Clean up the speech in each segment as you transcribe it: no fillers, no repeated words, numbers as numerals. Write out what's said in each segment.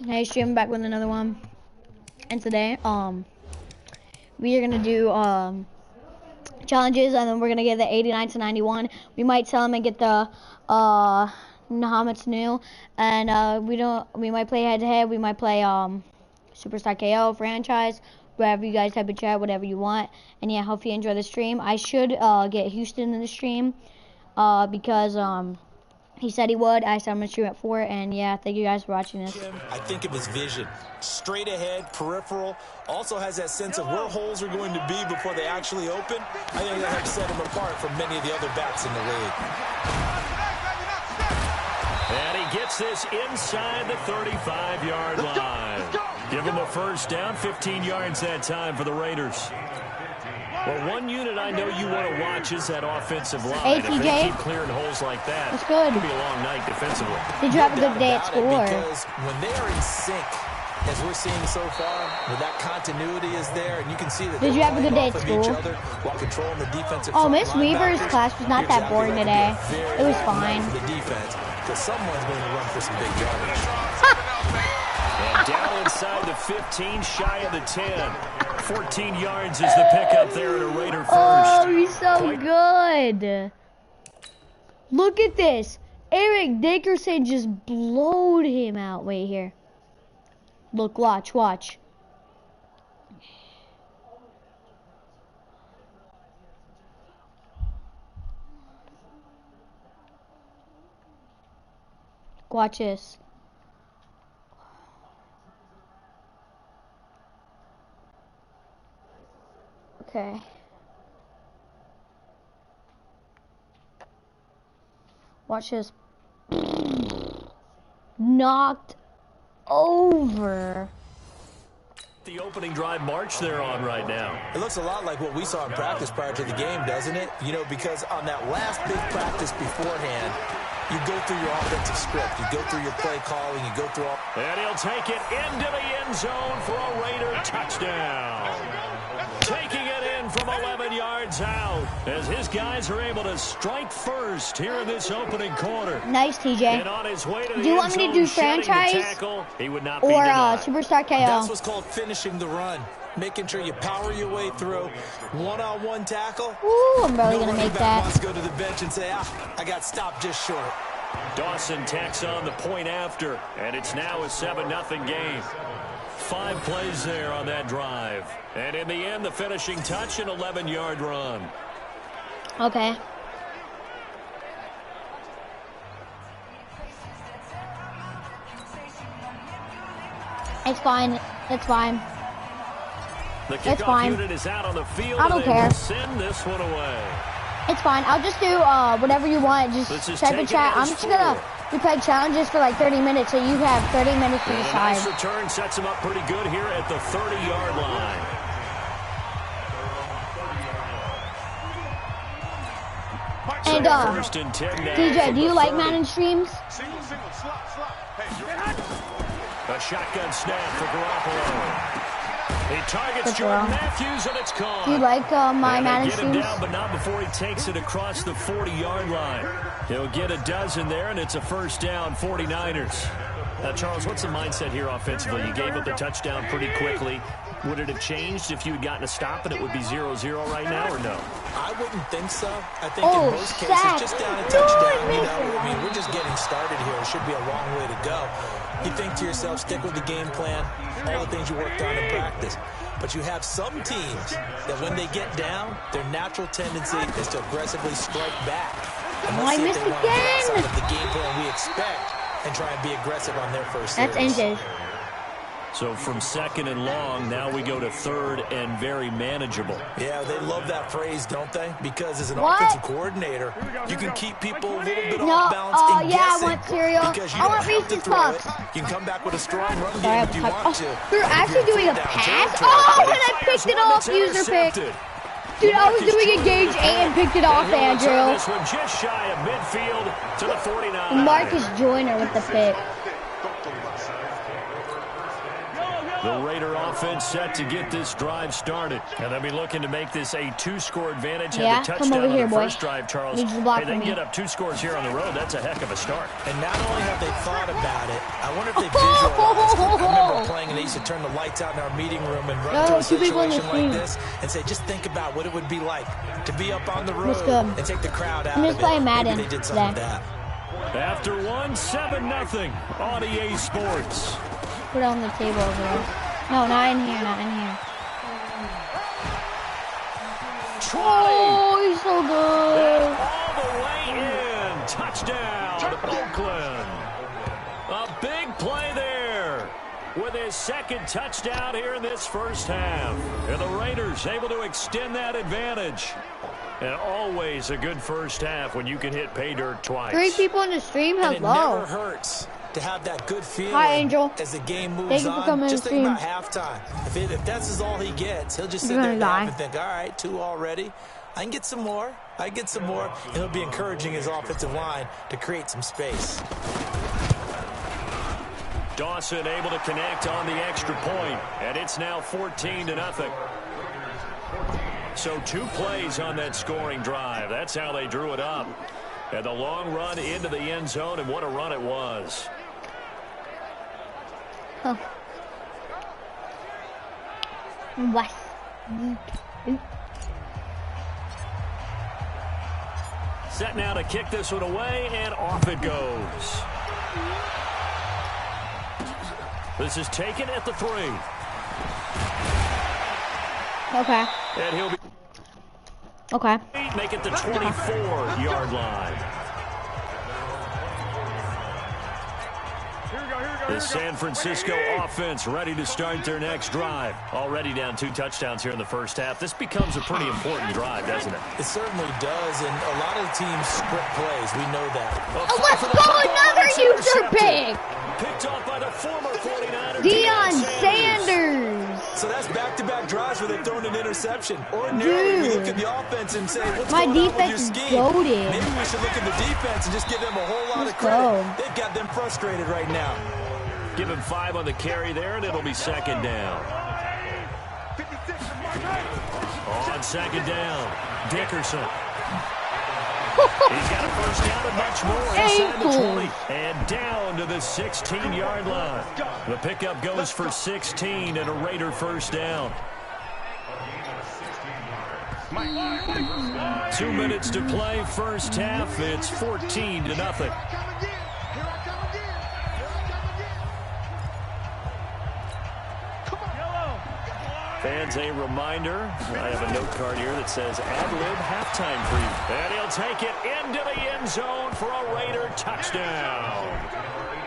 Hey, stream back with another one. And today, we are gonna do challenges, and then we're gonna get the 89 to 91. We might sell them and get the Nahamit's new, and we might play head to head. We might play Superstar KO franchise, wherever you guys type in chat, whatever you want. And yeah, hope you enjoy the stream. I should get Houston in the stream because he said he would. I said I'm gonna stream at 4, and yeah, thank you guys for watching this. I think of his vision. Straight ahead, peripheral, also has that sense of where holes are going to be before they actually open. I think that helps set him apart from many of the other bats in the league. And he gets this inside the 35-yard line. Give him a first down, 15 yards that time for the Raiders. Well, one unit I know you want to watch is that offensive line. Hey, if TJ. they keep clearing holes like that, that's good. It'll be a long night defensively. Did you have a good day at school? Because when they are in sync, as we're seeing so far, where that continuity is there, and you can see that. Did you have a good day at school? While controlling the defensive Miss Weaver's class was not that boring today. It was fine. For the defense, because someone's going to run for some big yardage. And down inside the 15, shy of the 10. 14 yards is the pickup there at a Raider first. Oh, he's so good. Look at this. Eric Dickerson just blowed him out. Wait here. Look, watch. Watch this. Okay. Watch this. Knocked over. The opening drive march they're on right now. It looks a lot like what we saw in practice prior to the game, doesn't it? You know, because on that last big practice beforehand, you go through your offensive script. You go through your play calling. You go through all... And he'll take it into the end zone for a Raider touchdown. Taking it in from 11 yards out as his guys are able to strike first here in this opening quarter. Nice, TJ. And on his way to the do you want me to do franchise he would not or be Superstar KO? That's what's called finishing the run. Making sure you power your way through. One-on-one tackle. Ooh, I'm really going to make that. Wants to go to the bench and say, I got stopped just short. Dawson tacks on the point after, and it's now a 7-0 game. 5 plays there on that drive. And in the end, the finishing touch, an 11-yard run. Okay. It's fine. It's fine. The kickoff unit is out on the field. I don't care. Send this one away. It's fine. I'll just do whatever you want. Just type in chat. I'm just gonna play challenges for like 30 minutes, so you have 30 minutes to decide. A nice return sets him up pretty good here at the 30-yard line. And DJ, do you like Madden streams? A shotgun snap for Garoppolo. He targets Jordan Matthews, and it's gone. Do you like my Madden streams? Get him down, but not before he takes it across the 40-yard line. He'll get a dozen there, and it's a first down, 49ers. Charles, what's the mindset here offensively? You gave up the touchdown pretty quickly. Would it have changed if you had gotten a stop and it would be 0-0 right now, or no? I wouldn't think so. I think in most cases, just down a touchdown, you know, I mean, we're just getting started here. It should be a long way to go. You think to yourself, stick with the game plan, all the things you worked on in practice. But you have some teams that when they get down, their natural tendency is to aggressively strike back. I missed again. Outside of the game plan we expect and try and be aggressive on their first series. That's inches. So from second and long, now we go to third and very manageable. Yeah, they love that phrase, don't they? Because as an offensive coordinator, you can keep people a little bit off balance and yeah, guessing. I want cereal. I want Reese's Puffs. You can come back with a strong run game if you want to. They're actually doing a pass? Oh, and I picked it off, user pick. Dude, I was doing a gauge 8 and picked it off, Andrew. This one just shy of midfield to the 49. Marcus Joyner with the pick. The Raider offense set to get this drive started. And they'll be looking to make this a 2-score advantage. Yeah, Had the come touchdown over here, on the boy. first drive, Charles. Needs the block Hey, they for can me. get up 2 scores here on the road. That's a heck of a start. And not only have they thought about it, I wonder if they visualized it. I remember playing and they used to turn the lights out in our meeting room and run through a situation like this and say, just think about what it would be like to be up on the road and take the crowd out I'm of just it. playing Madden Maybe they did something today. like that. After 1, 7-0 on EA Sports. Put it on the table over there. No, not in here, not in here. Oh, he's so good. All the way in. Touchdown, Oakland. A big play there with his second touchdown here in this first half. And the Raiders able to extend that advantage. And always a good first half when you can hit pay dirt twice. 3 people in the stream. And it Hello. never hurts to have that good feeling Hi, Angel. as the game moves Thank you for on. coming Just to think the about halftime. If that's all he gets, he'll just sit You're there gonna die. and think, all right, 2 already. I can get some more. I can get some more. And he'll be encouraging his offensive line to create some space. Dawson able to connect on the extra point, and it's now 14-0. So 2 plays on that scoring drive. That's how they drew it up. And the long run into the end zone, and what a run it was. Huh. What? Set now to kick this one away, and off it goes. This is taken at the 3. Okay. And he'll be Okay. make it the 24-yard line. The San Francisco offense ready to start their next drive. Already down 2 touchdowns here in the first half. This becomes a pretty important drive, doesn't it? It certainly does, and a lot of teams script plays. We know that. Oh, let's go! Another user pick! Picked off by the former 49er, Deion Sanders! So that's back-to-back drives where they've thrown an interception. Ordinarily, we look at the offense and say, what's My going on with your defense is scheme? goated. Maybe we should look at the defense and just give them a whole lot Let's of credit. go. They've got them frustrated right now. Give him 5 on the carry there, and it'll be second down. On second down, Dickerson. He's got a first down and much more inside the 20. And down to the 16-yard line. The pickup goes for 16 and a Raider first down. 2 minutes to play, first half. It's 14-0. Fans, a reminder, I have a note card here that says ad-lib halftime preview. And he'll take it into the end zone for a Raider touchdown.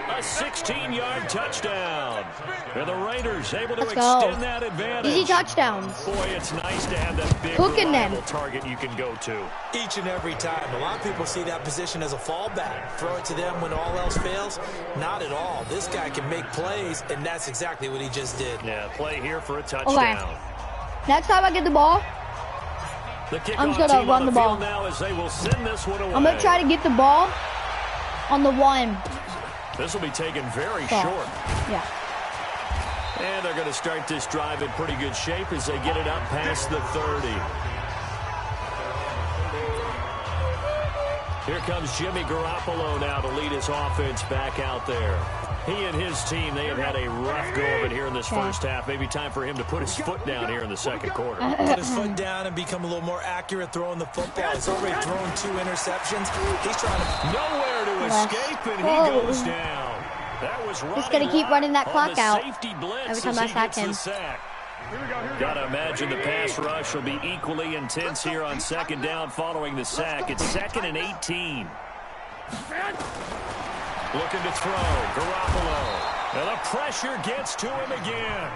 A 16-yard touchdown. And the Raiders able to extend that advantage. Easy touchdowns. Boy, it's nice to have that big Cooking them. target you can go to. Each and every time. A lot of people see that position as a fallback. Throw it to them when all else fails. Not at all. This guy can make plays, and that's exactly what he just did. Yeah, play here for a touchdown. Okay. Next time I get the ball, I'm just going to run the ball. Now as they will send this one away. I'm going to try to get the ball on the 1. This will be taken very short. Yeah. And they're going to start this drive in pretty good shape as they get it up past the 30. Here comes Jimmy Garoppolo now to lead his offense back out there. He and his team, they have had a rough go of it here in this first half. Maybe time for him to put his foot down here in the second quarter. Put his foot down and become a little more accurate throwing the football. He's already thrown 2 interceptions. He's trying to... Nowhere to escape, and he goes down. That was He's going to keep running that clock out every time I sack him. Got to imagine the pass rush will be equally intense here on second down following the sack. It's 2nd and 18. Looking to throw, Garoppolo. And the pressure gets to him again.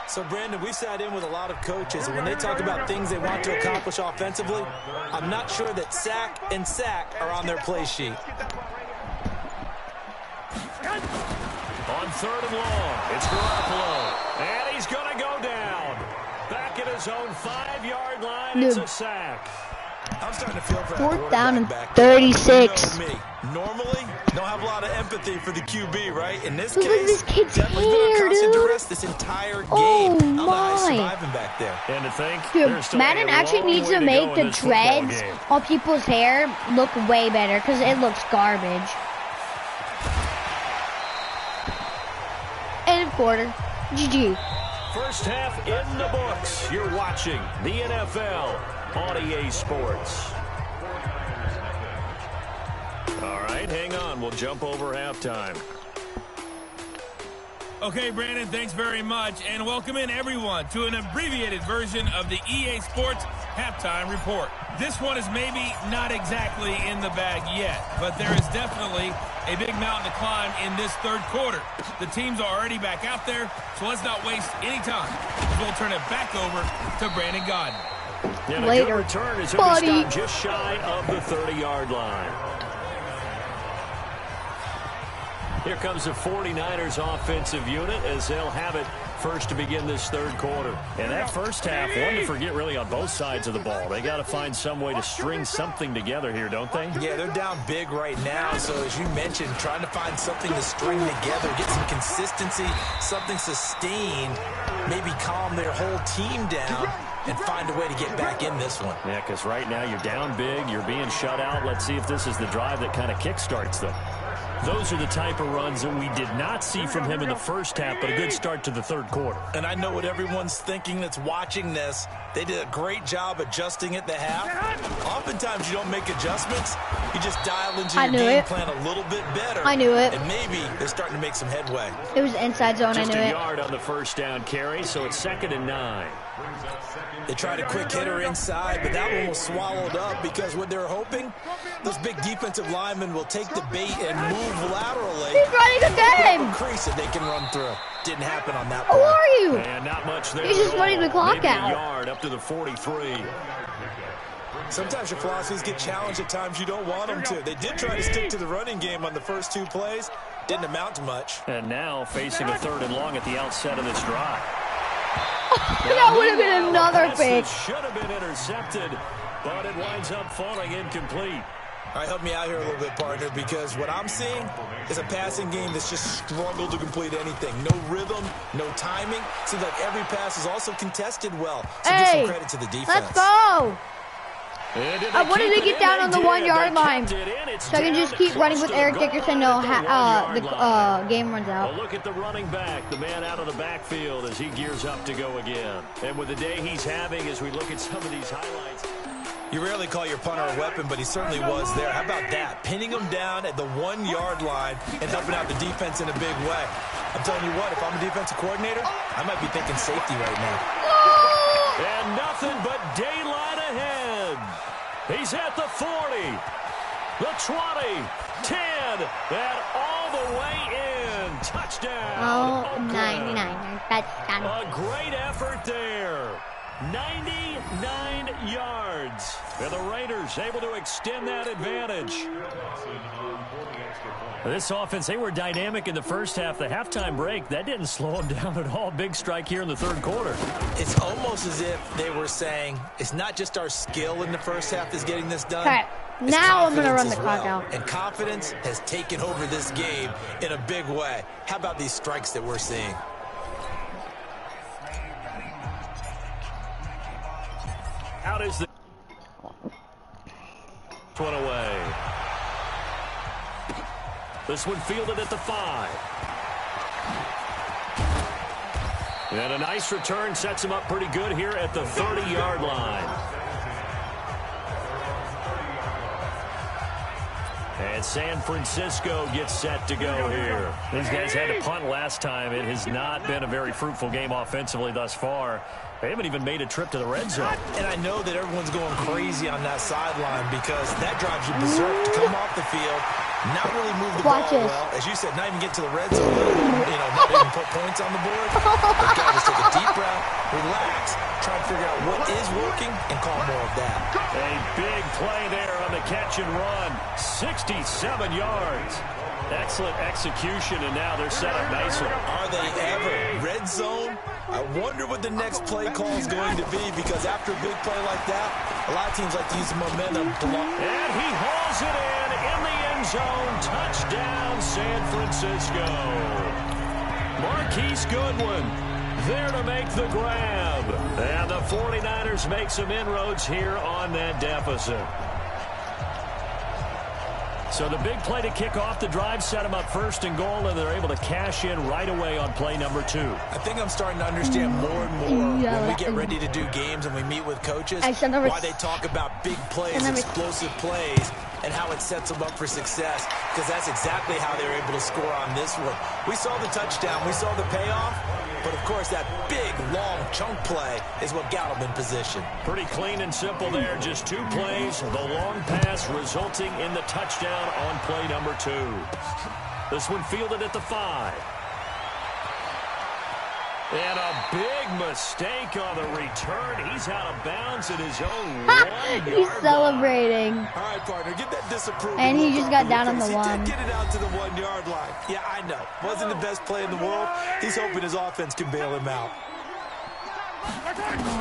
So, Brandon, we sat in with a lot of coaches, and when they talk about things they want to accomplish offensively, I'm not sure that sack and sack are on their play sheet. On 3rd and long, it's Garoppolo. And he's going to go down. Back at his own 5-yard line, it's a sack. I'm starting to feel for 4th down and back. 36. You know me. Normally, don't have a lot of empathy for the QB, right? In this Look at case, this kid's definitely been hair, under constant dude. duress this entire game. Oh, I don't know how he's my. surviving back there. And to think, Dude, there's still Madden a actually long needs way to go make in the this football dreads game. on people's hair look way better because it looks garbage. End of quarter. GG. First half in the books. You're watching the NFL on EA Sports. All right, hang on. We'll jump over halftime. Okay, Brandon, thanks very much, and welcome in everyone to an abbreviated version of the EA Sports Halftime Report. This one is maybe not exactly in the bag yet, but there is definitely a big mountain to climb in this third quarter. The teams are already back out there, so let's not waste any time. We'll turn it back over to Brandon Godden. And a Later, good return as he'll buddy. be stopped just shy of the 30-yard line. Here comes the 49ers offensive unit as they'll have it first to begin this third quarter. And that first half, one to forget really on both sides of the ball. They got to find some way to string something together here, don't they? Yeah, they're down big right now. So as you mentioned, trying to find something to string together, get some consistency, something sustained, maybe calm their whole team down and find a way to get back in this one. Yeah, because right now you're down big, you're being shut out. Let's see if this is the drive that kind of kickstarts them. Those are the type of runs that we did not see from him in the first half, but a good start to the third quarter. And I know what everyone's thinking that's watching this. They did a great job adjusting at the half. Oftentimes you don't make adjustments. You just dial into your game plan a little bit better. I knew it. And maybe they're starting to make some headway. It was inside zone, Just I knew a it. yard on the first down carry, so it's 2nd and 9. They tried a quick hitter inside, but that one was swallowed up because what they're hoping, those big defensive linemen will take the bait and move laterally. He's running the game. Crease that they can run through. Didn't happen on that Who play. are you? And not much there. He's just at running all. the clock Maybe out. A yard up to the 43. Sometimes your philosophies get challenged at times you don't want them to. They did try to stick to the running game on the first 2 plays. Didn't amount to much. And now facing a 3rd and long at the outset of this drive. That would have been another pick. Should have been intercepted, but it winds up falling incomplete. All right, help me out here a little bit, partner, because what I'm seeing is a passing game that's just struggled to complete anything. No rhythm, no timing. Seems like every pass is also contested well. So give some credit to the defense. Let's go. I wanted to get down on the 1 yard line so I can just keep running with Eric Dickerson until the game runs out. Well, look at the running back, the man out of the backfield as he gears up to go again. And with the day he's having as we look at some of these highlights. You rarely call your punter a weapon, but he certainly was there. How about that? Pinning him down at the 1 yard line and helping out the defense in a big way. I'm telling you what, if I'm a defensive coordinator, I might be thinking safety right now. And nothing but daylight ahead. He's at the 40, the 20, 10, and all the way in. Touchdown. Oh, 99. That's done. A great effort there. 99 yards. And the Raiders able to extend that advantage. This offense, they were dynamic in the first half. The halftime break, that didn't slow them down at all. Big strike here in the third quarter. It's almost as if they were saying, it's not just our skill in the first half that's getting this done. Okay, now I'm going to run the clock out. And confidence has taken over this game in a big way. How about these strikes that we're seeing? Out is the one away. This one fielded at the 5. And a nice return sets him up pretty good here at the 30-yard line. And San Francisco gets set to go here. These guys had to punt last time. It has not been a very fruitful game offensively thus far. They haven't even made a trip to the red zone. And I know that everyone's going crazy on that sideline because that drives you berserk to come off the field, not really move the ball well. As you said, not even get to the red zone, not even put points on the board. But guys, just take a deep breath, relax, try to figure out what is working, and call more of that. A big play there on the catch and run. 67 yards. Excellent execution, and now they're set up nicely. Are they ever? Red zone? I wonder what the next play call is going to be, because after a big play like that, a lot of teams like to use the momentum to block. And he hauls it in the end zone. Touchdown, San Francisco. Marquise Goodwin there to make the grab. And the 49ers make some inroads here on that deficit. So the big play to kick off the drive set them up first and goal, and they're able to cash in right away on play number 2. I think I'm starting to understand more and more when we get ready to do games and we meet with coaches, why they talk about big plays, explosive plays, and how it sets them up for success, because that's exactly how they were able to score on this one. We saw the touchdown. We saw the payoff. But, of course, that big, long chunk play is what got them in position. Pretty clean and simple there. Just 2 plays. The long pass resulting in the touchdown on play number 2. This one fielded at the 5. And a big mistake on the return. He's out of bounds at his own 1-yard He's celebrating. Line. All right, partner, get that disapproval. And he just got down on the 1. Get it out to the 1-yard line. Yeah, I know. Wasn't the best play in the world. He's hoping his offense can bail him out.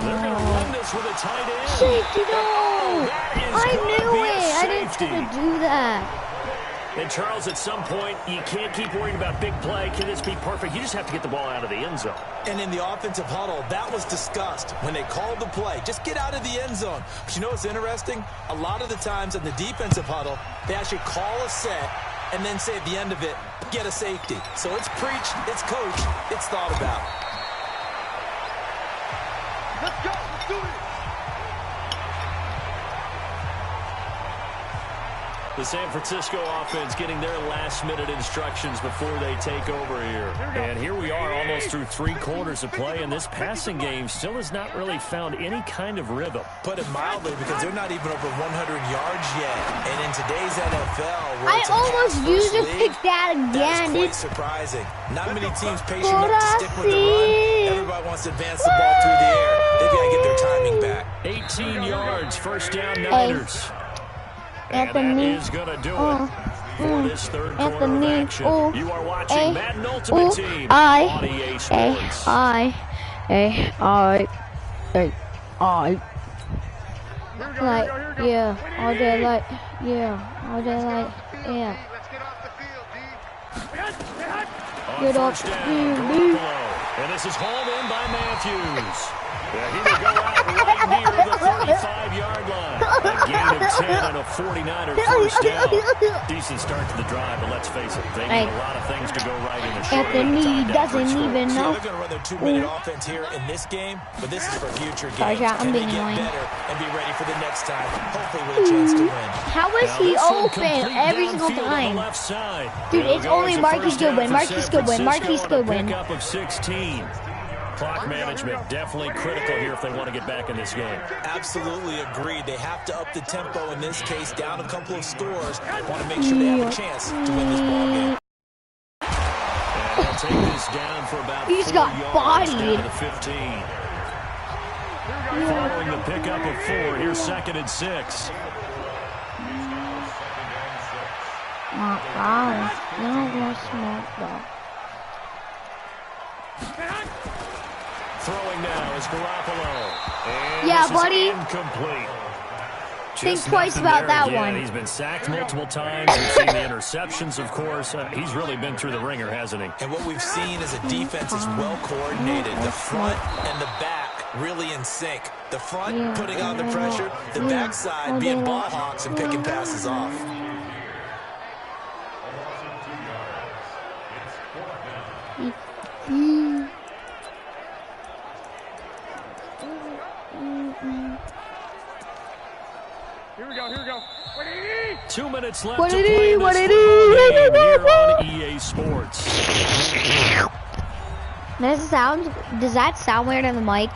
They're going to run this with a tight end. Safety, no! I knew it. I didn't try to do that. And, Charles, at some point, you can't keep worrying about big play. Can this be perfect? You just have to get the ball out of the end zone. And in the offensive huddle, that was discussed when they called the play. Just get out of the end zone. But you know what's interesting? A lot of the times in the defensive huddle, they actually call a set and then say at the end of it, get a safety. So it's preached, it's coached, it's thought about. Let's go. Let's do it. The San Francisco offense getting their last-minute instructions before they take over here. And here we are almost through 3 quarters of play, and this passing game still has not really found any kind of rhythm. Put it mildly, because they're not even over 100 yards yet. And in today's NFL, where I it's almost used to pick that that's again. quite surprising. Not many teams patient enough to stick with the run. Everybody wants to advance the ball through the air. They've got to get their timing back. 18 yards, first down, Niners. And that is going to do it for this third quarter of action. You are watching Madden Ultimate Team on EA Sports. Like, yeah, all day, like, yeah, all day, like, yeah. Get up, and this is hauled in by Matthews. Yeah, he will go out right near the 35-yard line. A gain of 10 and a 49er first down. Decent start to the drive, but let's face it, they need a lot of things to go right in the short Anthony doesn't even know. They're going to run their 2-minute offense here in this game, but this is for future games. I'm being get annoying. better and be ready for the next time, hopefully with a chance to win. How is he open every single time? Dude, it's only Marquise Goodwin. Marquise Goodwin. Marquise Goodwin. Pickup of 16. Clock management definitely critical here if they want to get back in this game. Absolutely agreed. They have to up the tempo in this case, down a couple of scores. They want to make sure they have a chance to win this ball game. And they'll take this down for about 4 He's got yards bodied. down to the 15. Following the pickup of 4, here's 2nd and 6. Throwing now is Garoppolo. And Yeah, this buddy. Is incomplete. Think Just twice nothing about there that again. one. He's been sacked multiple times. We've seen the interceptions, of course. He's really been through the ringer, hasn't he? And what we've seen is a defense is well coordinated. The front and the back really in sync. The front putting on the pressure. The backside being ball hawks and picking passes off. Here we go. 2 minutes left to play in this football game here on EA Sports. Does that sound weird on the mic?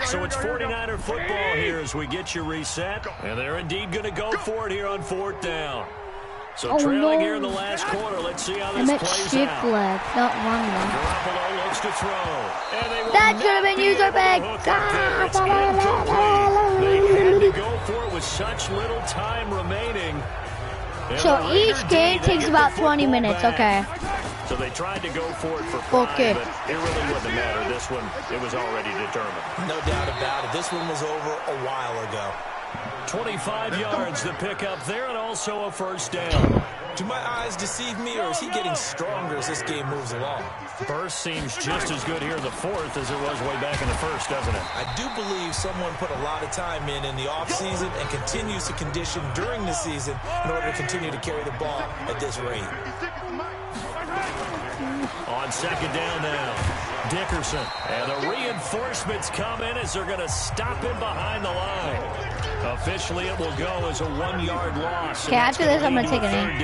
So it's 49er football here as we get you reset. And they're indeed going to go for it here on 4th down. So trailing here in the last quarter. Let's see how this plays out. Left, not run left. Garoppolo looks to throw. And they will That should have been user bag. They had to go for it with such little time remaining. And So the Raider each game D, they takes get about the 20 football minutes, back. okay. So they tried to go for it for pride, Okay. but it really wouldn't matter. This one, it was already determined. No doubt about it. This one was over a while ago. 25 yards to pick up there, and also a first down. Do my eyes deceive me, or is he getting stronger as this game moves along? Burst seems just as good here in the fourth as it was way back in the first, doesn't it? I do believe someone put a lot of time in the offseason and continues to condition during the season in order to continue to carry the ball at this rate. On second down now, Dickerson. And the reinforcements come in as they're going to stop him behind the line. Officially, it will go as a 1-yard loss. Okay, after this, I'm going to take a knee.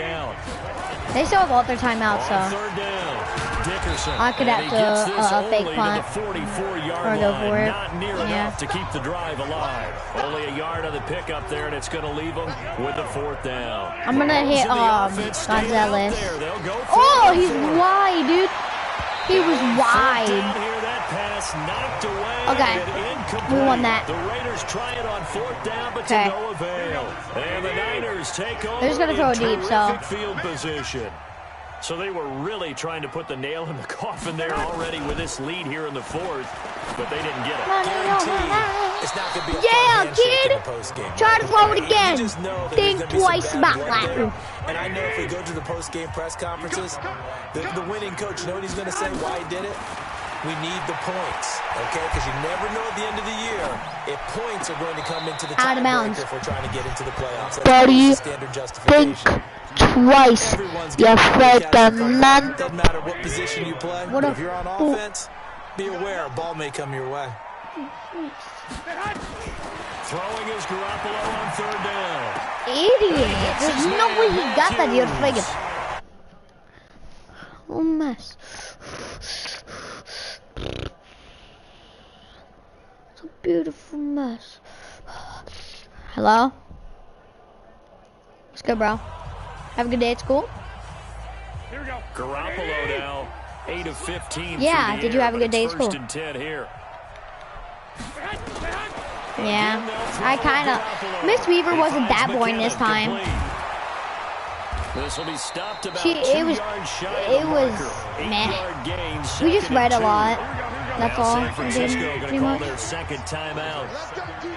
They still have all their timeouts, so third down, Dickerson. I could have to fake punt or go for it. Not near enough to keep the drive alive. Only a yard on the pickup there, and it's going to leave them with the fourth down. I'm going to hit Gonzalez. Oh, he's wide, dude. He was wide. That pass knocked away. Okay, we won that. The Raiders try it on fourth down, but to no avail. And the Niners take over. They're just gonna throw it deep, so field position. So they were really trying to put the nail in the coffin there already with this lead here in the fourth, but they didn't get it. It's not going to be a fun handshake in the postgame. Try to throw it again. Think twice about that. And I know if we go to the postgame press conferences, the winning coach, you know what he's going to say, why he did it? We need the points, okay? Because you never know at the end of the year if points are going to come into the tiebreaker if we're trying to get into the playoffs. Buddy, standard justification. Twice. You freaking man. Doesn't matter what position you play. But if you're on offense, be aware a ball may come your way. Throwing his Garoppolo on third down. Idiot. There's no way he got that. You're friggin'. Oh, mess. It's a beautiful mess. Hello? What's good, bro? Have a good day at school? Here we go. Garoppolo now, 8 of 15. Yeah, did you have a good day at school? First and 10 here. Yeah, I kind of. Miss Weaver wasn't that boring this time. This will be stopped about it was meh. We just read a lot. That's all we did, pretty much. Their second timeout,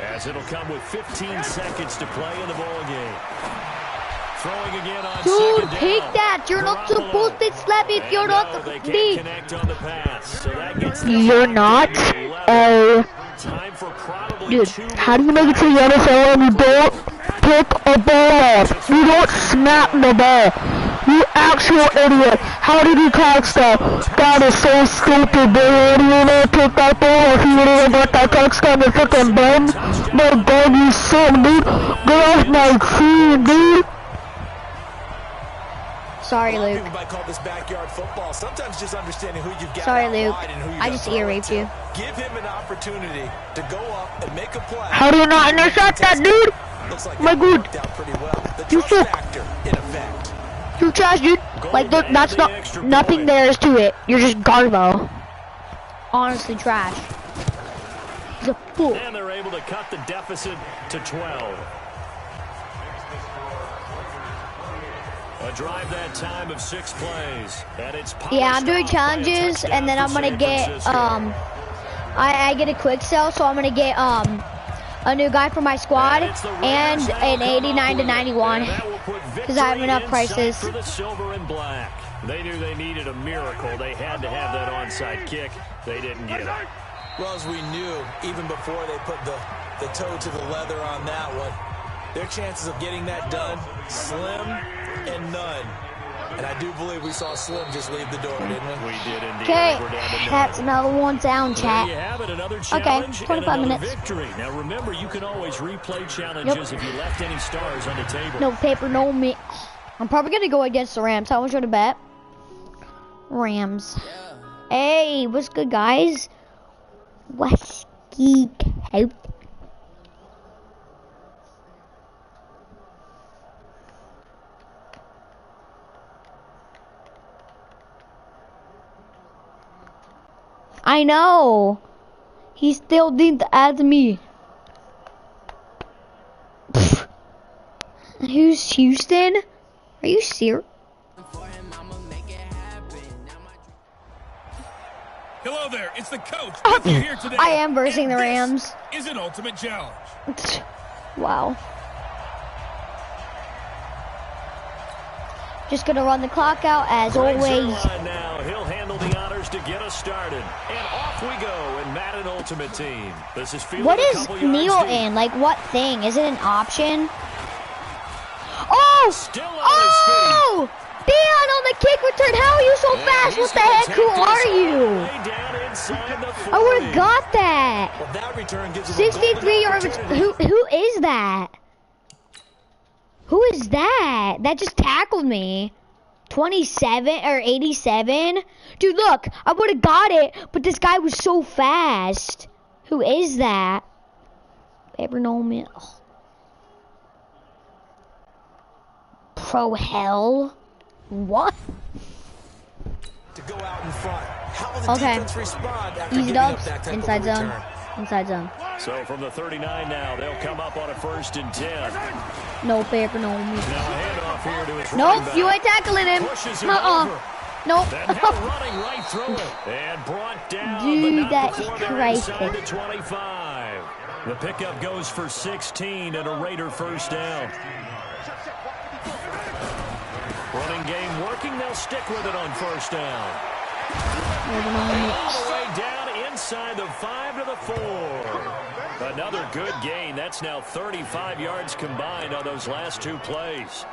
as it'll come with 15 seconds to play in the ball game. Throwing again on dude, take that! You're not supposed to slap it. You're not supposed to be. You're not. Dude, how do you make it to the NFL and you don't pick a ball off? You don't snap the ball. You actual idiot. How did you catch that? That is so stupid, dude. You didn't pick that ball off. You didn't get that touchdown, you freaking bum. My God, you suck, dude. Get off my team, dude. Sorry, Luke. People might call this backyard football. Sometimes just understanding who you've got. Sorry, Luke. I just ear raped you. Give him an opportunity to go up and make a play. How do you not intercept that, dude? Looks like my good. You factor in effect. You trash, dude. Like that's not nothing there is to it. You're just garbo. Honestly, trash. He's a fool. And they're able to cut the deficit to 12. A drive that time of 6 plays. And it's yeah, I'm doing challenges, and then I'm gonna get I get a quick sell, so I'm gonna get a new guy for my squad and an 89 to 91 because I have enough prices. For the silver and black. They knew they needed a miracle. They had to have that onside kick. They didn't get it. Well, as we knew, even before they put the toe to the leather on that one, their chances of getting that done, slim and none. And I do believe we saw Slim just leave the door, didn't we? We did indeed. Okay, that's another one down, chat. There you have it, another challenge, okay, 25 minutes. Victory. Now remember, you can always replay challenges if you left any stars on the table. No paper, no me. I'm probably gonna go against the Rams. How much would I bet? Rams. Hey, what's good, guys? What's good? I know. He still didn't add me. Pfft. Who's Houston? Are you serious? Hello there, it's the coach with you here today. I am versing the Rams. Is an ultimate challenge. Wow. Just gonna run the clock out as always. Now he'll handle the honors to get us started, and off we go in Madden Ultimate Team. This is what is kneel in? Like what thing? Is it an option? Oh! Still on his feet. Dion on the kick return. How are you so fast? What the heck? Who are you? I would have got that. Well, that return gives 63 yards. Who is that? Who is that? That just tackled me. 27 or 87? Dude, look. I would have got it, but this guy was so fast. Who is that? Ever know me? Oh. Pro hell? What? To go out in front. How will the defense respond after eased giving up, up that type inside of zone, return? inside zone. So from the 39 now, they'll come up on a 1st and 10. No paper, no me. Now handoff here to his nope, you ain't tackling him. Nope. Running right through it and brought down. Dude, that's crazy. crazy. 25. The pickup goes for 16 and a Raider 1st down. Running game working. They'll stick with it on 1st down. All the way down inside the 5 to the 4. Another good gain. That's now 35 yards combined on those last 2 plays.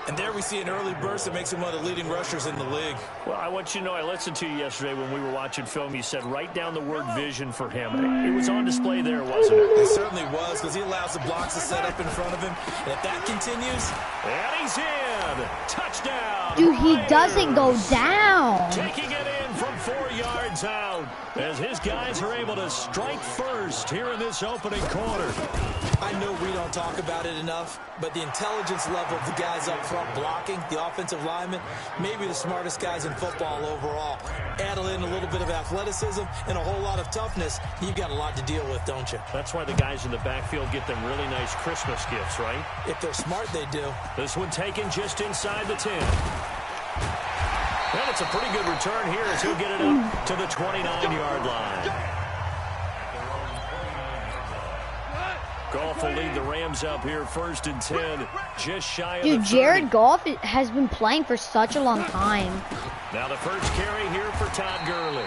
And there we see an early burst that makes him one of the leading rushers in the league. Well, I want you to know, I listened to you yesterday when we were watching film. You said write down the word vision for him. It was on display there, wasn't it? It certainly was, because he allows the blocks to set up in front of him. And if that continues... And he's in! Touchdown! Dude, he doesn't go down. Taking it in from 4 yards out as his guys are able to strike first here in this opening quarter. I know we don't talk about it enough, but the intelligence level of the guys up front blocking, the offensive linemen, maybe the smartest guys in football overall. Add in a little bit of athleticism and a whole lot of toughness, you've got a lot to deal with, don't you? That's why the guys in the backfield get them really nice Christmas gifts, right? If they're smart, they do. This one taken just inside the 10. And it's a pretty good return here as he'll get it up to the 29-yard line. Goff will lead the Rams up here 1st and 10, just shy of the 30. Dude, Jared Goff has been playing for such a long time. Now the first carry here for Todd Gurley.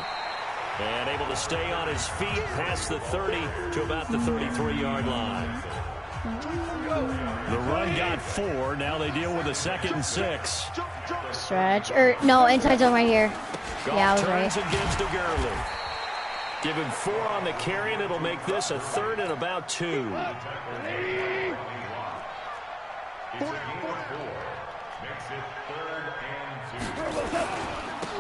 And able to stay on his feet past the 30 to about the 33-yard line. The run got 4. Now they deal with a 2nd and 6. Stretch. Or, no, inside zone right here. Goff yeah, I was turns right. and gives to Gurley. Give him 4 on the carry, and it'll make this a 3rd and about 2.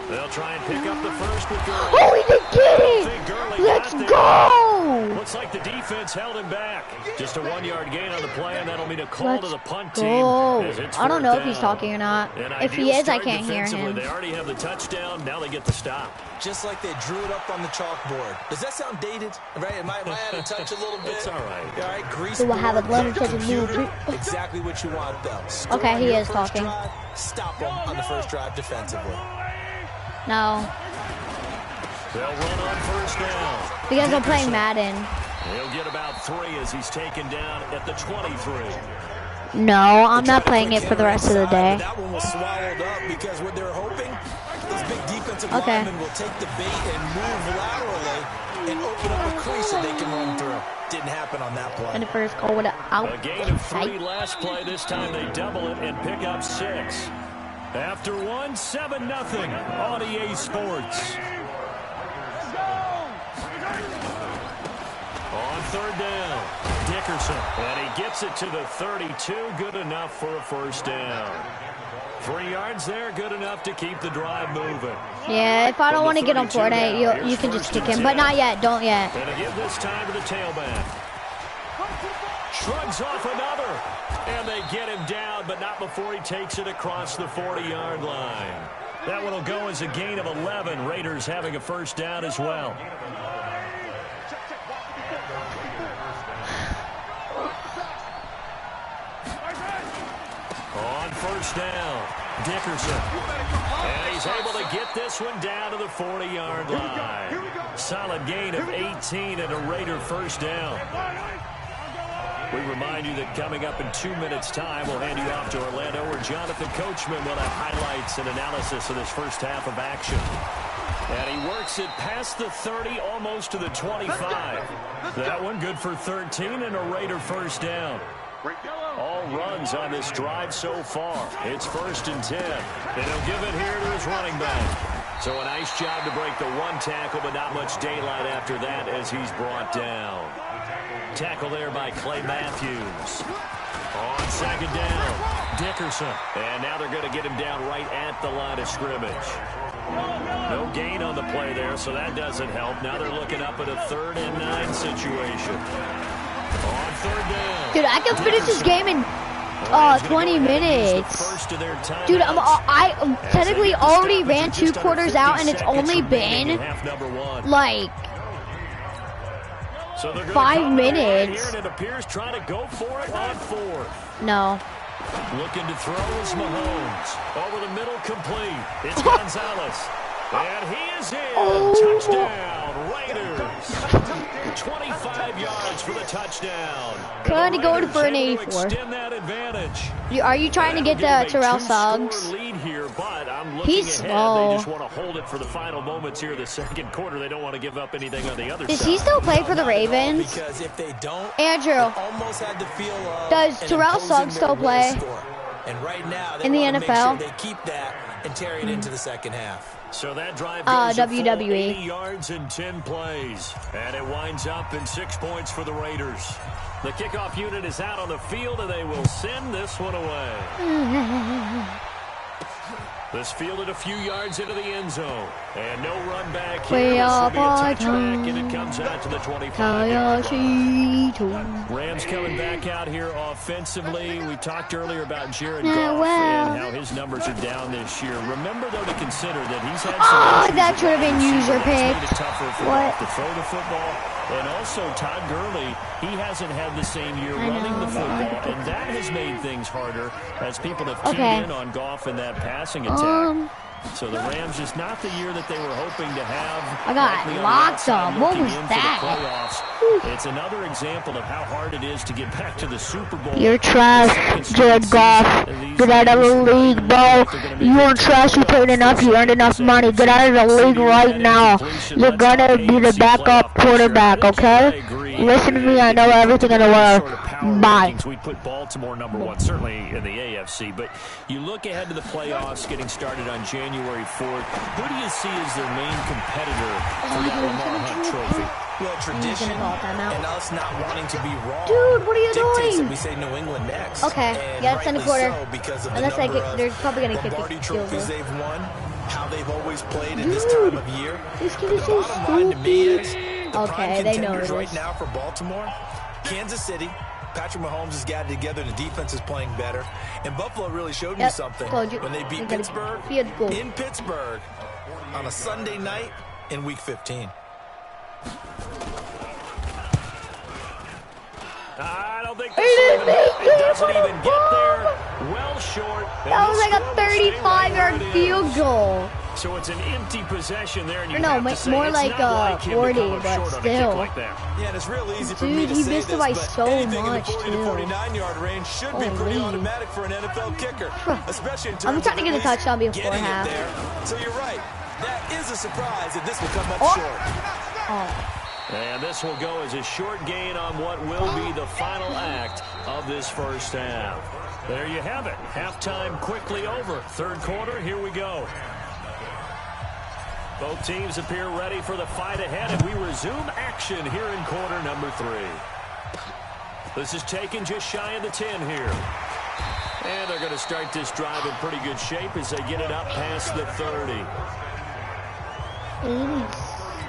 They'll try and pick up the first with Gurley. Oh, he did get it! Let's go! Looks like the defense held him back. Just a 1-yard gain on the play, and that'll mean a call to the punt team. I don't know if he's talking or not. If he is, I can't hear him. They already have the touchdown. Now they get the stop. Just like they drew it up on the chalkboard. Does that sound dated? Right? Am I out of touch a little bit? It's all right. All right, grease. So we'll have a blender to the Exactly what you want, though. Okay, he is talking. Stop him on the first drive defensively. No. They'll run on 1st down. Because they're playing Madden. He'll get about 3 as he's taken down at the 23. No, I'm not playing it for the rest of the day. That one was swallowed up because what they're hoping, those big defensive linemen will take the bait and move laterally and open up a crease that they can run through. Didn't happen on that play. And the first goal would out. A gain of 3 last play. This time they double it and pick up 6. After 1, 7-0 on EA Sports. On 3rd down, Dickerson. And he gets it to the 32. Good enough for a 1st down. 3 yards there, good enough to keep the drive moving. Yeah, if I don't want to get on Fortnite, you can just kick him. But not yet, don't yet. And to give this time to the tailback. Shrugs off another. And they get him down, but not before he takes it across the 40-yard line. That one will go as a gain of 11. Raiders having a 1st down as well. On 1st down, Dickerson. And he's able to get this one down to the 40-yard line. Solid gain of 18 and a Raider 1st down. We remind you that coming up in 2 minutes' time, we'll hand you off to Orlando, where Jonathan Coachman will have highlights and analysis of this first half of action. And he works it past the 30, almost to the 25. That one good for 13 and a Raider first down. All runs on this drive so far. It's 1st and 10. And he'll give it here to his running back. So a nice job to break the one tackle, but not much daylight after that as he's brought down. Tackle there by Clay Matthews. On 2nd down, Dickerson. And now they're going to get him down right at the line of scrimmage. No gain on the play there, so that doesn't help. Now they're looking up at a 3rd and 9 situation. On 3rd down. Dude, I can finish this game in 20 minutes. Dude, I technically already ran 2 quarters out, and it's only been like 5 minutes. It appears trying to go for it on 4th. No. Looking to throw is Mahomes. Over the middle, complete. It's Gonzalez. And he is in. Touchdown, Raiders. 25 yards for the touchdown. Kind of going for an 84. Extend that advantage. Are you trying to get the Terrell Suggs? Lead here, but I'm looking He's ahead. slow. They just want to hold it for the final moments here of the 2nd quarter. They don't want to give up anything on the other side. Does he still play for the Ravens? Because if they don't, Andrew, almost had the feel of does Terrell Suggs still play and right now they in the want to make NFL? sure they keep that and carry it into the 2nd half. So that drive goes a full WWE. 80 yards and 10 plays. And it winds up in 6 points for the Raiders. The kickoff unit is out on the field, and they will send this one away. This fielded a few yards into the end zone. And no run back here. This will be a touchback, and it comes out to the 25-yard line. Rams coming back out here offensively. We talked earlier about Jared Goff and how his numbers are down this year. Remember, though, to consider that he's had some that should have been user pick. Made it tougher for Goff to throw the football. And also, Todd Gurley, he hasn't had the same year running the football, and that has made things harder as people have keyed in on Goff in that passing attack. So the Rams, just not the year that they were hoping to have. I got locked up. What was that? It's another example of how hard it is to get back to the Super Bowl. You're trash, Jared Goff. Get out of the league, bro. You're trash. You paid enough. You earned enough money. Get out of the league right now. You're gonna be the backup quarterback, okay? Listen to me. I know everything in the world. Bye. We put Baltimore #1, certainly in the AFC. But you look ahead to the playoffs getting started on January 4th. Who do you see as their main competitor for the Lamar Hunt Trophy? Well, tradition and us not wanting to be wrong. Dude, what are you dictates doing? That we say New England next. Okay, and yeah, it's in the quarter. So because of Unless the they're probably gonna kick Lombardi the field trophies goal. they've won, how they've always played at this time of year. This kid The is so bottom line to me is stupid. the Okay, prime they know contenders it right is. now for Baltimore, Kansas City. Patrick Mahomes has got it together. The defense is playing better. And Buffalo really showed me something when they beat Pittsburgh in Pittsburgh on a Sunday night in Week 15. I don't think it doesn't even get there. Well short. That was like a 35-yard field goal. So it's an empty possession there, and you no, have to say more it's like not him to 40, come up but short on a still. kick like that. Yeah, and it's real easy for me Dude, to he say missed this, it by but so anything much, in the 40 too. to 49-yard range should be pretty automatic for an NFL kicker, especially in terms I'm trying to get a touchdown before half. So you're right. That is a surprise that this will come up short. And this will go as a short gain on what will be the final act of this first half. There you have it. Halftime quickly over. 3rd quarter, here we go. Both teams appear ready for the fight ahead, and we resume action here in quarter number 3. This is taken just shy of the 10 here. And they're going to start this drive in pretty good shape as they get it up past the 30.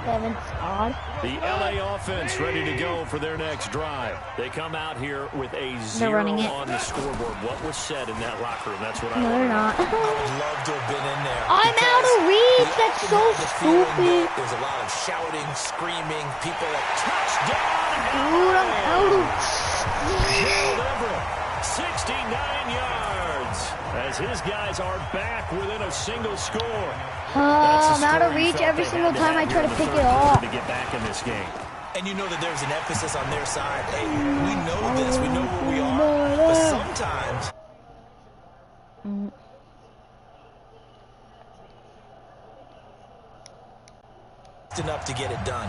87 odd. The LA offense ready to go for their next drive. They come out here with a 0 on the scoreboard. What was said in that locker room? That's what I want. No, they're not. I would love to have been in there. I'm out of reach. That's so stupid. There's a lot of shouting, screaming, people like, touchdown! Dude, I'm out of... Gerald Everett, 69 yards, as his guys are back within a single score. I'm out of reach every single time I try to pick it off. To get back in this game. And you know that there's an emphasis on their side. Hey, we know this. We know where we are. But sometimes... it's enough to get it done.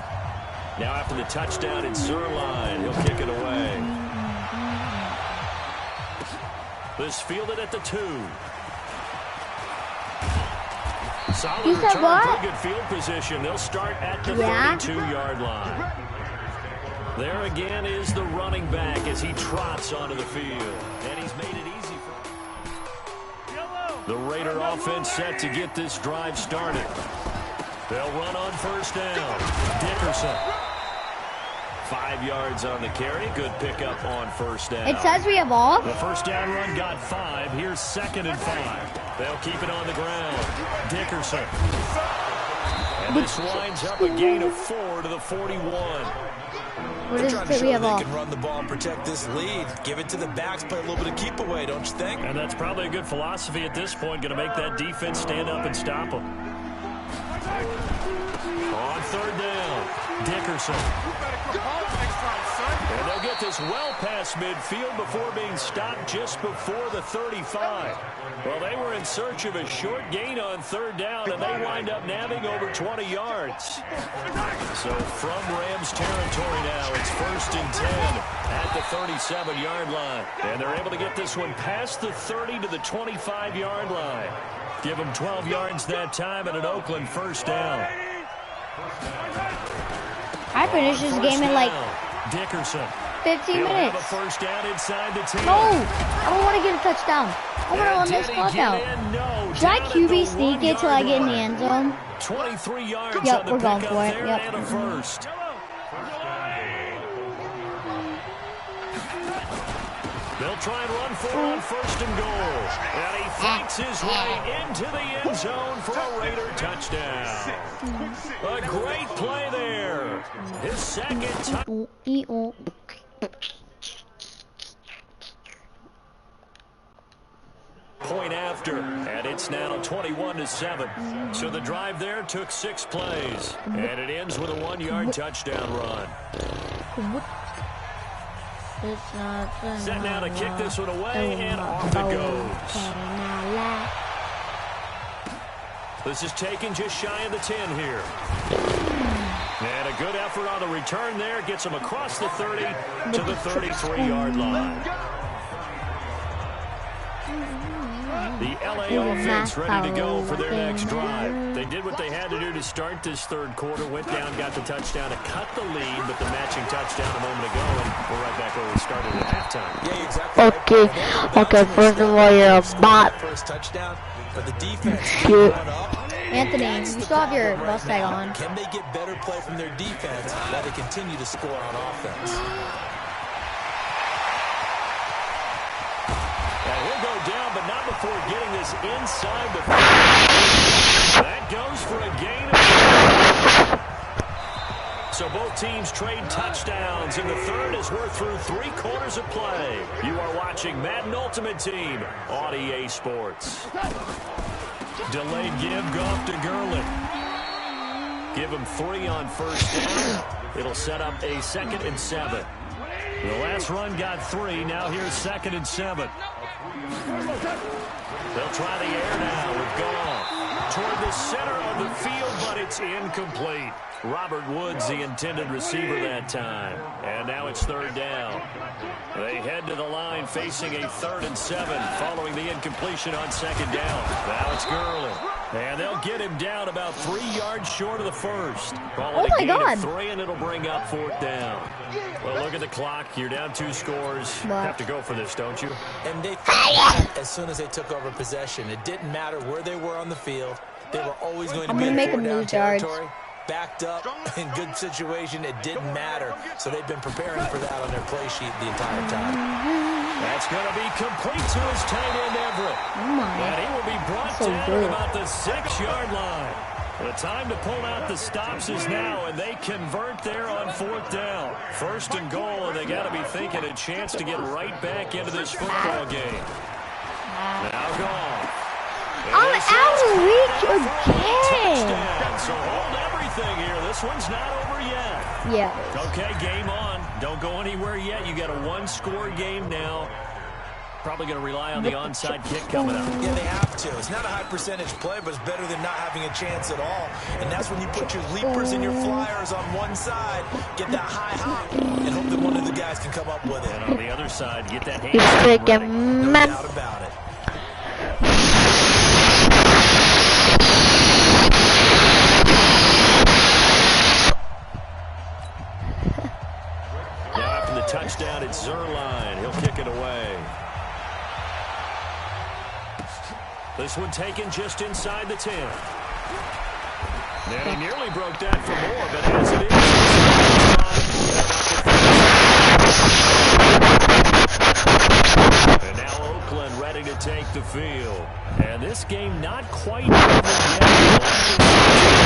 Now after the touchdown, it's Zerline. He'll kick it away. This fielded at the 2. Solid You said return, what? pretty good field position. They'll start at the 32-yard line. There again is the running back as he trots onto the field. And he's made it easy for him. The Raider offense set to get this drive started. They'll run on first down. Dickerson. 5 yards on the carry. Good pickup on first down. It says we have off. The first down run got 5. Here's 2nd and 5. They'll keep it on the ground. Dickerson. And this winds up a gain of 4 to the 41. What They're does trying it to say show we have they off? can run the ball and protect this lead. Give it to the backs, play a little bit of keep away, don't you think? And that's probably a good philosophy at this point. Going to make that defense stand up and stop them. On third down, Dickerson. And they'll get this well past midfield before being stopped just before the 35. Well, they were in search of a short gain on third down, and they wind up nabbing over 20 yards. So from Rams territory now, it's 1st and 10 at the 37-yard line. And they're able to get this one past the 30 to the 25-yard line. Give them 12 yards that time and an Oakland first down. I finished this game in like Dickerson. 15 He'll have a minutes. first down inside the 10. No, I don't want to get a touchdown. I want to run this clock out. No, Should I QB sneak it till I get in the end zone? 23 yards Yep, on the we're going pickup for it. there Yep. and a first. They'll try and run for it on 1st and goal. And he fights his way into the end zone for a Raider touchdown. A great play there. His 2nd touchdown. Point after, and it's now 21-7. So the drive there took 6 plays, and it ends with a 1-yard touchdown run. Set now to kick this one away, and off it goes. This is taken just shy of the 10 here. And a good effort on the return there. Gets him across the 30 to the 33-yard line. The LA offense ready to go for their next drive. They did what they had to do to start this third quarter. Went down, got the touchdown to cut the lead, but the matching touchdown a moment ago, and we're right back where we started at halftime. Yeah, exactly. Okay, first of all, you're a bot. First touchdown, but the defense Cute. up. Anthony, you still have your bus tag on. Can they get better play from their defense while they continue to score on offense? And he'll go down, but not before getting this inside the 30. That goes for a gain of 4. So both teams trade touchdowns in the third as we're through 3 quarters of play. You are watching Madden Ultimate Team on EA Sports. Delayed give, Goff to Gurley. Give him 3 on first down. It'll set up a 2nd and 7. The last run got 3. Now here's 2nd and 7. They'll try the air now with Goff toward the center of the field, but it's incomplete. Robert Woods, the intended receiver that time. And now it's 3rd down. They head to the line facing a 3rd and 7 following the incompletion on 2nd down. Now it's Gurley. And they'll get him down about 3 yards short of the first. Call it a gain of 3, and it'll bring up 4th down. Well, look at the clock. You're down 2 scores. Have to go for this, don't you? And they found as soon as they took over possession. It didn't matter where they were on the field. They were always going to be in 4-down territory. Backed up, in good situation, it didn't matter. So they've been preparing for that on their play sheet the entire time. That's going to be complete to his tight end, Everett. And he will be brought down at about the 6-yard line. The time to pull out the stops is now, and they convert there on 4th down. 1st and goal, and they got to be thinking a chance to get right back into this football game. Now gone. I'm out of reach again. So hold everything everything here. This one's not over yet. Yeah. Okay, game on. Don't go anywhere yet. You got a one-score game now. Probably going to rely on the onside kick coming up. Yeah, they have to. It's not a high percentage play, but it's better than not having a chance at all. And that's when you put your leapers and your flyers on one side, get that high hop, and hope that one of the guys can come up with it. And on the other side, get that He's hand. freaking No doubt about it. Now after the touchdown, it's Zerline. He'll kick it away. This one taken just inside the 10. And he nearly broke that for more, but as it is, and now Oakland ready to take the field. And this game not quite over yet.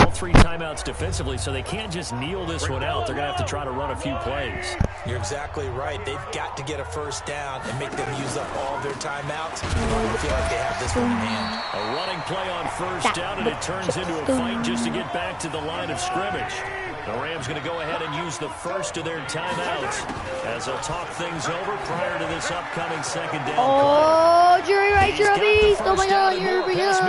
All 3 timeouts defensively, so they can't just kneel this one out. They're going to have to try to run a few plays. You're exactly right. They've got to get a first down and make them use up all their timeouts. I feel like they have this one in hand. A running play on first down, and it turns into a fight just to get back to the line of scrimmage. The Rams going to go ahead and use the first of their timeouts as they'll talk things over prior to this upcoming second down. Oh, Jerry Rice, you're a beast. Oh, my God, you're a beast.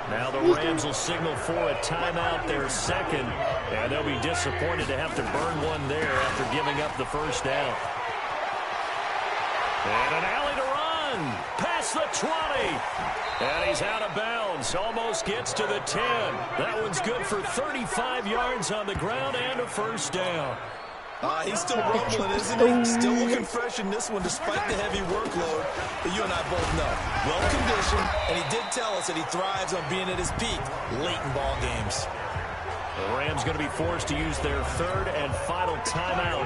Now the Rams will signal for a timeout, their second, and they'll be disappointed to have to burn one there after giving up the first down. And an alley to run, past the 20, and he's out of bounds, almost gets to the 10. That one's good for 35 yards on the ground and a first down. He's still rumbling, isn't he? Still looking fresh in this one despite the heavy workload. But you and I both know, well-conditioned, and he did tell us that he thrives on being at his peak late in ball games. The Rams going to be forced to use their third and final timeout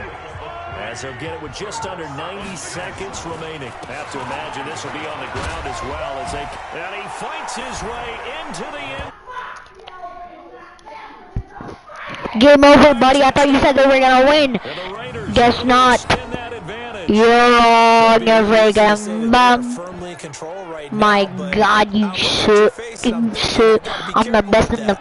as they'll get it with just under 90 seconds remaining. Have to imagine this will be on the ground as well as they... And he fights his way into the end. Game over, buddy. I thought you said they were going to win. Guess not. You're on your freaking bum. My God, you suck. I'm the best in the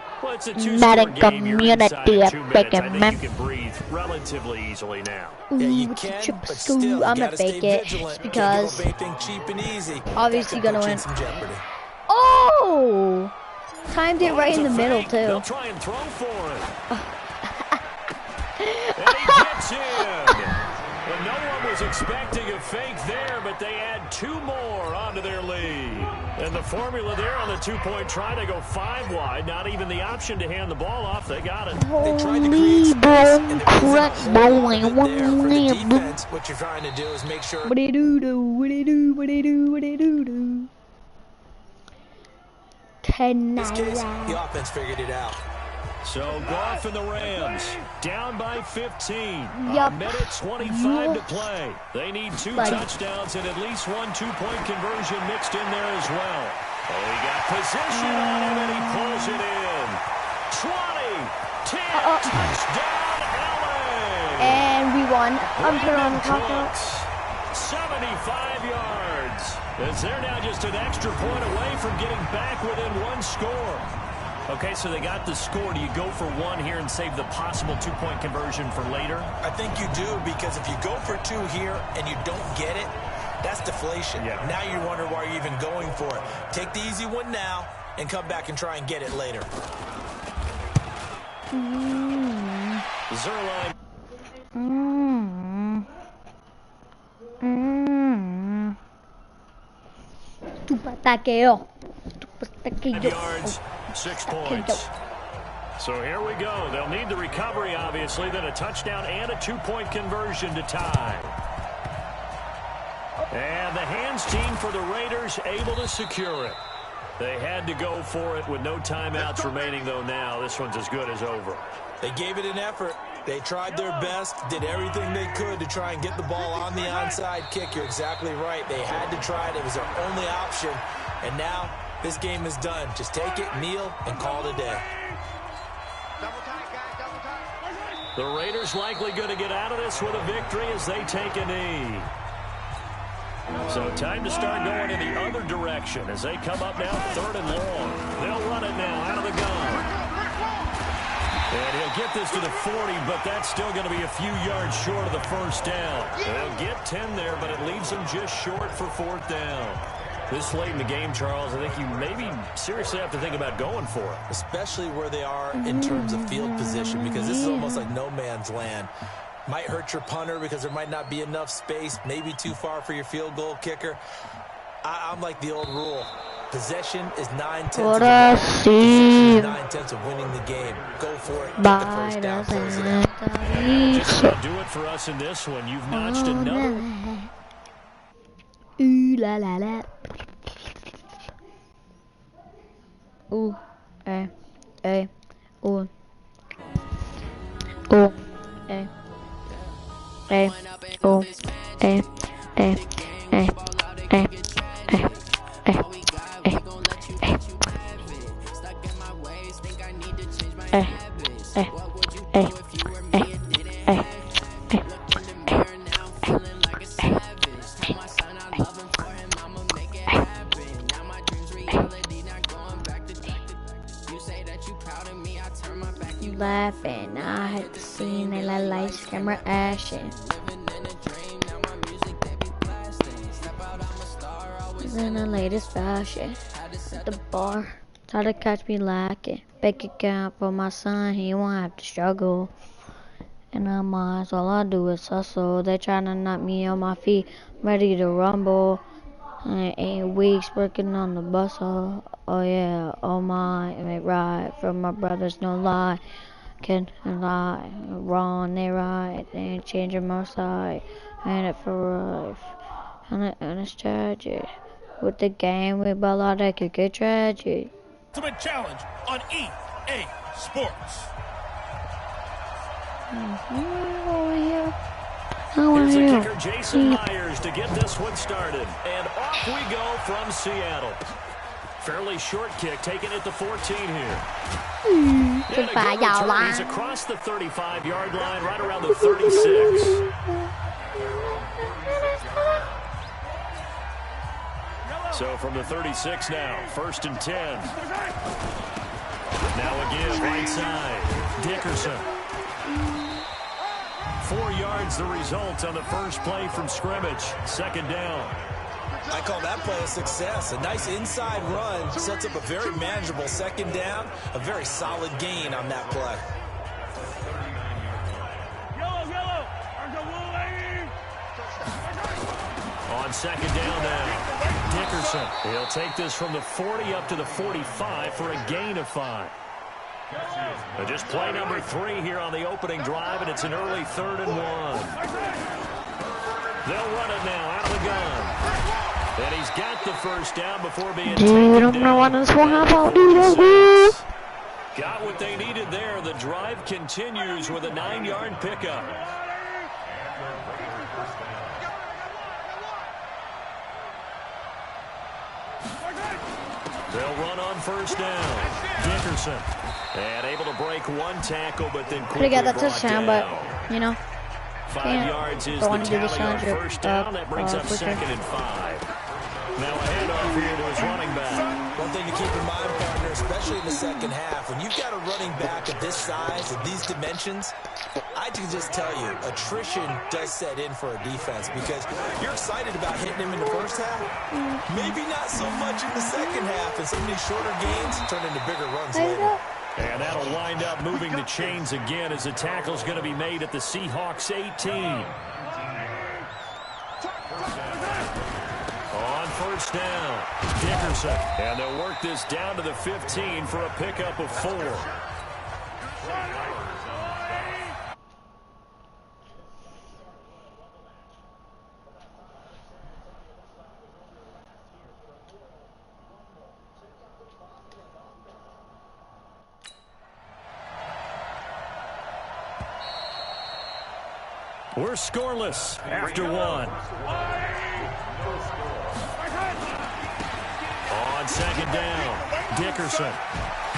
Madden community. I freaking man. You can breathe relatively easily now. Yeah, you can, but still, you I'm gotta gonna fake stay it vigilant. because Can't give up anything cheap and easy. Obviously That could gonna put you win. in some jeopardy. Oh! Timed it right in the middle, They'll too. try and throw for it. And he gets in. Well, no one was expecting a fake there, but they add 2 more onto their lead. And the formula there on the 2-point try to go 5 wide. Not even the option to hand the ball off. They got it. They tried to create space, and there was a whole lot of it there for the defense. What you're trying to do is make sure... What they do. In this case, the offense figured it out. So Goff and the Rams down by 15. Yup. A minute 25 to play. They need 2 touchdowns and at least 1 2-point conversion mixed in there as well. Oh, he got position on him and he pulls it in. 20, 10, touchdown LA. And we won. I'm turning on the clock now. 75 yards. As they're now just an extra point away from getting back within 1 score. Okay, so they got the score. Do you go for 1 here and save the possible 2-point conversion for later? I think you do, because if you go for 2 here and you don't get it, that's deflation. Yeah. Now you wonder why you're even going for it. Take the easy one now and come back and try and get it later. Zerline. Taqueo. Yards, 6 points. So here we go. They'll need the recovery, obviously, then a touchdown and a 2-point conversion to tie. And the hands team for the Raiders able to secure it. They had to go for it with no timeouts remaining, though now. This one's as good as over. They gave it an effort. They tried their best, did everything they could to try and get the ball on the onside kick. You're exactly right. They had to try it. It was their only option. And now this game is done. Just take it, kneel, and call it a day. The Raiders likely going to get out of this with a victory as they take a knee. So time to start going in the other direction as they come up now 3rd and long. They'll run it now out of the gun. And he'll get this to the 40, but that's still going to be a few yards short of the first down. They'll get 10 there, but it leaves them just short for 4th down. This late in the game, Charles, I think you maybe seriously have to think about going for it. Especially where they are in terms of field position, because this is almost like no man's land. Might hurt your punter because there might not be enough space, maybe too far for your field goal kicker. I'm like the old rule. Possession is 9/10 of the ball. Possession is 9/10 of winning the game. Go for it. Get the first down. Close it out. Just going to do it for us in this one. You've notched another. Ooh la la la. Ooh, ooh, ooh, ooh, ooh, laughing, I had seen it like lights, camera, action. In the latest fashion, at the bar, try to catch me lacking. Bank account for my son, he won't have to struggle. And I'm honest, all I do is hustle. They trying to knock me on my feet, ready to rumble. 8 weeks working on the bustle. Oh yeah, oh my, make right from my brothers, no lie. Can lie, wrong, they right. They ain't changing my side. Ain't it for life? And it's tragic. With the game, we ball out that could get tragic. Ultimate challenge on EA Sports. Here's the kicker, Jason Myers, to get this one started. And off we go from Seattle. Fairly short kick, taken at the 14 here. And a good return. He's across the 35-yard line, right around the 36. So from the 36 now, 1st and 10. Now again, right side, Dickerson. 4 yards the result on the first play from scrimmage. 2nd down. I call that play a success. A nice inside run sets up a very manageable 2nd down. A very solid gain on that play. On 2nd down now, Dickerson. He'll take this from the 40 up to the 45 for a gain of 5. Just play number 3 here on the opening drive, and it's an early 3rd and 1. They'll run it now out of the gun. And he's got the first down before being taken down. Got what they needed there. The drive continues with a 9-yard pickup. They'll run on 1st down. Dickerson. And able to break 1 tackle, but then quickly got that brought touchdown, down. but, you know, 5 yards is the tally on 1st down. That brings up 2nd and 5. Now a handoff here to his running back. One thing to keep in mind, partner, especially in the 2nd half, when you've got a running back of this size and these dimensions, I can just tell you, attrition does set in for a defense because you're excited about hitting him in the 1st half. Maybe not so much in the 2nd half, and some of these shorter gains turn into bigger runs later. And that'll wind up moving the chains again as the tackle's going to be made at the Seahawks 18. On 1st down, Dickerson. And they'll work this down to the 15 for a pickup of 4. We're scoreless after 1. On 2nd down, Dickerson.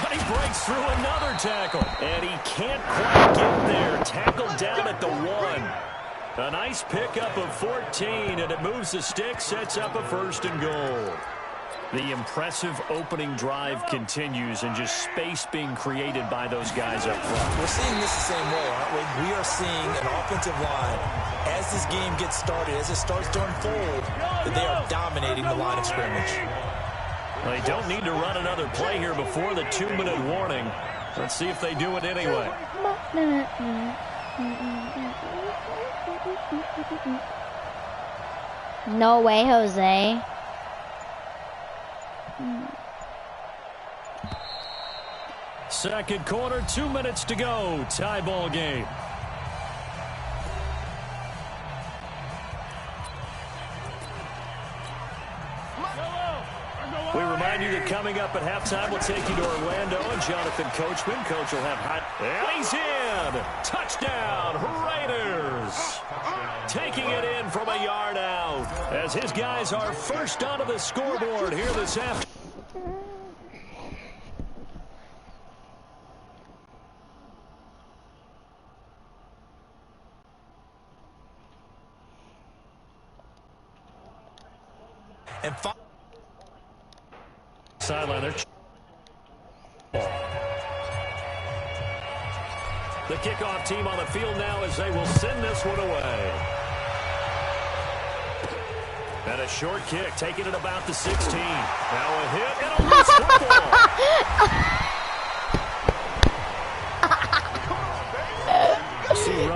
But he breaks through another tackle. And he can't quite get there. Tackled down at the 1. A nice pickup of 14, and it moves the stick, sets up a 1st and goal. The impressive opening drive continues, and just space being created by those guys up front. We're seeing this the same way, aren't we? We are seeing an offensive line, as this game gets started, as it starts to unfold, that they are dominating the line of scrimmage. They don't need to run another play here before the 2-minute warning. Let's see if they do it anyway. No way, Jose. Second quarter, 2 minutes to go. Tie ball game. We remind you that coming up at halftime, we'll take you to Orlando and Jonathan Coachman. Coach will have hot. And he's in. Touchdown, Raiders. Taking it in from a yard out as his guys are first onto the scoreboard here this afternoon. And sideline there. The kickoff team on the field now as they will send this one away. And a short kick, taking it about the 16. Now a hit and a loose football.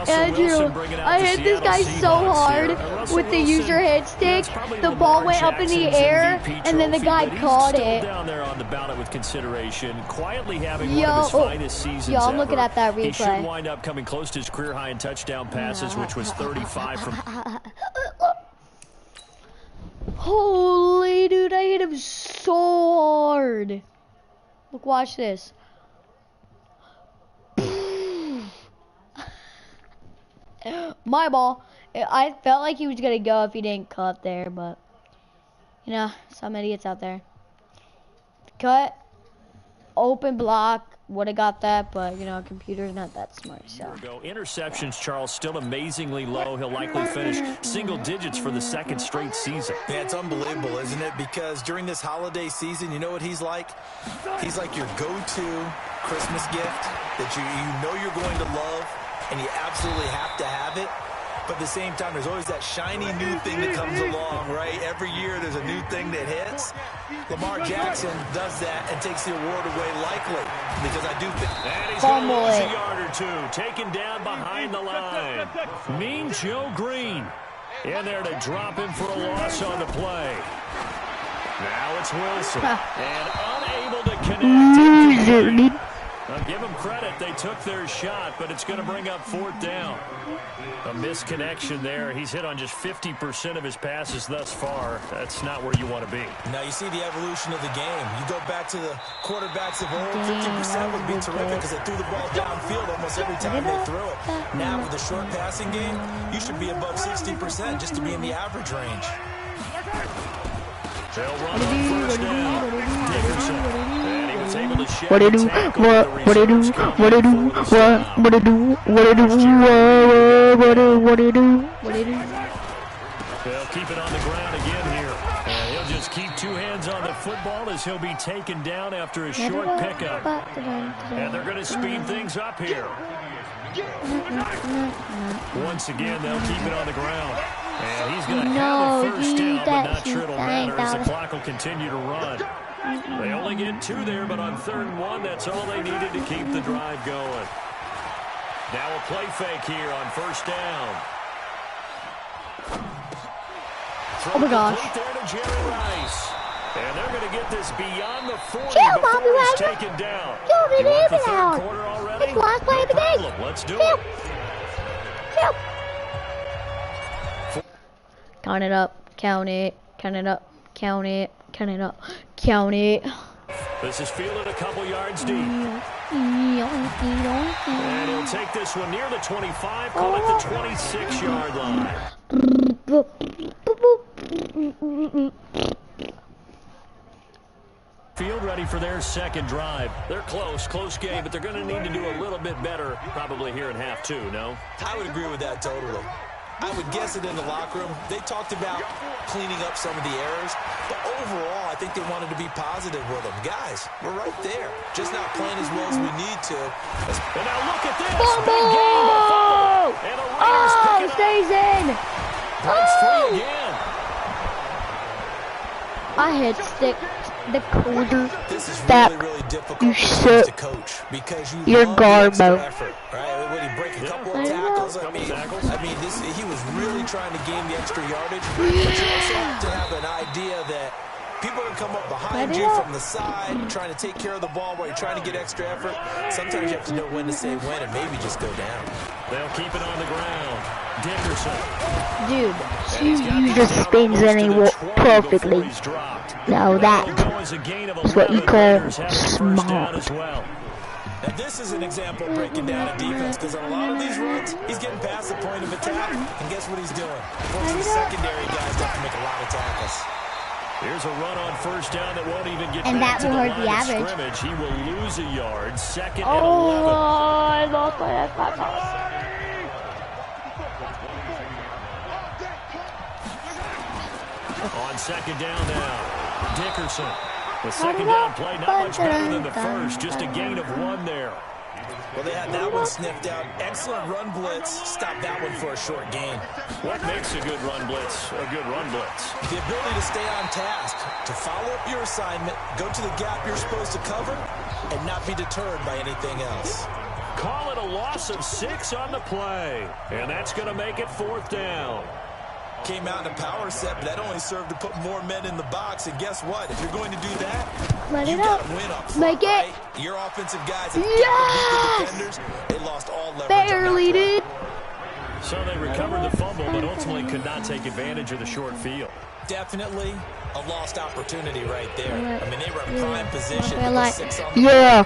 Andrew, I hit this guy so hard with the user hit stick. The ball went up in the air, and then the guy caught it. Down there on the ballot with consideration, quietly having one of his finest seasons ever. I'm looking at that replay. He should wind up coming close to his career high in touchdown passes, which was 35 from. Holy dude, I hit him so hard. Look, watch this. My ball. I felt like he was gonna go if he didn't cut there, but you know, some idiots out there. Cut, open block, would have got that, but you know, computer's not that smart. So interceptions, Charles, still amazingly low. He'll likely finish single digits for the second straight season. Yeah, it's unbelievable, isn't it? Because during this holiday season, you know what he's like? He's like your go-to Christmas gift that you know you're going to love, and you absolutely have to have it. But at the same time, there's always that shiny new thing that comes along, right? Every year there's a new thing that hits. Lamar Jackson does that and takes the award away likely, because I do think that he's going to lose a yard or two, taken down behind the line. Mean Joe Green in there to drop him for a loss on the play. Now it's Wilson, and unable to connect. I'll give them credit. They took their shot, but it's going to bring up fourth down. A misconnection there. He's hit on just 50% of his passes thus far. That's not where you want to be. Now you see the evolution of the game. You go back to the quarterbacks of old, 50% would be terrific because they threw the ball downfield almost every time they threw it. Now with the short passing game, you should be above 60% just to be in the average range. They'll run on first down. Dickerson. And he was able to shed What do you do? What do you do? What do you do? What do you do? What do you do? What do you do? What do you do? They'll keep it on the ground again here. And he'll just keep two hands on the football as he'll be taken down after a short pickup. And they're going to speed things up here. Once again, they'll keep it on the ground. And he's going to have a first down, but not sure it'll matter as the clock will continue to run. They only get two there, but on 3rd and 1, that's all they needed to keep the drive going. Now a play fake here on first down. Oh my gosh. There to Jerry Rice. And they're going to get this beyond the 40 before he's taken down. You want the 3rd quarter already? It's the last play of the game. Let's do it. Count it up, count it, count it up, count it, count it up, count it. This is fielded a couple yards deep. And he'll take this one near the 25, call it the 26-yard line. Field ready for their second drive. They're close game, but they're going to need to do a little bit better probably here in half 2, no? I would agree with that totally. I would guess it in the locker room. They talked about cleaning up some of the errors, but overall, I think they wanted to be positive with them. Guys, we're right there, just not playing as well as we need to. And now look at this. Fumble! And the Raiders pick it up. Stays in. Breaks free again. I had stick the quarter. This is that really difficult you suck. to coach because You're love the extra garbo. effort, right? When he break a couple of tackles, I mean, he was really trying to gain the extra yardage. But you also have to have an idea that people are going to come up behind you from the side, trying to take care of the ball while you're trying to get extra effort. Sometimes you have to know when to say when and maybe just go down. They'll keep it on the ground. Dickerson. Dude, he just spins and he walks perfectly. Now that is what you call smart. Now this is an example of breaking down a defense because on a lot of these runs, he's getting past the point of attack, and guess what he's doing? Forcing the secondary guys to have to make a lot of tackles. Here's a run on first down that won't even get And back that to will the hurt the line of average. scrimmage. He will lose a yard. Second and 11. I lost my Xbox. On second down now, Dickerson. The second down play not much better than the first. Just a gain of 1 there. Well, they had that one sniffed out. Excellent run blitz. Stop that one for a short gain. What makes a good run blitz a good run blitz? The ability to stay on task, to follow up your assignment, go to the gap you're supposed to cover, and not be deterred by anything else. Call it a loss of 6 on the play. And that's going to make it 4th down. Came out in a power set, but that only served to put more men in the box. And guess what? If you're going to do that, you got to win up front, Make it. right? Your offensive guys have Yes! got to beat the defenders. They lost all leverage. Barely did. So they recovered the fumble, but ultimately could not take advantage of the short field. Definitely a lost opportunity right there. I mean, they were in prime position. Yeah, yeah.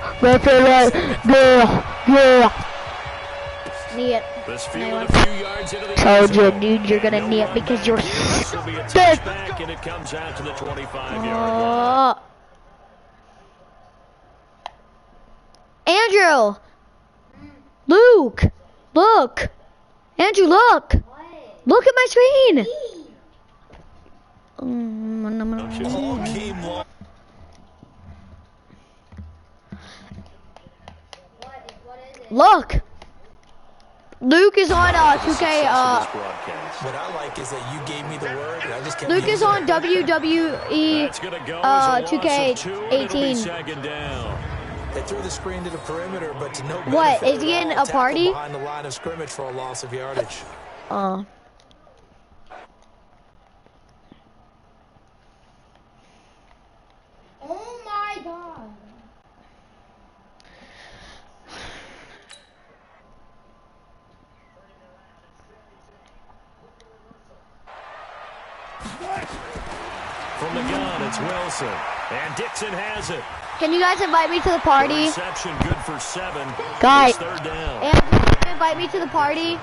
Knee it. This field a few yards into the Told you, dude, you're gonna knee it because you're This will be a touchback, and it comes out to the 25-yard line. Andrew! Luke! Look! Andrew, look! Look at my screen! All game long. Look! Luke is on 2K. What I like is that you gave me the word, and I just kept Luke is on WWE 2K18. Second down. They threw the screen to the perimeter, but to no benefit. What, is he in a Tackle party? behind the line of scrimmage for a loss of yardage. Oh my God. From the gun, it's Wilson. And Dixon has it. Can you guys invite me to the party? Reception good for 7. Guys, It's 3rd down. and invite me to the party.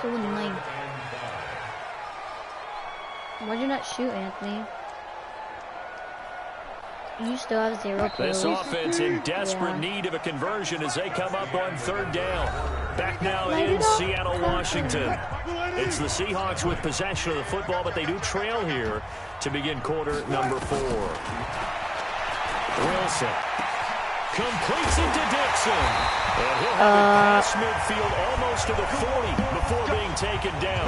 So annoying. Why'd you not shoot, Anthony? You still have 0 kills. This offense in desperate need of a conversion as they come up on 3rd down. Back now in Seattle, Washington. It's the Seahawks with possession of the football, but they do trail here to begin quarter number 4. Wilson completes it to Dixon. And he'll have it past midfield almost to the 40 before being taken down.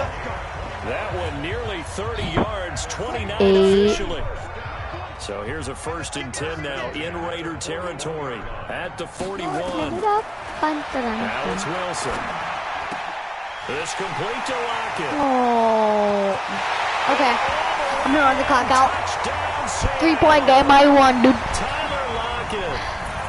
That one nearly 30 yards, 29 officially. So here's a 1st and 10 now in Raider territory at the 41. Now it's Wilson. This complete to Lockett. Oh. Okay. I'm gonna run the clock out. 3-point game. I won, dude. Tyler Lockett,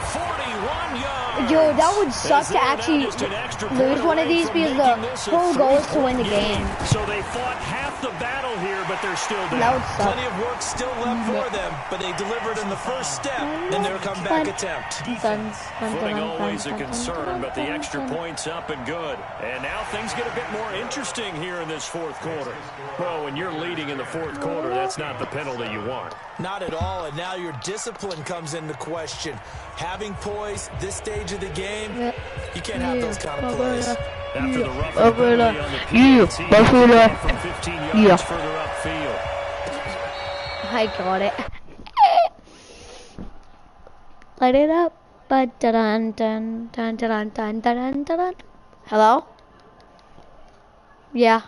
41 yards. Yo, that would suck to actually lose one of these because the whole goal is to win the game. So they fought half the battle here, but they're still down. That would suck. Plenty of work still left for them, but they delivered in the first step in their comeback attempt. Footing always a concern, but the extra points up and good. And now things get a bit more interesting here in this 4th quarter. Well, when you're leading in the 4th quarter, that's not the penalty you want. Not at all, and now your discipline comes into question. Having poise this stage of the game, You can't have those kind of plays. After the rough penalty on the PAT, from 15 yards further upfield. I got it. Light it up. Hello? Yeah.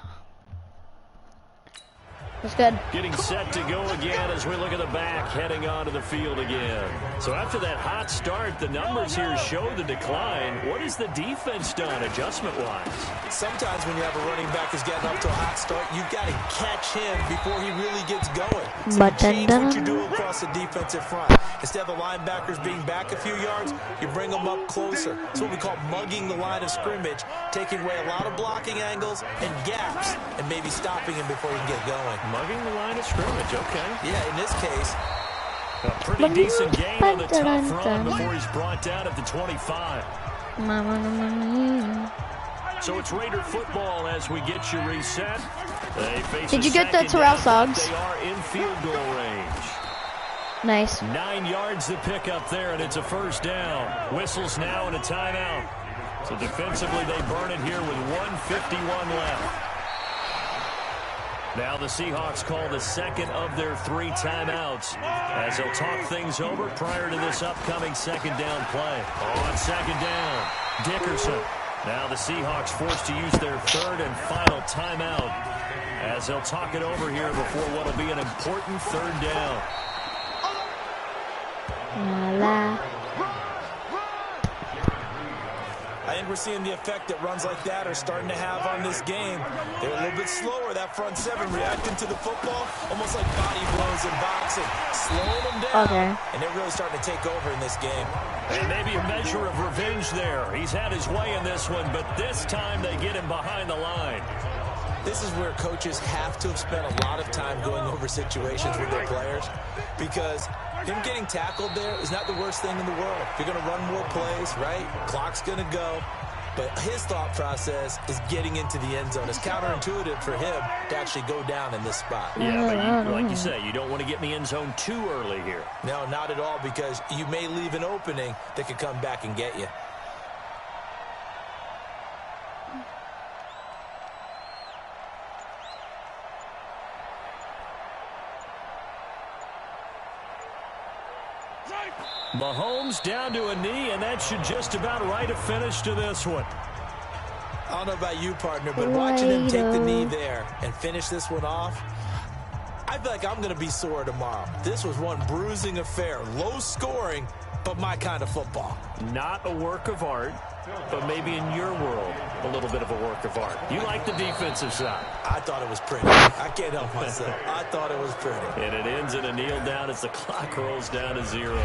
That's good. Getting set to go again as we look at the back, heading onto the field again. So after that hot start, the numbers here show the decline. What has the defense done adjustment-wise? Sometimes when you have a running back who's getting up to a hot start, you've got to catch him before he really gets going. So you change what you do across the defensive front. Instead of the linebackers being back a few yards, you bring them up closer. It's what we call mugging the line of scrimmage, taking away a lot of blocking angles and gaps, and maybe stopping him before he can get going. Mugging the line of scrimmage, okay. Yeah, in this case. A pretty decent gain on the tough run before he's brought down at the 25. So it's Raider football as we get you reset. They face Did you get the Terrell Suggs? They are in field goal range. Nice. 9 yards to pick up there, and it's a first down. Whistles now and a timeout. So defensively, they burn it here with 1:51 left. Now the Seahawks call the second of their 3 timeouts as they'll talk things over prior to this upcoming second down play. On second down, Dickerson. Now the Seahawks forced to use their 3rd and final timeout as they'll talk it over here before what will be an important 3rd down. I think we're seeing the effect that runs like that are starting to have on this game. They're a little bit slower, that front 7, reacting to the football, almost like body blows in boxing, slowing them down, and they're really starting to take over in this game. And maybe a measure of revenge there. He's had his way in this one, but this time they get him behind the line. This is where coaches have to have spent a lot of time going over situations with their players, because him getting tackled there is not the worst thing in the world. If you're going to run more plays, right? Clock's going to go. But his thought process is getting into the end zone. It's counterintuitive for him to actually go down in this spot. Yeah, but like you say, you don't want to get in the end zone too early here. No, not at all, because you may leave an opening that could come back and get you. Mahomes down to a knee, and that should just about write a finish to this one. I don't know about you, partner, but watching him take the knee there and finish this one off, I feel like I'm going to be sore tomorrow. This was one bruising affair, low scoring, but my kind of football. Not a work of art, but maybe in your world, a little bit of a work of art. You like the defensive side. I thought it was pretty. I can't help myself. I thought it was pretty. And it ends in a kneel down as the clock rolls down to 0.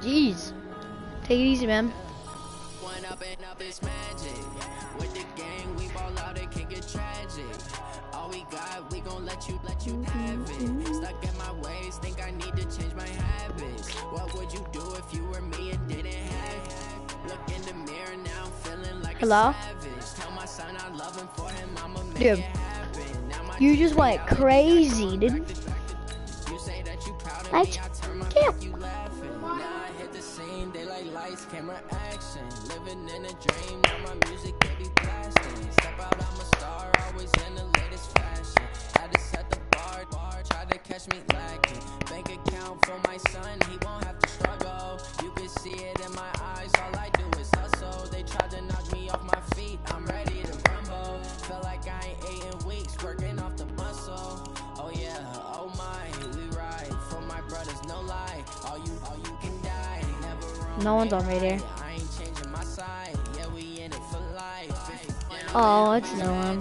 Jeez. Take it easy, man. We gon' let you have it. Stuck in my ways, think I need to change my habits. What would you do if you were me and didn't have it? Look in the mirror now, I'm feeling like Hello? a savage. Tell my son I love him for him, I'ma make Dude, it happen. Now my you just went crazy, dude. you say that you proud of Like, me, I turn my yeah. back, you laughing. Now I hit the scene, they like lights, camera, action. Living in a dream, now my music they be blasting. Step out, I'm a star, always in the latest fashion. Had to set the bar, try to catch me lacking. Bank account for my son, he won't have to struggle. You can see it in my eyes, all I do is hustle. They tried to knock me off my feet, I'm ready to rumble. Felt like I ain't ate in weeks, working off the muscle. Oh yeah, oh my, we ride for my brothers, no lie. All you can die, never wrong. No one's on right here. I ain't changing my side, yeah, we in it for life. Oh, it's no one.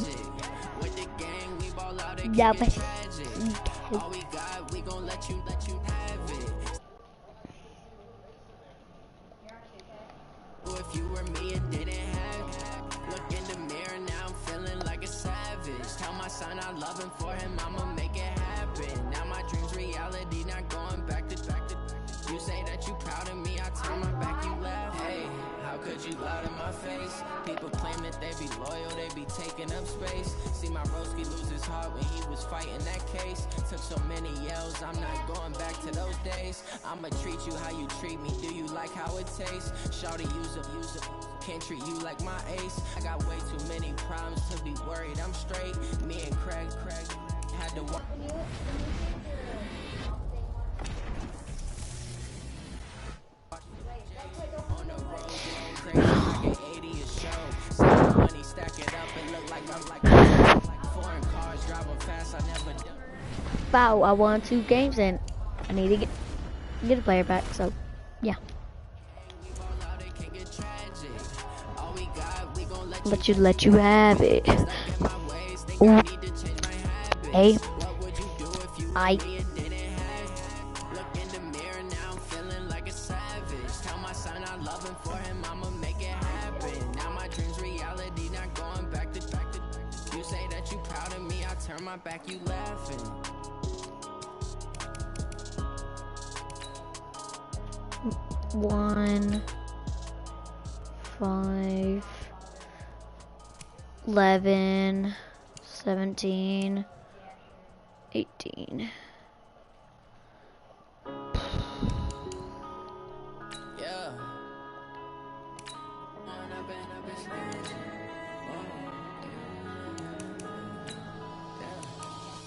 With the gang, we ball out and Yeah, kick but it tragic. All we got, we gon' let you have it. If you were me and didn't have it. Look in the mirror, now I'm feeling like a savage. Tell my son I love him for him, I'ma make it happen. Now my dream's reality, not going back to. You say that you proud of me, I turn my back, you laugh. Hey, how could you lie to my face? face. People claim that they be loyal, they be taking up space. See my broski lose his heart when he was fighting that case. Took so many yells, I'm not going back to those days. I'ma treat you how you treat me, do you like how it tastes? Shawty, use up, can't treat you like my ace. I got way too many problems to be worried, I'm straight. Me and Craig had to walk. On the road, going crazy like an 80s show. Save money, stack it up, and look like I'm like foreign cars driving fast. I never done. Wow, I won 2 games and I need to get a player back. So, yeah. Let you have it. Ooh. Hey. I. Turn my back, you laughing. One, 5, 11, 17, 18. Yeah.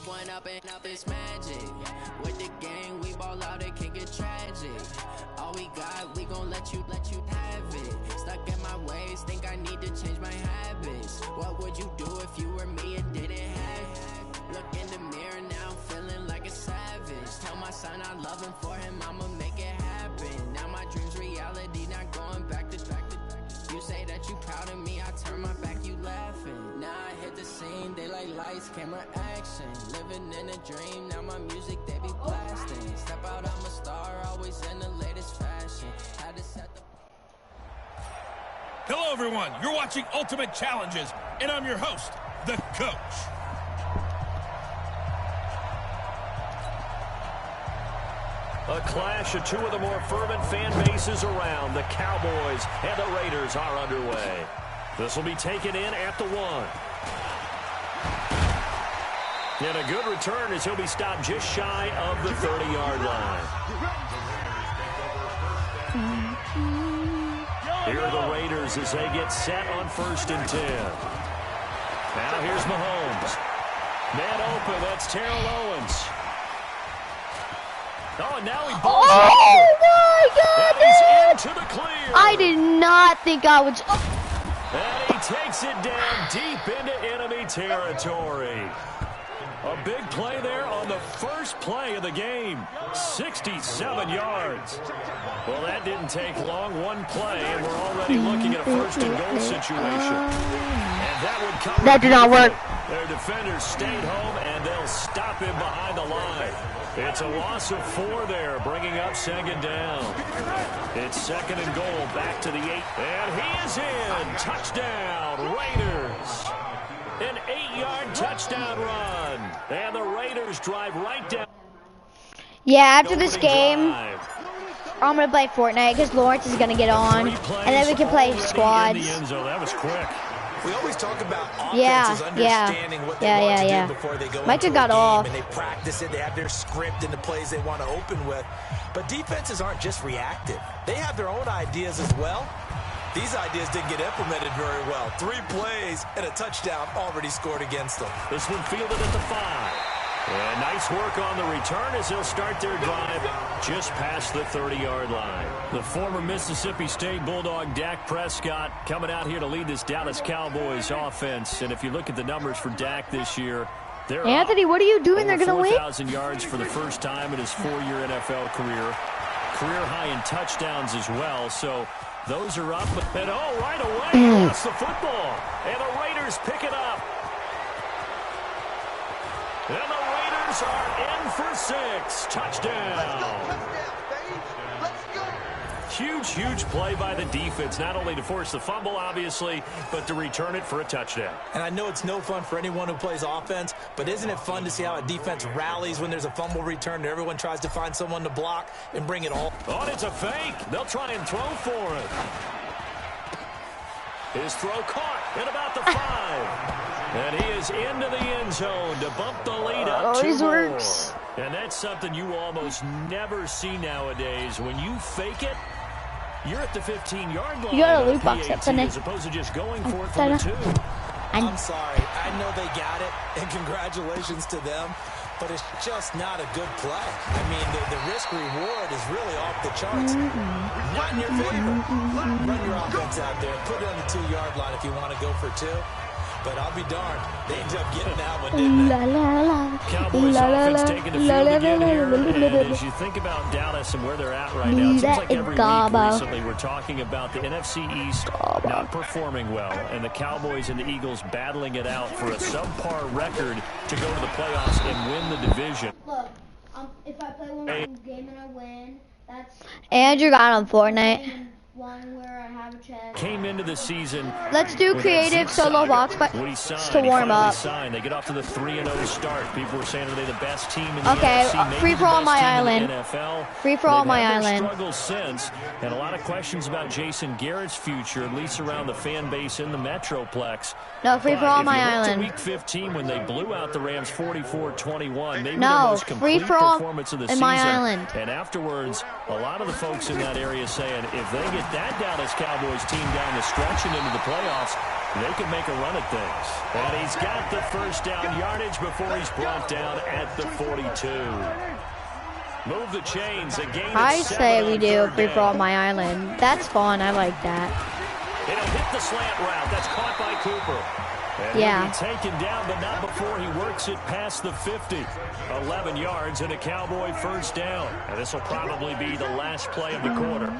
One up and up is magic. With the gang, we ball out, it can get tragic. All we got, we gon' let you have it. Stuck in my ways, think I need to change my habits. What would you do if you were me and didn't have it? Look in the mirror now, I'm feeling like a savage. Tell my son I love him, for him I'ma make it happen. Now my dreams reality, not going back to. You say that you proud of me, I turn my back, you laughing. Now I hit the scene, daylight lights, camera action. Living in a dream, now my music, they be blasting. Step out, I'm a star, always in the latest fashion. Had to set the... Hello, everyone. You're watching Ultimate Challenges, and I'm your host, the Coach. A clash of 2 of the more fervent fan bases around. The Cowboys and the Raiders are underway. This will be taken in at the 1. And a good return as he'll be stopped just shy of the 30-yard line. Here are the Raiders as they get set on 1st and 10. Now here's Mahomes. Man open, that's Terrell Owens. Oh, and now he balls Oh my God! and he's into the clear. I did not think I would. And he takes it down deep into enemy territory. A big play there on the first play of the game. 67 yards. Well, that didn't take long. One play, and we're already looking at a 1st and goal situation. And that would come. That did not work. Their defenders stayed home, and they'll stop him behind the line. It's a loss of 4 there, bringing up 2nd down. It's 2nd and goal, back to the 8. And he is in. Touchdown, Raiders. An 8-yard touchdown run. And the Raiders drive right down. Yeah, after this game, I'm going to play Fortnite because Lawrence is going to get on. And then we can play squads. That was quick. We always talk about offenses understanding what they want to do before they go Micah into got a game, off. and they practice it. They have their script and the plays they want to open with. But defenses aren't just reactive. They have their own ideas as well. These ideas didn't get implemented very well. 3 plays and a touchdown already scored against them. This one fielded at the 5. And nice work on the return as they'll start their drive just past the 30-yard line. The former Mississippi State Bulldog Dak Prescott coming out here to lead this Dallas Cowboys offense. And if you look at the numbers for Dak this year, they're Anthony, what are you doing? They're going to win. 4,000 yards for the first time in his 4-year NFL career. Career high in touchdowns as well. So those are up. And right away, he lost the football. And the Raiders pick it up. And the Raiders are in for 6. Touchdown. Huge play by the defense, not only to force the fumble, obviously, but to return it for a touchdown. And I know it's no fun for anyone who plays offense, but isn't it fun to see how a defense rallies when there's a fumble return and everyone tries to find someone to block and bring it all? Oh, and it's a fake. They'll try and throw for it. His throw caught at about the 5. And he is into the end zone to bump the lead up 2 more. Works. And that's something you almost never see nowadays. When you fake it, you're at the 15-yard line. You got a loot box up in it. As opposed to just going for it from the 2. I'm sorry. I know they got it, and congratulations to them. But it's just not a good play. I mean, the risk-reward is really off the charts. Not in your favor. Run your offense out there. Put it on the 2-yard line if you want to go for 2. But I'll be darned. They ended up getting that one, didn't they? Cowboys offense taking the field again here. And as you think about Dallas and where they're at right now, it seems like every week recently we're talking about the NFC East not performing well, and the Cowboys and the Eagles battling it out for a subpar record to go to the playoffs and win the division. Look, if I play one game and I win, that's Andrew got on Fortnite. one where I have a chance. Came into the season. Let's do creative solo box fight to warm up. They get off to the 3-0 start. People were saying they're the best team in the Okay, NFC, free for all on my island. Free for all on my island. Struggled since, and a lot of questions about Jason Garrett's future, at least around the fan base in the Metroplex. No, free for all on my island. Week 15 when they blew out the Rams 44-21. Maybe no, the most complete free for all performance of the in season. my island. And afterwards, a lot of the folks in that area saying if they get that Dallas Cowboys team down the stretch and into the playoffs, they can make a run at things. And he's got the first down yardage before he's brought down at the 42. Move the chains. I say we do free for all on my island. That's fun. I like that. It'll hit the slant route. That's caught by Cooper. And yeah. He'll be taken down, but not before he works it past the 50. 11 yards and a Cowboy first down. And this will probably be the last play of the quarter.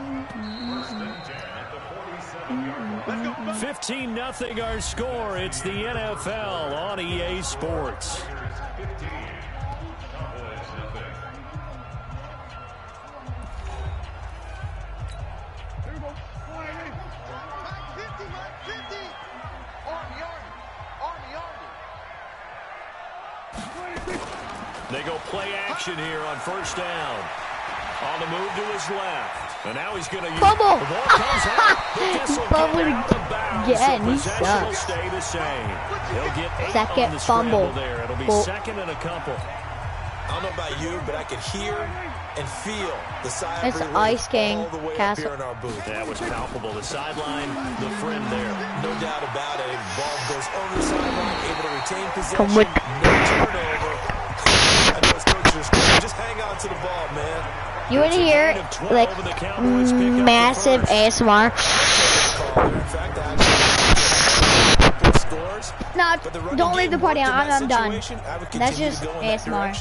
15-0 our score. It's the NFL on EA Sports. They go play action here on first down. On the move to his left. And now he's going to use fumble. The ball comes out. Fumble again. He Possession will sucks. stay the same. He'll get 8 Second on the fumble. there. It'll be second and a couple. I don't know about you, but I could hear and feel the sigh It's of relief Ice King all the way up Castle. here in our booth. That was palpable. The sideline, the friend there. No doubt about it. Ball goes over the sideline, able to retain possession. Come with. No turnover. I know his coaches just hang on to the ball, man. You want to hear like massive ASMR? No, don't leave the party. I'm done. That's just ASMR.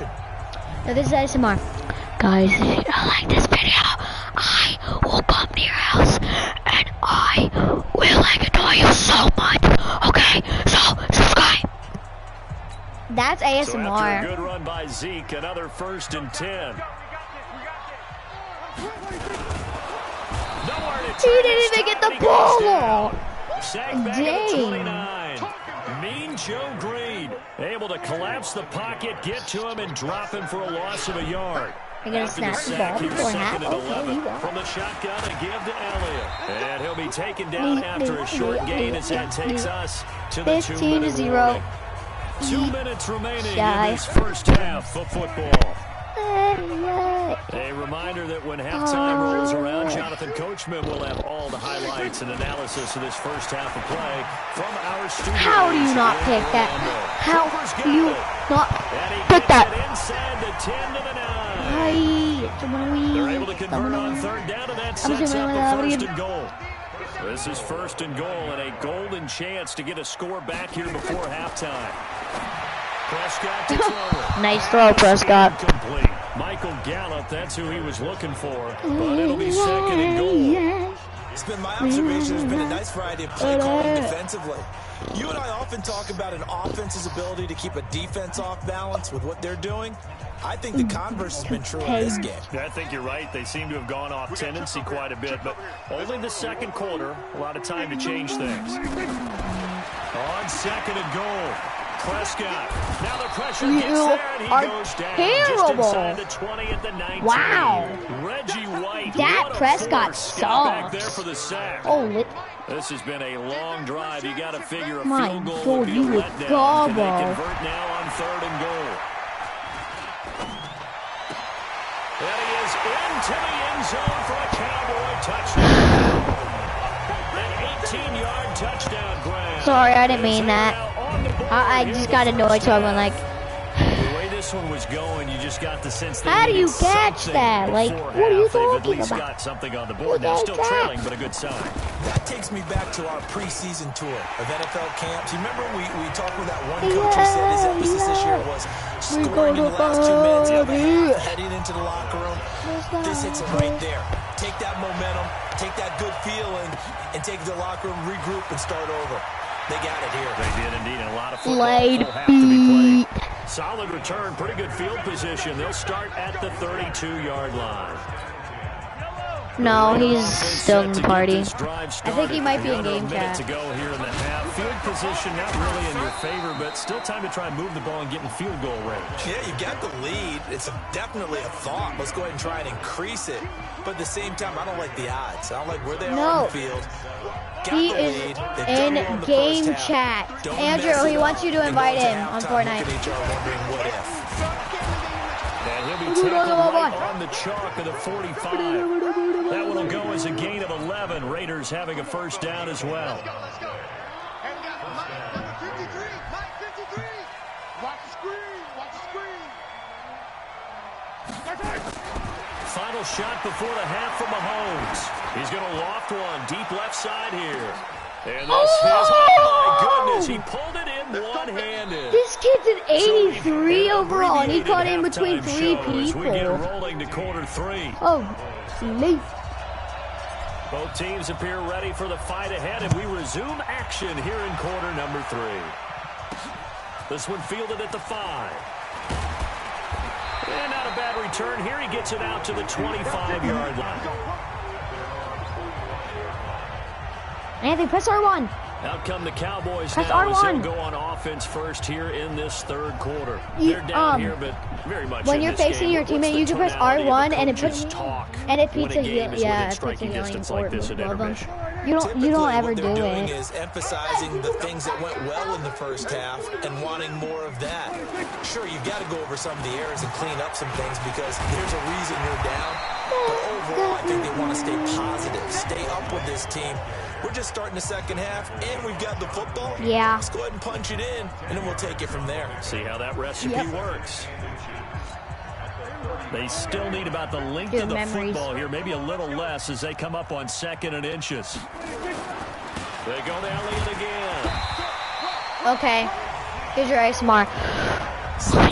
No, this is ASMR. Guys, if you don't like this video, I will come to your house and I will annoy you so much. Okay, so subscribe. That's ASMR. So after a good run by Zeke, another 1st and 10. He didn't even get the ball. Dang. Mean Joe Green able to collapse the pocket, get to him, and drop him for a loss of a yard. You're going to snap the ball before half? Okay, from the shotgun and give to Elliott. And he'll be taken down after a short gain as that takes us to the 2-minute warning. 2 minutes remaining in this first half of football. A reminder that when halftime rolls around, Jonathan Coachman will have all the highlights and analysis of this first half of play from our studio. How do you not pick that? How do you not pick that? Inside the 10 to the 9. They're able to convert on 3rd down, and that sets up a 1st and goal. This is 1st and goal, and a golden chance to get a score back here before halftime. Prescott to throw. Nice throw, Prescott. Complete. Michael Gallup, that's who he was looking for, but it'll be 2nd and goal. It's been my observation. There's been a nice variety of play calling defensively. You and I often talk about an offense's ability to keep a defense off balance with what they're doing. I think the converse has been true in this game. I think you're right. They seem to have gone off tendency quite a bit, but only the 2nd quarter, a lot of time to change things. On 2nd and goal. Prescott. Now the pressure gets there, and he goes down terrible. just inside the 20 at the 19. Wow. Reggie White. That Prescott back there sucks. for the sack. Holy. This has been a long drive. You got to figure a My field goal God, would be a you would letdown. gobble. Can they convert now on 3rd and goal? And he is into the end zone for a Cowboy touchdown. An 18-yard touchdown grab. Sorry, I didn't mean that. I just got annoyed, so I went like. The way this one was going, you just got the sense that How do you catch that? Like, what are you They've at talking least about? got something on the board now. Still trailing, but a good sign. That takes me back to our preseason tour of NFL camps. You remember we talked with that one coach who said his emphasis this year was scoring in the last 2 minutes of the half, heading into the locker room. This hits it right there. Take that momentum, take that good feeling, and take the locker room, regroup, and start over. They got it here. They did indeed, and a lot of football Played will have to be played. Solid return, pretty good field position. They'll start at the 32-yard line. No, he's still in the party. I think he might be in game chat. To go here in the half. Field position not really in your favor, but still time to try and move the ball and get in field goal range. Yeah, you got the lead. It's definitely a thought. Let's go ahead and try and increase it. But at the same time, I don't like the odds. I don't like where they are on the field. He is in game chat. Andrew, he wants you to invite him on Fortnite. And he'll be tackled right on the chalk of the 45. That one will go as a gain of 11. Raiders having a first down as well. Final shot before the half from Mahomes. He's going to loft one deep left side here. And this is, oh my goodness, he pulled it in one-handed. This kid's an 83 overall, and he caught in between 3 We get people. rolling to quarter 3. Oh, sleep. Both teams appear ready for the fight ahead, and we resume action here in quarter number 3. This one fielded at the 5. And not a bad return here. He gets it out to the 25-yard line. Anthony, press R1. Out come the Cowboys Press now R1. as they'll go on offense first here in this 3rd quarter. They're down here, but very much when in you're this facing game. your teammate, you can press Tonality of R1 the and it coaches' puts talk a when heal. game is Yeah, within it puts a striking healing distance like this at love them. intermission. You don't ever what do they're doing it. is emphasizing the things that went well in the first half and wanting more of that. Sure, you've got to go over some of the errors and clean up some things because there's a reason you're down. But overall, I think they want to stay positive, stay up with this team. We're just starting the second half, and we've got the football. Yeah. Let's go ahead and punch it in, and then we'll take it from there. See how that recipe works. They still need about the length of the football here, maybe a little less as they come up on 2nd and inches. They go to Elliott again. Okay. Here's your ASMR.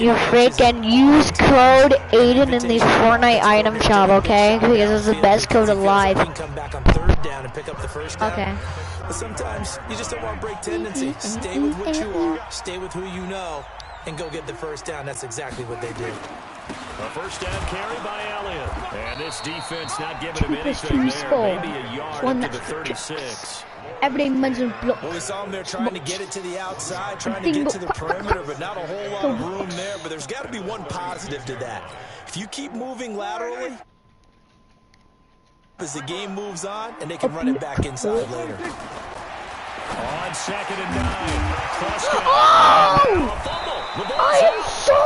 You freaking use code Aiden in the Fortnite item shop, okay? Because it's the best code alive. You can come back on 3rd down and pick up the first down. Okay. But sometimes you just don't want to break tendency. Stay with what you are, stay with who you know, and go get the first down. That's exactly what they did. A first down carry by Elliott. And this defense not giving him anything there. Maybe a yard up to the 36. Everybody mentions block. Well, we saw him there trying to get it to the outside, trying to get to the perimeter, but not a whole lot of room there. But there's got to be one positive to that. If you keep moving laterally, as the game moves on, and they can run it back inside later. On 2nd and 9. Prescott. Oh! I am so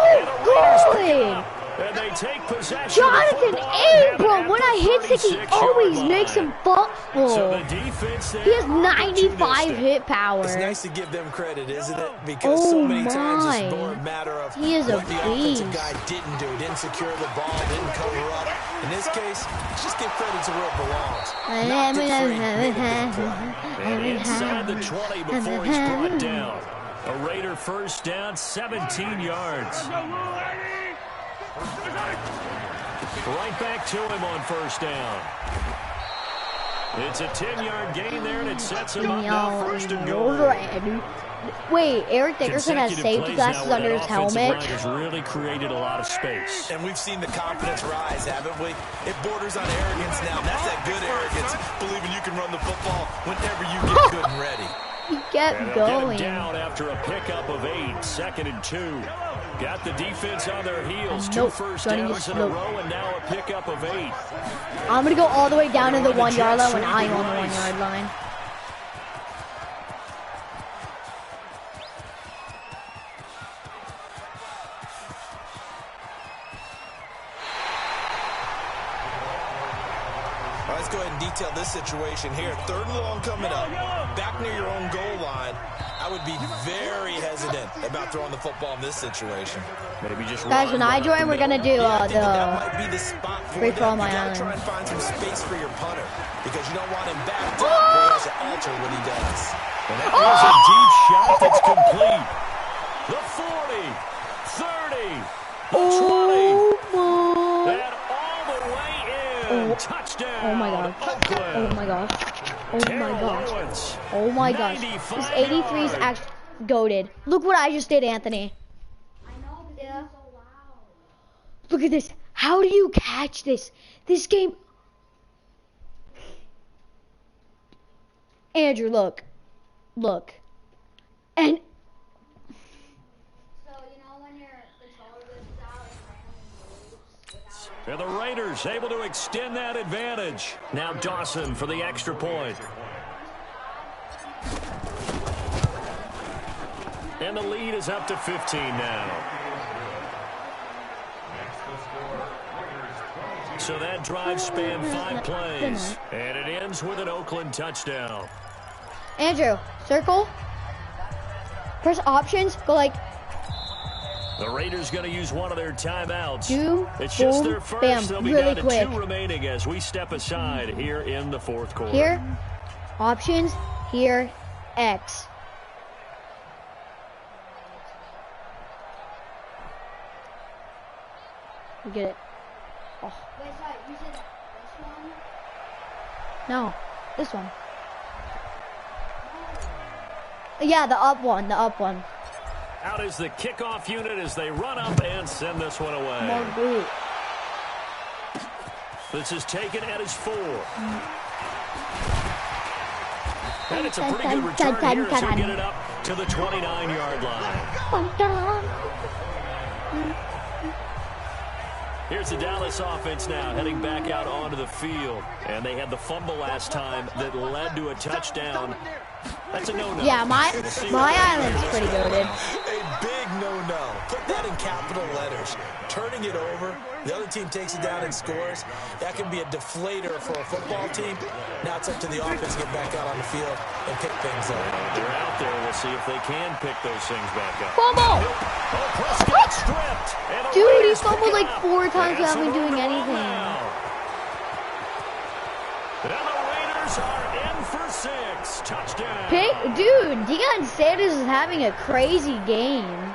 good! And they take possession. Jonathan Abram, when I hit stick, he always makes him fumble. So the defense there, he has 95 hit power. It's nice to give them credit, isn't it? Because so many times it's more a matter of what the offensive guy didn't do. Didn't secure the ball, didn't cover up. In this case, just give credit to where it belongs. Knocked it free, made a big play. And inside the 20 before he's brought down. A Raider first down, 17 yards. Right back to him on first down. It's a 10-yard gain there, and it sets him up now 1st and goal. Wait, Eric Dickerson has safety glasses under his helmet. Has really created a lot of space. And we've seen the confidence rise, haven't we? It borders on arrogance now. That's that good arrogance, believing you can run the football whenever you get good and ready. He kept going. Get him down after a pickup of 8, 2nd and 2. Got the defense on their heels. Two first downs in a row, and now a pickup of 8. I'm going to go all the way down to the 1 yard line when I'm on the 1 yard line. Let's go ahead and detail this situation here. 3rd and long coming up. Back near your own goal line. I would be very hesitant about throwing the football in this situation. Maybe just guys, when I join, we're going to do that might be the spot for free for all my island. island. Try and find some space for your punter because you don't want him backed up where he has to alter what he does. And that was a deep shot that's complete. The 40, 30, the 20. And all the way in. Touchdown. Oh my god. Oh my god. Oh my gosh. Oh my gosh. This 83 is actually goated. Look what I just did, Anthony. I know, but yeah. So loud. Look at this. How do you catch this? This game. Andrew, look. Look. And So, you know when your controller goes out and randomly moves without... And the Raiders able to extend that advantage. Now Dawson for the extra point. And the lead is up to 15 now. So that drive spanned 5 plays. And it ends with an Oakland touchdown. Andrew, circle. Press options. Go like. The Raiders going to use one of their timeouts. It's boom, just their first. bam, They'll be really down to quick. 2 remaining as we step aside here in the 4th quarter. Here, options. Here, X. You get it. Oh. Wait, sorry, you said this one? No, this one. Yeah, the up one, the up one. Out is the kickoff unit as they run up and send this one away. More boot. This is taken at his 4. And it's a pretty good return here as they get it up to the 29-yard line. Here's the Dallas offense now heading back out onto the field. And they had the fumble last time that led to a touchdown. That's a no-no. Yeah, my island's pretty goated. A big no-no. Put that in capital letters. Turning it over, the other team takes it down and scores. That can be a deflator for a football team. Now it's up to the offense to get back out on the field and pick things up. They're out there. We'll see if they can pick those things back up. Fumble! Oh, Prescott stripped. Dude, he fumbled like 4 times without even doing anything. And the Raiders are in for 6. Touchdown. Dude, Deion Sanders is having a crazy game.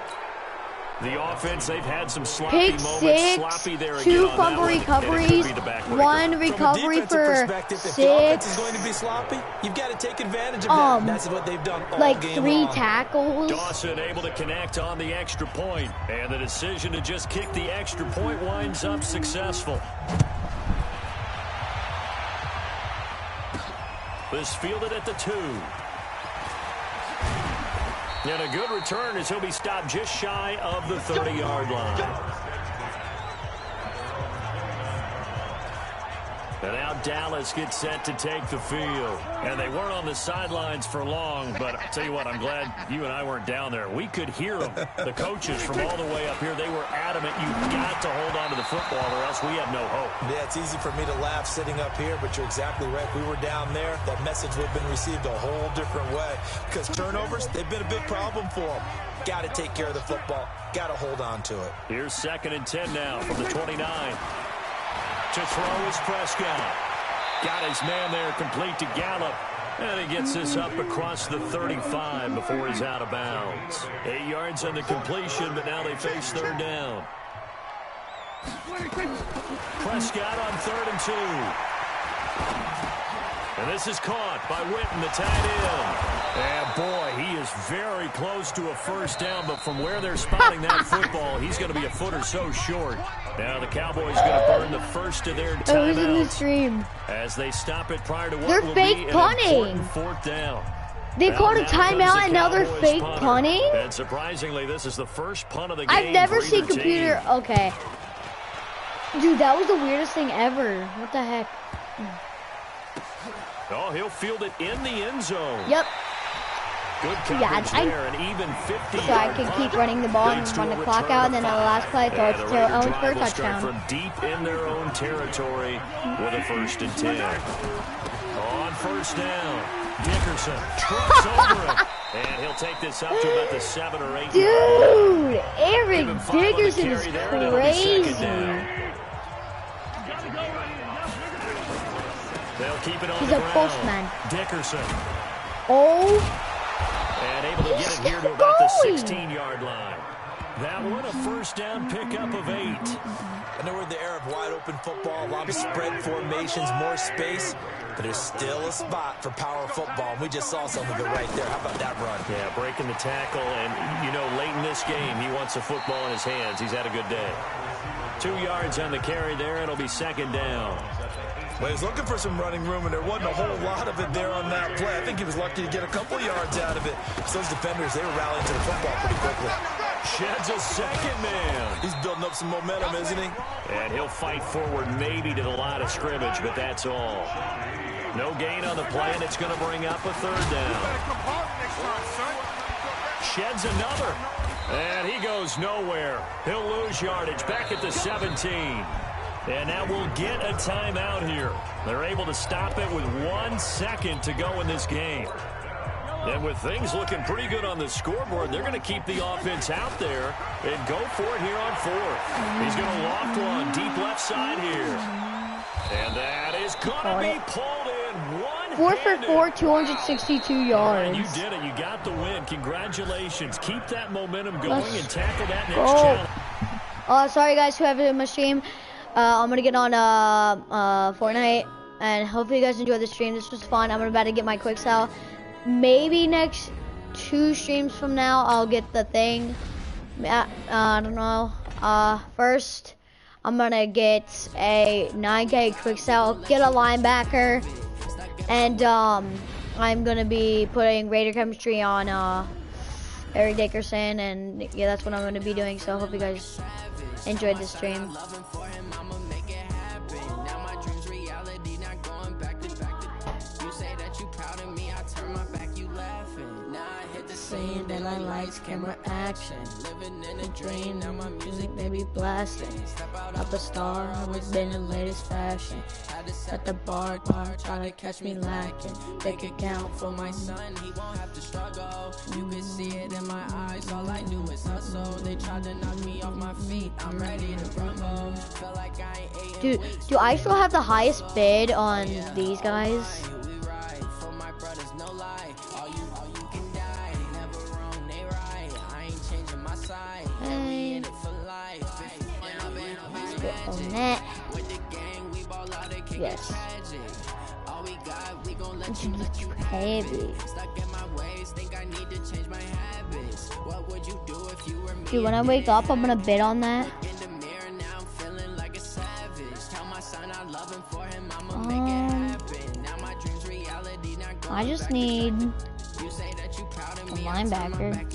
The offense, they've had some sloppy Pick moments. 6, Sloppy there 2 again fumble on that recoveries, one. 1 recovery for 6. If the offense is going to be sloppy, you've got to take advantage of that. That's what they've done all like game 3 long. tackles. Dawson able to connect on the extra point, and the decision to just kick the extra point winds up successful. This fielded at the 2. And a good return as he'll be stopped just shy of the 30-yard line. And now Dallas gets set to take the field. And they weren't on the sidelines for long, but I'll tell you what, I'm glad you and I weren't down there. We could hear them. The coaches from all the way up here, they were adamant you've got to hold on to the football or else we have no hope. Yeah, it's easy for me to laugh sitting up here, but you're exactly right. If we were down there, that message would have been received a whole different way. Because turnovers, they've been a big problem for them. Got to take care of the football. Got to hold on to it. Here's 2nd and 10 now from the 29. To throw is Prescott. Got his man there complete to Gallup. And he gets this up across the 35 before he's out of bounds. 8 yards on the completion, but now they face 3rd down. Prescott on 3rd and 2. And this is caught by Witten, the tight end. And boy, he is very close to a first down, but from where they're spotting that football, he's going to be a foot or so short. Now the Cowboys going to burn the first of their timeouts. It was in the stream. As they stop it prior to what They're will fake be an punting. important 4th down. They called a Now timeout and now they're Cowboys fake punter. punting? And surprisingly, this is the first punt of the game. I've never for seen either computer. team. Okay. Dude, that was the weirdest thing ever. What the heck? Oh, he'll field it in the end zone. Yep. Good coverage Yeah, there, an even 50. So I can keep running the ball and Leads to run a the clock return out, of and then on the 5. last play, throw it And to the Raider Owens for a drive will start touchdown. from deep in their own territory with a 1st and 10. On 1st down, Dickerson trips over it, and he'll take this up to about the 7 or 8. Dude, Give Eric him 5 on the Dickerson carry is there, and it'll be 2nd crazy. down. They'll keep it on He's the a ground. postman. Dickerson. Oh, And able to get it here to about the 16-yard line. That one, a 1st down pickup of 8. I know we're in the era of wide open football, a lot of spread formations, more space, but there's still a spot for power football. And we just saw something go right there. How about that run? Yeah, breaking the tackle, and you know, late in this game, he wants the football in his hands. He's had a good day. 2 yards on the carry there, and it'll be 2nd down. Well, he's looking for some running room, and there wasn't a whole lot of it there on that play. I think he was lucky to get a couple yards out of it. So those defenders, they were rallying to the football pretty quickly. Sheds a 2nd man. He's building up some momentum, isn't he? And he'll fight forward maybe to the line of scrimmage, but that's all. No gain on the play, and it's going to bring up a 3rd down. Sheds another. And he goes nowhere. He'll lose yardage back at the 17. And now we'll get a timeout here. They're able to stop it with 1 second to go in this game. And with things looking pretty good on the scoreboard, they're going to keep the offense out there and go for it here on 4th. He's going to loft one deep left side here. And that is going to be pulled in. 4 for 4, 262 yards. You did it. You got the win. Congratulations. Keep that momentum going and tackle that next go. challenge. Sorry guys who have it in my stream. I'm gonna get on Fortnite, and hopefully you guys enjoyed the stream. This was fun. I'm about to get my quick sell. Maybe next 2 streams from now I'll get the thing. I don't know. First I'm gonna get a 9K quick sell, get a linebacker, and I'm gonna be putting Raider chemistry on Eric Dickerson, and yeah, that's what I'm gonna be doing. So I hope you guys enjoyed the stream. Saying that I lights, camera, action. Living in a dream, now my music they be blasting. Up a star, always been the latest fashion. At the bar, try to catch me lacking. Bank account for my son, he won't have to struggle. You can see it in my eyes, all I do is hustle. They tried to knock me off my feet, I'm ready to rumble. Feel like I ain't Dude, do I still have the highest bid on these guys? On that. Yes. Heavy. Dude, when I wake up, I'm gonna bid on that. I just need a linebacker.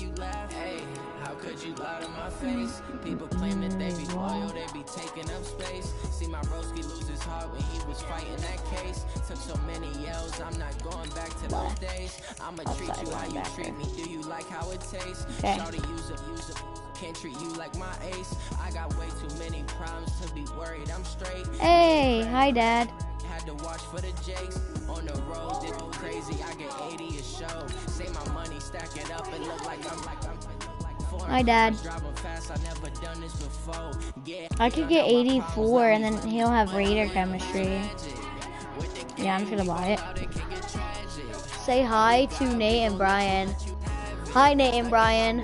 People claim that they be loyal, they be taking up space. See my broski lose his heart when he was fighting that case. Took so many yells, I'm not going back to those days. I'ma treat you how you treat me. Do you like how it tastes? Shawty, use it. Can't treat you like my ace. I got way too many problems to be worried. I'm straight. Hey, hi Dad. Had to watch for the jakes on the road. Did crazy. I get 80 a show. Say my money, stack it up and look like I'm Hi Dad. I could get 84 and then he'll have Raider chemistry. Yeah, I'm just gonna buy it. Say hi to Nate and Brian. Hi Nate and Brian.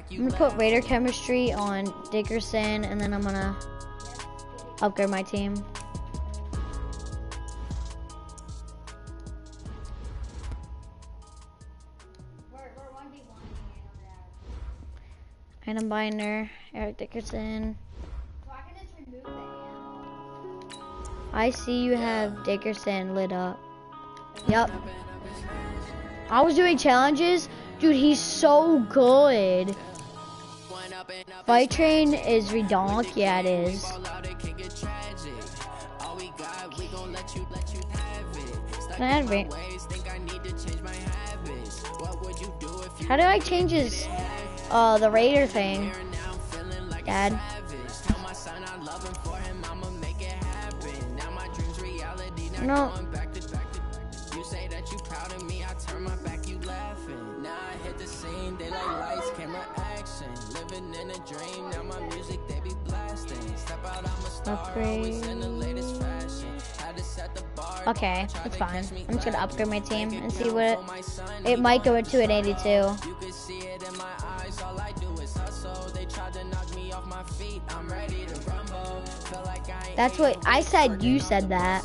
I'm gonna put Raider chemistry on Dickerson, and then I'm gonna upgrade my team. Random Binder, Eric Dickerson. So I can just remove the hand. I see you have Dickerson lit up. Yep. I was doing challenges. Dude, he's so good. Fight Train is redonk. Yeah, it is. Can I add How do I change his, the Raider thing? Dad? No. Upgrade. Okay, that's fine. I'm just gonna upgrade my team and see what it might go into an 82. That's what I said. You said that.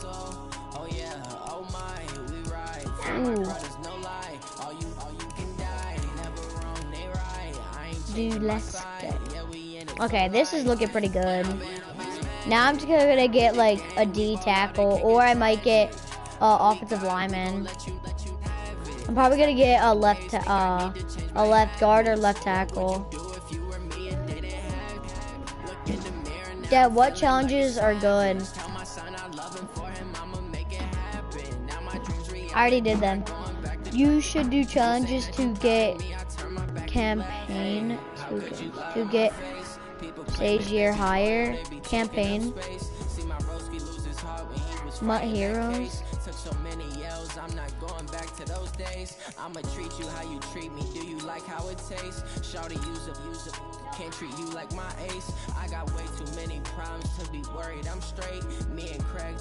Ooh. Dude, let's go. Okay, this is looking pretty good. Now I'm just gonna get like a D tackle, or I might get offensive lineman. I'm probably gonna get a left guard or left tackle. Yeah, what challenges are good? I already did them. You should do challenges to get campaign to get stage year higher. Campaign. Smut heroes. I'm not going back to those days. I'ma treat you how you treat me. Do you like how it tastes? Shawty, use it. Can't treat you like my ace. I got way too many problems to be worried. I'm straight. Me and Craig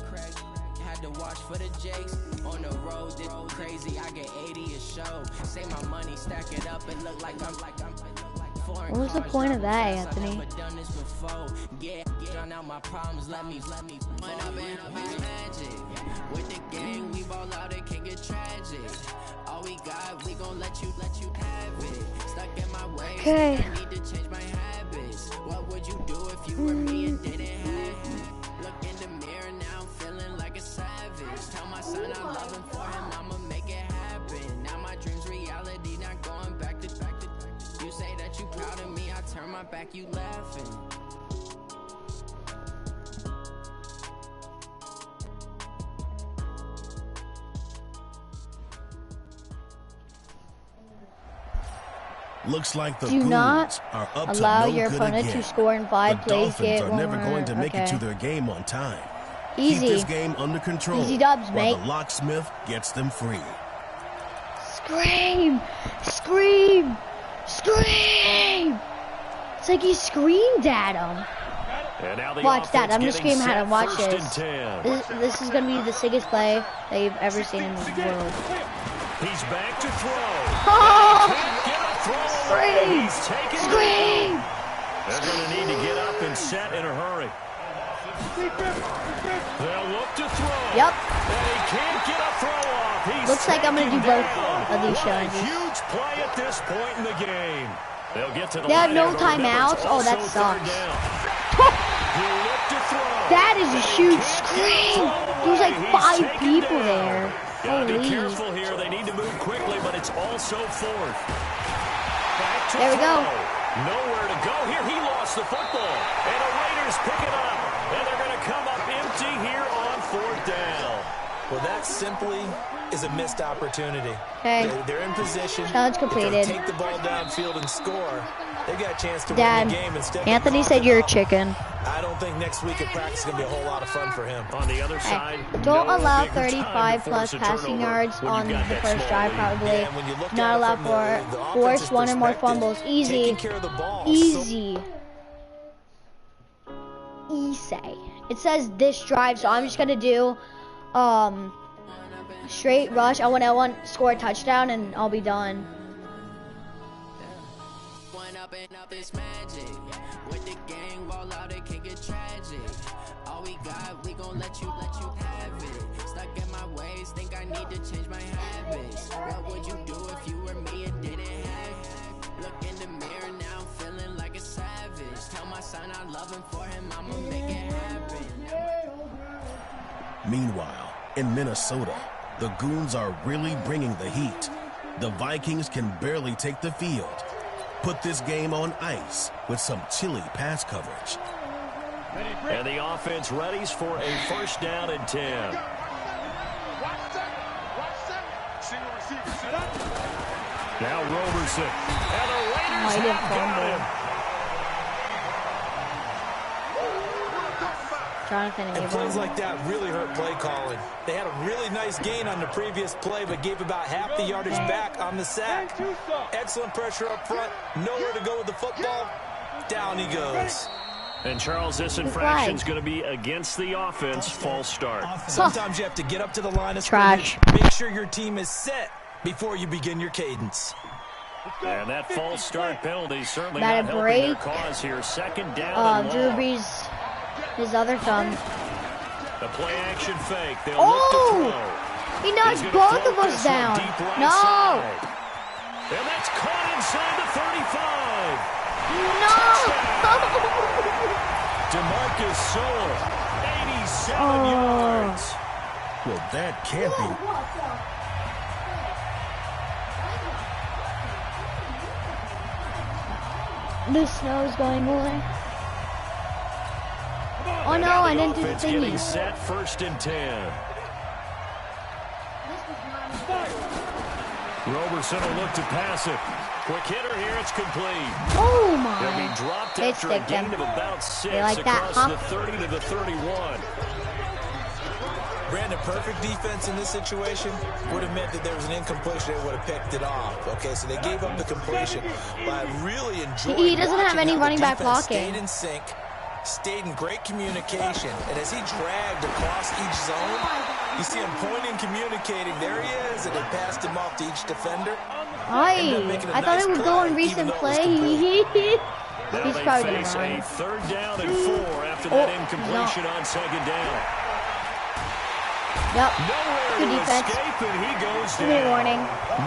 had to watch for the Jakes. On the road, it's crazy. I get 80 a show. Say my money, stack it up and look like I'm What was the point of that, Anthony? Yeah, drown out my problems. Let me point up and magic. With the gang, we ball out, it can get tragic. All we got, we gon' let you have it. Stuck in my way. Okay. I need to change my habits. What would you do if you were me and didn't have it? Look in the mirror now, I'm feeling like a savage. Tell my son I love him for him, I'ma make it happen. Now my dreams reality, not going back to. You say that you proud of me, I turn my back, you laughing. Looks like the Do not are up allow to no your good opponent again. to score in 5 The plays. Dolphins Get are one never more. going to make it Okay. to their game on time. Easy. Keep this game under control. Easy dubs, while mate. the locksmith gets them free. Scream! Scream! Scream! It's like he screamed at him. And now the Watch that. offense I'm just getting screaming at him. set, Watch first this. and 10. This is going to be the sickest play that you've ever seen in the world. He's back to throw. Oh! Can't get a throw away. Scream! He's taken Scream! down. They're going to need to get up and set in a hurry. They'll look to throw. Yep. And he can't get a throw off. He's Looks like I'm going to do taken both down. of these A challenges. huge play at this point in the game. They'll get to the They have line no and remember, timeouts? it's Oh, that also third sucks. down. He'll look to throw. That is a And he huge can't get a scream. throw There's like away. 5 He's taken people down. there. Gotta be Holy. careful here. They need to move quickly, but it's also fourth. Back to There we go. throw. Nowhere to go here. He lost the football. And the Raiders pick it up. And they're going to come up empty here on fourth down. Well, that simply is a missed opportunity. Okay. They're in position. Challenge completed. If they take the ball downfield and score, they got a chance to Dad, win the game. Instead, Anthony said you're a chicken. I don't think next week at practice is going to be a whole lot of fun for him. On the other Hey, side, don't no allow bigger time to 35 plus force a passing turnover yards when on you've the got that first small drive, lead. probably. Yeah, and when you look Not at it allow from for the force offense's 1 or more perspective, fumbles. Easy. taking care of the ball. Easy. Easy. It says this drive, so I'm just gonna do straight rush. I want score a touchdown and I'll be done. It's magic. With the gang, ball out, it can get tragic. All we got, we gon' let you have it. Stuck in my ways, think I need to change my habits. What would you do if you were me and didn't have? Look in the mirror now, I'm feeling like a savage. Tell my son I love him, for him I'ma make it happen. Meanwhile, in Minnesota, the Goons are really bringing the heat. The Vikings can barely take the field. Put this game on ice with some chilly pass coverage. And the offense readies for a first down and 10. Now Roberson. And the Raiders have got him. And plays like that really hurt play calling. They had a really nice gain on the previous play, but gave about half the yardage back on the sack. Excellent pressure up front. Nowhere to go with the football. Down he goes. And Charles, this infraction's going to be against the offense. False start. Sometimes you have to get up to the line of scrimmage. Make sure your team is set before you begin your cadence. And that false start penalty certainly not helping their cause here. Second down and Drew long. Brees, his other thumb. The play action fake. They'll look to throw. He knocks both of us down. No. Side. And that's caught inside the 35. No. DeMarcus Sewell, 87 yards. Well, that can't be. The snow's going away. Oh no, I didn't do the Getting thingy. set, first and 10. Roberson will look to pass it. Quick hitter here, it's complete. Oh He'll be my. dropped They after a sticked gain him. of about 6 They like that, across huh? the 30 to the 31. Brandon, perfect defense in this situation would have meant that there was an incompletion. They would have picked it off. Okay, so they gave up the completion. But I really enjoyed He doesn't have watching any how the running back defense blocking. Stayed in sync, stayed in great communication, and as he dragged across each zone, you see him pointing, communicating. There he is, and they passed him off to each defender. I thought it would go on recent play. Now He's they probably face gonna a run. third down and 4 after that incompletion on second down. Yep. Nowhere Good to defense. escape, and he goes Good down. warning.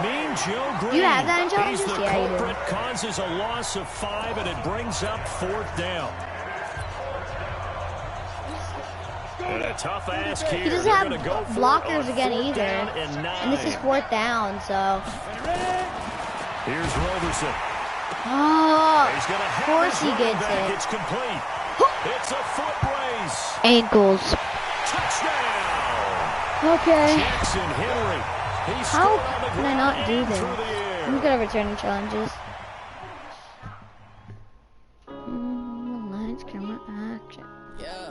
Mean Joe Green. You have that in He's challenges? the Yeah, you do. culprit, causes a loss of 5, and it brings up fourth down. And a tough ask here. He doesn't They're have gonna go for it blockers on again fourth either. down and 9. And this is fourth down, so. Here's Roberson. Oh, He's gonna of have course his he running gets back. it. It's complete. It's a foot race. Ankles. Touchdown. Okay. Jackson Henry. He How scored on the can I ground not do and this? through the air. I'm good at returning challenges. Lights, camera, action. Yeah.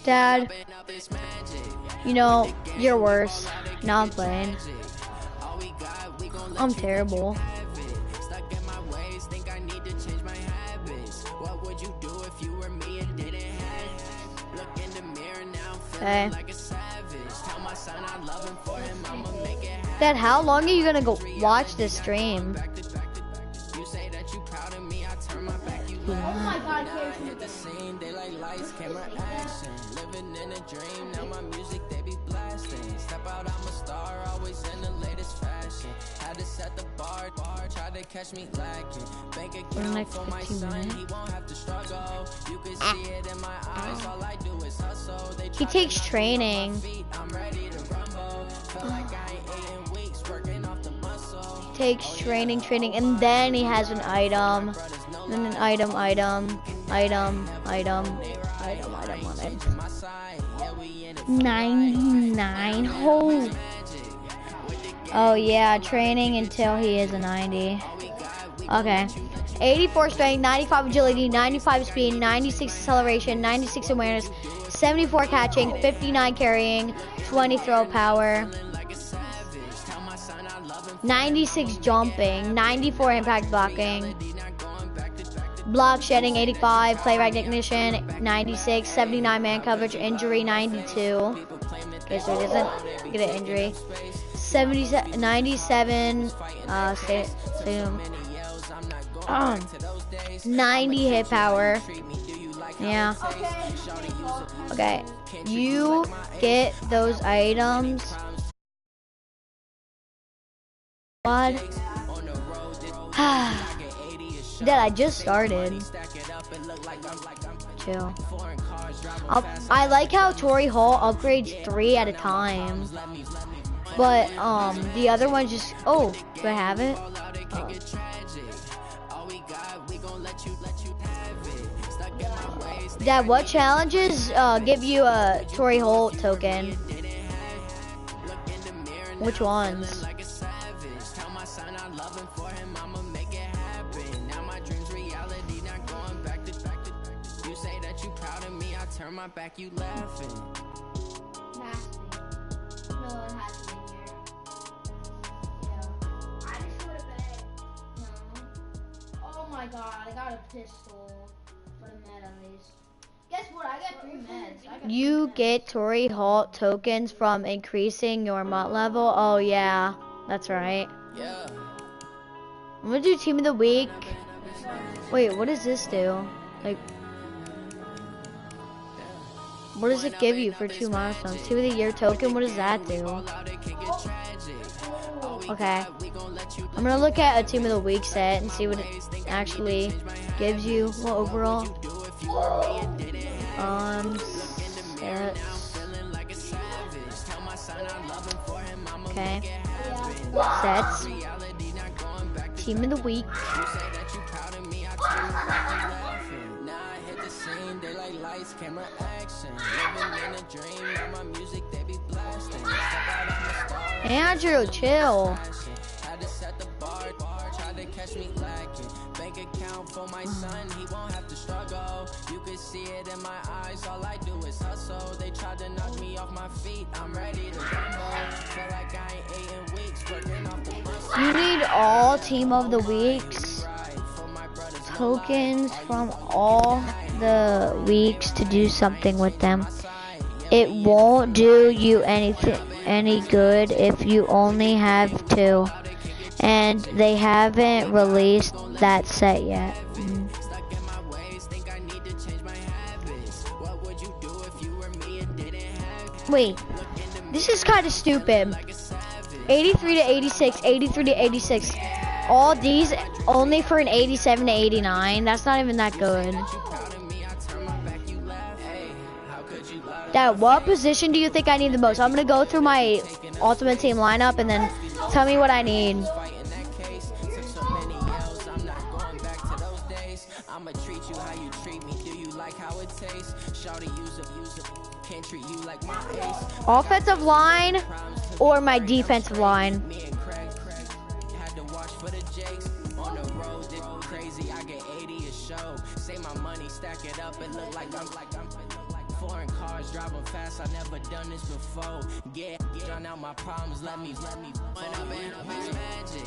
Dad, you know, you're worse. Now I'm playing. I'm terrible. Stuck in my ways, think I need to change my habits. What would you do if you were me and didn't have? Look in the mirror now, feeling like a savage. Tell my son I love him, for him I'ma make it happen. Dad, how long are you gonna go watch this stream? You say that you proud of me, I turn my back. You Oh my God, I hit the scene, they like lights, camera, action. Living in a dream, now my music they be blasting. Step out, I'm a star, always in the latest fashion. Had to set the bar, try to catch me lacking. Bank account for my son, he won't have to struggle. You can see it in my eyes, all I do is hustle. He takes training. I'm ready to rumble. Feel like I ain't eating weeks, working off the muscle. Takes training, and then he has an item. Then an item. 99. Oh yeah, training until he is a 90. Okay. 84 strength, 95 agility, 95 speed, 96 acceleration, 96 awareness, 74 catching, 59 carrying, 20 throw power, 96 jumping, 94 impact blocking, block shedding 85, play recognition 96, 79 man coverage, injury 92. Okay, so he doesn't get an injury. 97 stadium. 90 hit power, Yeah. Okay. You get those items. What? That I just started. Chill. I like how Torrey Hall upgrades 3 at a time. But the other ones just do I have it? Dad, what challenges give you a Torrey Holt token? Which ones? Turn my back, you laughing. No, it has to be here. Yeah. I just would have been. No. Oh my god, I got a pistol. But a med at least. Guess what? I got 3 meds. You get Torrey Holt tokens from increasing your MUT level. Oh yeah, that's right. Yeah. I'm gonna do team of the week. Wait, what does this do? Like, what does it give you for 2 milestones? Team of the year token, what does that do? Okay. I'm gonna look at a team of the week set and see what it actually gives you. Well, overall. Sets. Okay. Sets. Team of the week. Camera action, living in a dream. Now my music they be blasting. Andrew, chill. Had to set the bar, try to catch me lacking. Bank account for my son, he won't have to struggle. You can see it in my eyes, all I do is hustle. They tried to knock me off my feet, I'm ready to rumble. Feel like I ain't ate in weeks, working off the muscle. You need all team of the weeks tokens from all the weeks to do something with them. It won't do you any good if you only have 2, and they haven't released that set yet. Wait, this is kind of stupid. 83 to 86, 83 to 86. All these only for an 87 to 89. That's not even that good. Dad, what position do you think I need the most? I'm gonna go through my ultimate team lineup and then tell me what I need. Offensive line or my defensive line? Foreign cars driving fast, I never done this before. Get drown out my problems, let me point up and magic.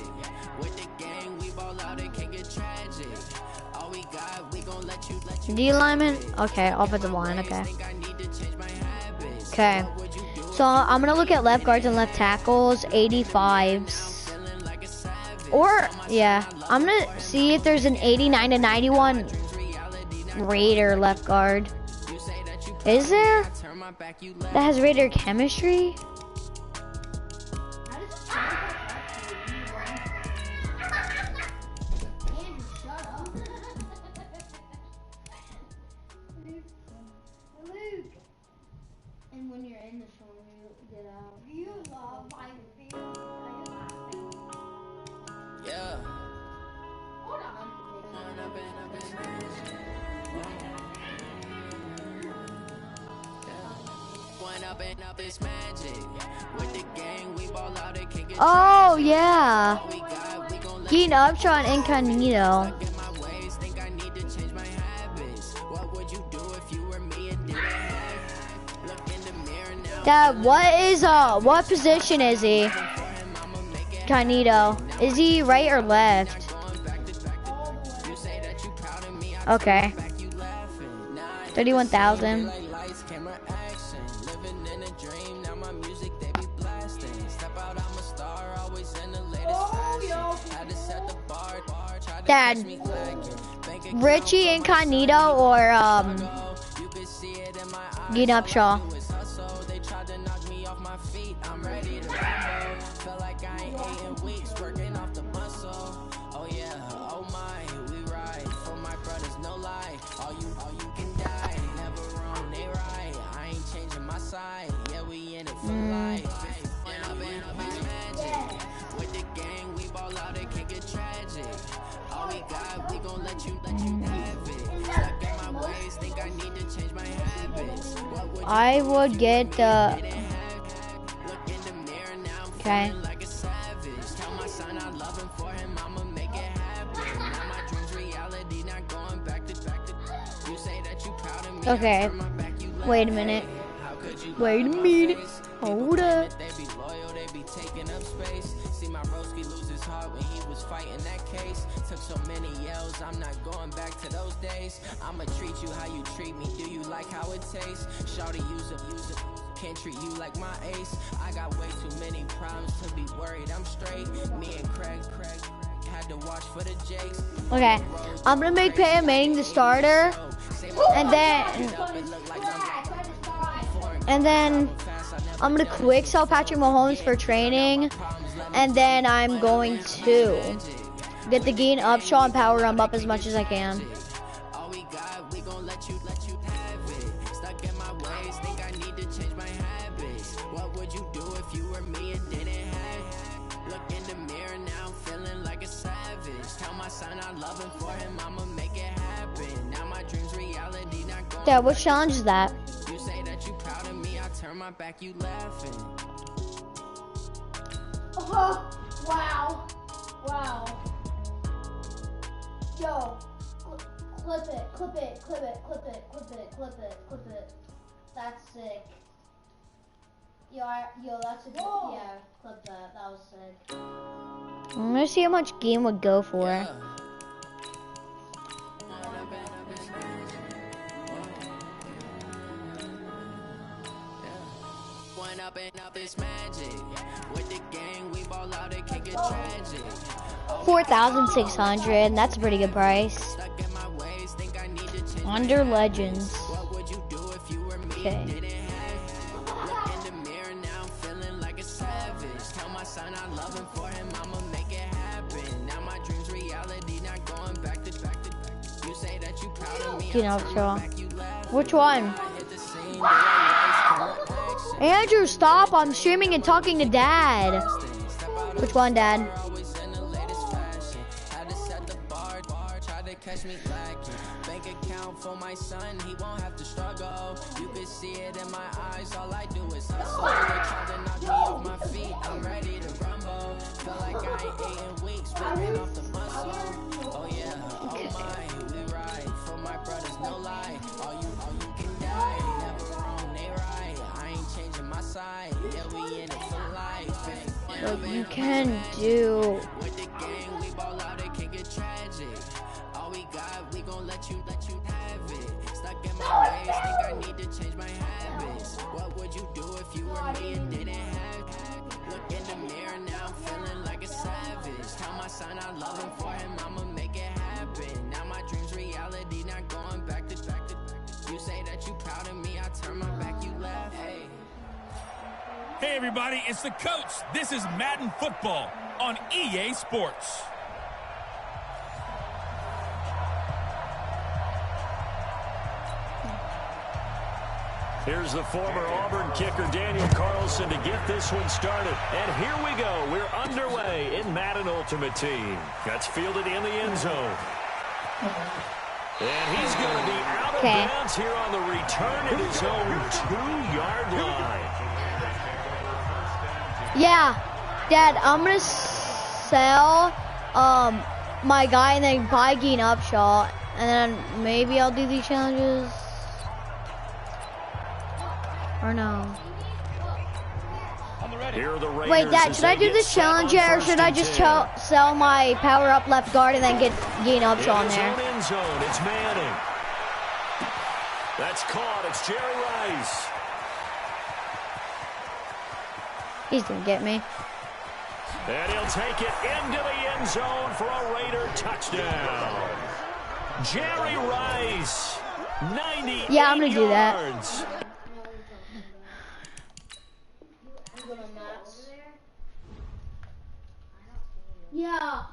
With the gang, we ball out, it can get tragic. All we got, we gon' let you D lineman? Okay, offensive line, okay. Okay. So I'm gonna look at left guards and left tackles, 85s. Or yeah, I'm gonna see if there's an 89 to 91 Raider left guard. Is there? That has Raider chemistry? And when you're in the storm, you get out. You love my field. Yeah. Hold on. Up is magic. With the gang, we ball out, it can get Oh yeah. Keen Upshot Incognito. Dad, what position is he? Cognito. Is he right or left? Okay. 31,000. Dad, Richie Incognito or Gene Upshaw. They tried to knock me off my feet. I'm ready to rumble. Feel like I ain't ate in weeks, working off the muscle. Oh yeah, oh my, we ride for my brothers, no lie. All you can die. Never wrong, they right. I ain't changing my side. Yeah, we in it for life. When I've been magic with the gang, we ball out. It can get tragic. All we got, we gon' let you have it. Stuck in my ways, think I need to change my habits. I would get the. Okay. Okay. Wait a minute. Wait a minute. Hold up. See my broski lose his heart when he was fighting that case. Took so many yells, I'm not going back to those days. I'ma treat you how you treat me. Do you like how it tastes? Shawty, use it. Can't treat you like my ace. I got way too many problems to be worried. I'm straight. Me and Craig had to watch for the Jakes. Okay. I'm gonna make Peyton Manning the starter, and then I'm gonna quick sell Patrick Mahomes for training, and then I'm going to get the Gene Upshaw and power him up as much as I can. All we got, we gon' let you have it. Stuck in my ways, think I need to change my habits. What would you do if you were me and didn't have it? Look in the mirror now, I'm feeling like a savage. Tell my son I love him, for him I'ma make it happen. Now my dreams reality, not going. Dad, what challenge is that? You say that you proud of me, I turn my back, you laughing. Oh, wow. Wow. Yo, clip it. That's sick. Yo, that's a good, yeah, clip that. That was sick. I'm gonna see how much game would go for. Yeah. Up and up is magic. With the gang, we ball out, it can get tragic. 4,600, and that's a pretty good price. Under Legends. What would you do if you were me? Okay. Look in the mirror now, I'm feeling like a savage. Tell my son I love him, for him I'ma make it happen. Now my dreams reality, not going back to. You say that you proud of me. You know, sure. Which one? Andrew, stop. I'm streaming and talking to Dad. Which one, Dad? Catch me lacking. Bank account for my son, he won't have to struggle. You can see it in my eyes, all I do is hustle. They try to knock me off my feet, I'm ready to rumble. Feel like I ain't ate in weeks, ripping off the muscle. Oh yeah, oh my, we ride for my brothers, no lie. All you can die, never wrong, they right. I ain't changing my side, yeah, we in it for life. What you can do. With the gang, we ball out, it can get tragic. All we got, we gon' let you have it. Stuck in my ways, think I need to change my habits. What would you do if you were me and didn't have it? Look in the mirror now, I'm feeling like a savage. Tell my son I love him, for him I'ma make it happen. Now my dreams reality, not going back to. You say that you proud of me, I turn my back, you laugh. Hey everybody, it's the coach. This is Madden Football on EA Sports. Here's the former Auburn kicker Daniel Carlson to get this one started. And here we go. We're underway in Madden Ultimate Team. That's fielded in the end zone. And he's going to be out of bounds here on the return at his own 2-yard line. Yeah, Dad, I'm going to sell my guy and then buy Gene Upshaw. And then maybe I'll do these challenges. Or no. Wait, Dad, should I do this challenge or should I just sell my power-up left guard and then get Gene Upshaw in there? End zone, it's Manning. That's caught. It's Jerry Rice. He's gonna get me. And he'll take it into the end zone for a Raider touchdown. Jerry Rice, 98 Yeah, I'm gonna do that. yards. Yeah.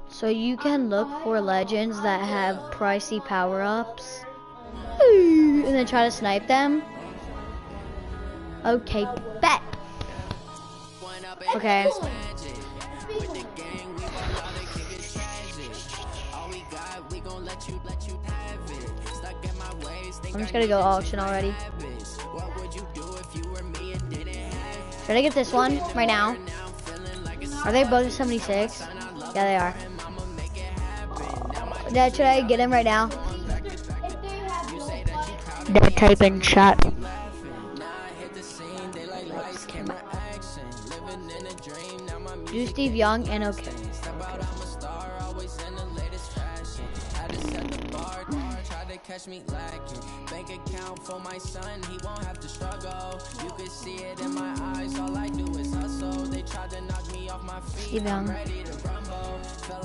So you can look for legends that have pricey power-ups and then try to snipe them. Okay, bet. Okay. I'm just gonna go auction already. Should I get this one right now? Are they both 76? Yeah, they are. Dad, should I get him right now? Dad, type in chat. Do Steve Young and okay. Catch me lacking. Bank account for my son, he won't have to struggle. You can see it in my eyes, all I do is hustle. They tried to knock me off my feet. Steve Young.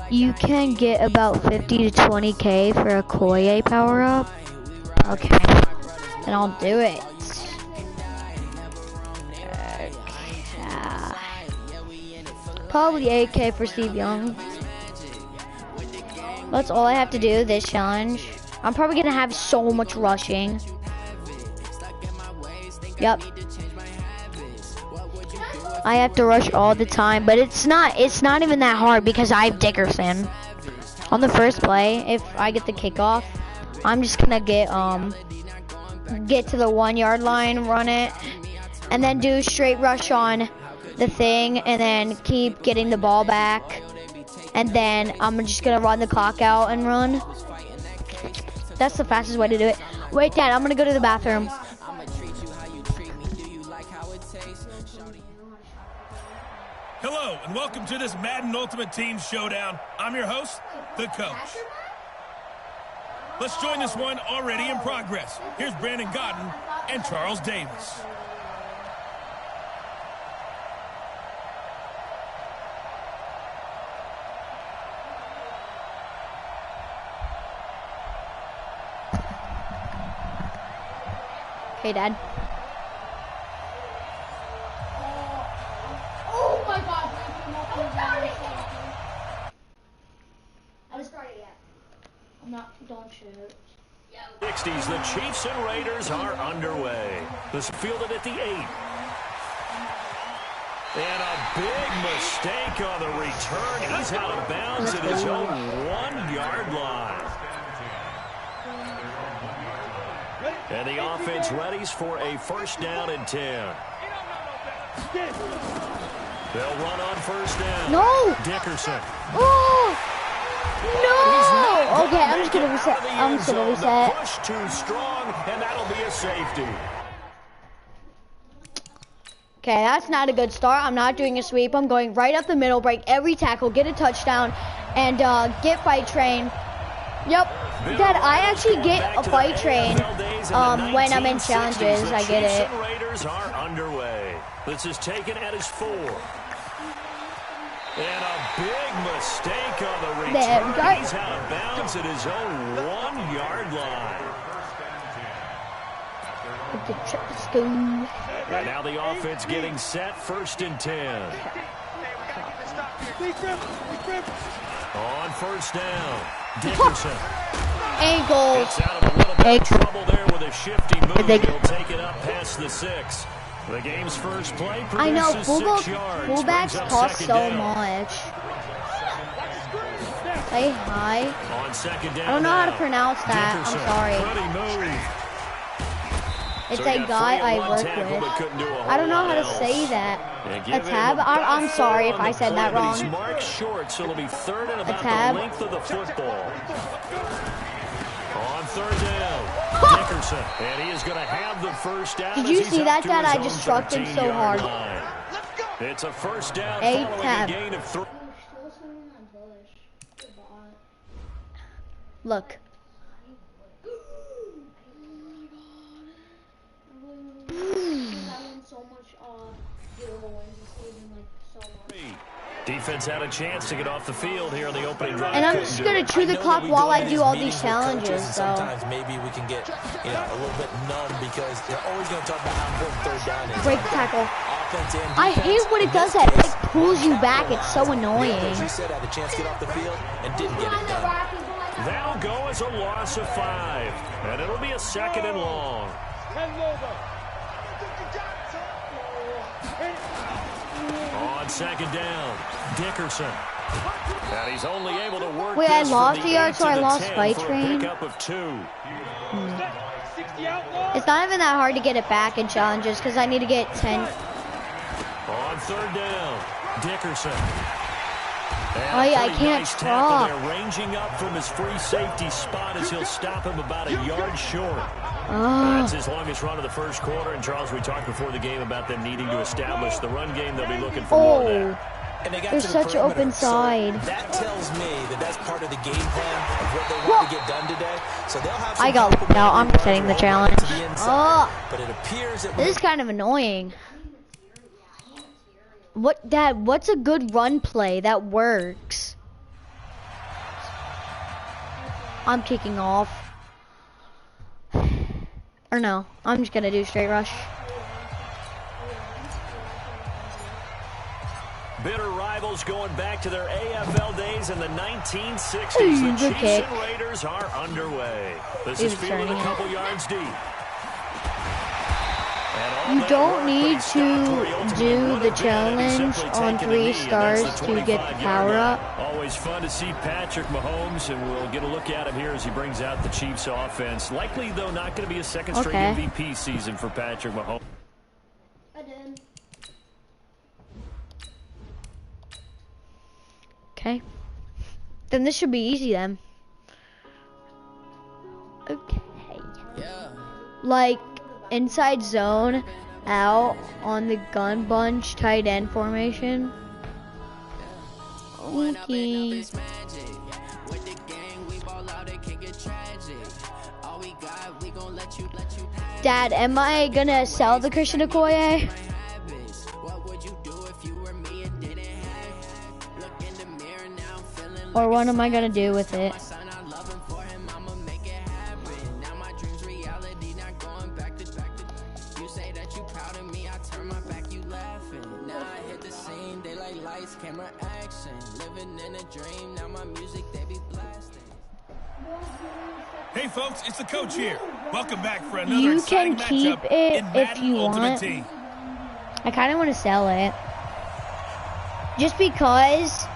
You can get about 50 to 20K for a Koye power up. Okay. Then I'll do it. Probably 8K for Steve Young. That's all I have to do this challenge. I'm probably gonna have so much rushing. Yep. I have to rush all the time, but it's not even that hard because I have Dickerson. On the first play, if I get the kickoff, I'm just gonna get to the 1 yard line, run it, and then do straight rush on the thing, and then keep getting the ball back. And then I'm just gonna run the clock out and run. That's the fastest way to do it. Wait, Dad, I'm gonna go to the bathroom. Hello, and welcome to this Madden Ultimate Team Showdown. I'm your host, the coach. Let's join this one already in progress. Here's Brandon Godden and Charles Davis. Okay, Dad. Oh my God! I haven't started yet. I'm not. Don't shoot. 60s, the Chiefs and Raiders are underway. This fielded at the 8. And a big mistake on the return. He's out of bounds at his own 1 yard line. And the offense readies for a first down and 10. They'll run on first down. No! Dickerson. Oh! No! Okay, I'm just gonna reset. I'm just gonna reset. Push too strong, and that'll be a safety. Okay, that's not a good start. I'm not doing a sweep. I'm going right up the middle, break every tackle, get a touchdown, and get fight train. Yep. Dad, I actually get a fight train when I'm in challenges. I get it. The Raiders are underway. This is taken at his 4. And a big mistake on the return. He's out of bounds at his own 1 yard line. And now the offense getting set, first and 10. On first down, Dickerson. Ankle. Gets out of a little bit of trouble there with a shifty move. He'll take it up past the 6. The game's first play produces I know, 6 yards. fullbacks cost so much. Say hi. On second down I don't know how to now. pronounce that. Dickerson, I'm sorry. pretty move. It's So a guy I work with. I don't know how to say that. A tab? I'm sorry if I said that wrong. He's marked short, so it'll be third and about tab. the length of the football. On third down, Dickerson, and he is going to have the first down. Did you as he's see up that, to Dad? his I own just struck him so 13-yard hard. line. It's a first down A following tab. a gain of 3. Look. Defense had a chance to get off the field here in the opening drive. And I'm just going to chew the clock while I do all these challenges, so. Sometimes maybe we can get, a little bit numb because they're always going to talk about how important third down is. Break the tackle. Offense and defense. I hate when it does that. It like, pulls you back. It's so annoying. As you said, had a chance to get off the field and didn't get it done. That'll go as a loss of 5. And it'll be a 2nd and long. On 2nd down, Dickerson. And he's only able to work. Wait, I lost a yard, so I lost Spike Train. Of 2. It's not even that hard to get it back in challenges because I need to get 10. On 3rd down, Dickerson. Oh yeah, I can't drop. They're ranging up from his free safety spot as he'll stop him about a yard short. That's his longest run of the first quarter. And Charles, we talked before the game about them needing to establish the run game. They'll be looking for more of that. And they got There's such an open side. So that tells me that that's part of the game plan of what they want to get done today. So they'll have some I got. Now I'm setting the challenge. But it appears that this is kind of annoying. What's a good run play that works? I'm kicking off. Or no, I'm just gonna do straight rush. Bitter rivals going back to their AFL days in the 1960s. The Chiefs and Raiders are underway. This is fielded a couple yards deep. You don't need to do the challenge on 3 stars to get the power up. Always fun to see Patrick Mahomes, and we'll get a look at him here as he brings out the Chiefs offense. Likely, though, not going to be a second straight MVP season for Patrick Mahomes. I did. Okay. Then this should be easy then. Okay. Like, inside zone, out on the gun bunch, tight end formation. Okay. Dad, am I gonna sell the Christian Okoye? Or what am I gonna do with it? Hey folks, it's the coach here. Welcome back for another You exciting can keep matchup it in if Madden you Ultimate want. Team. I kind of want to sell it. Just because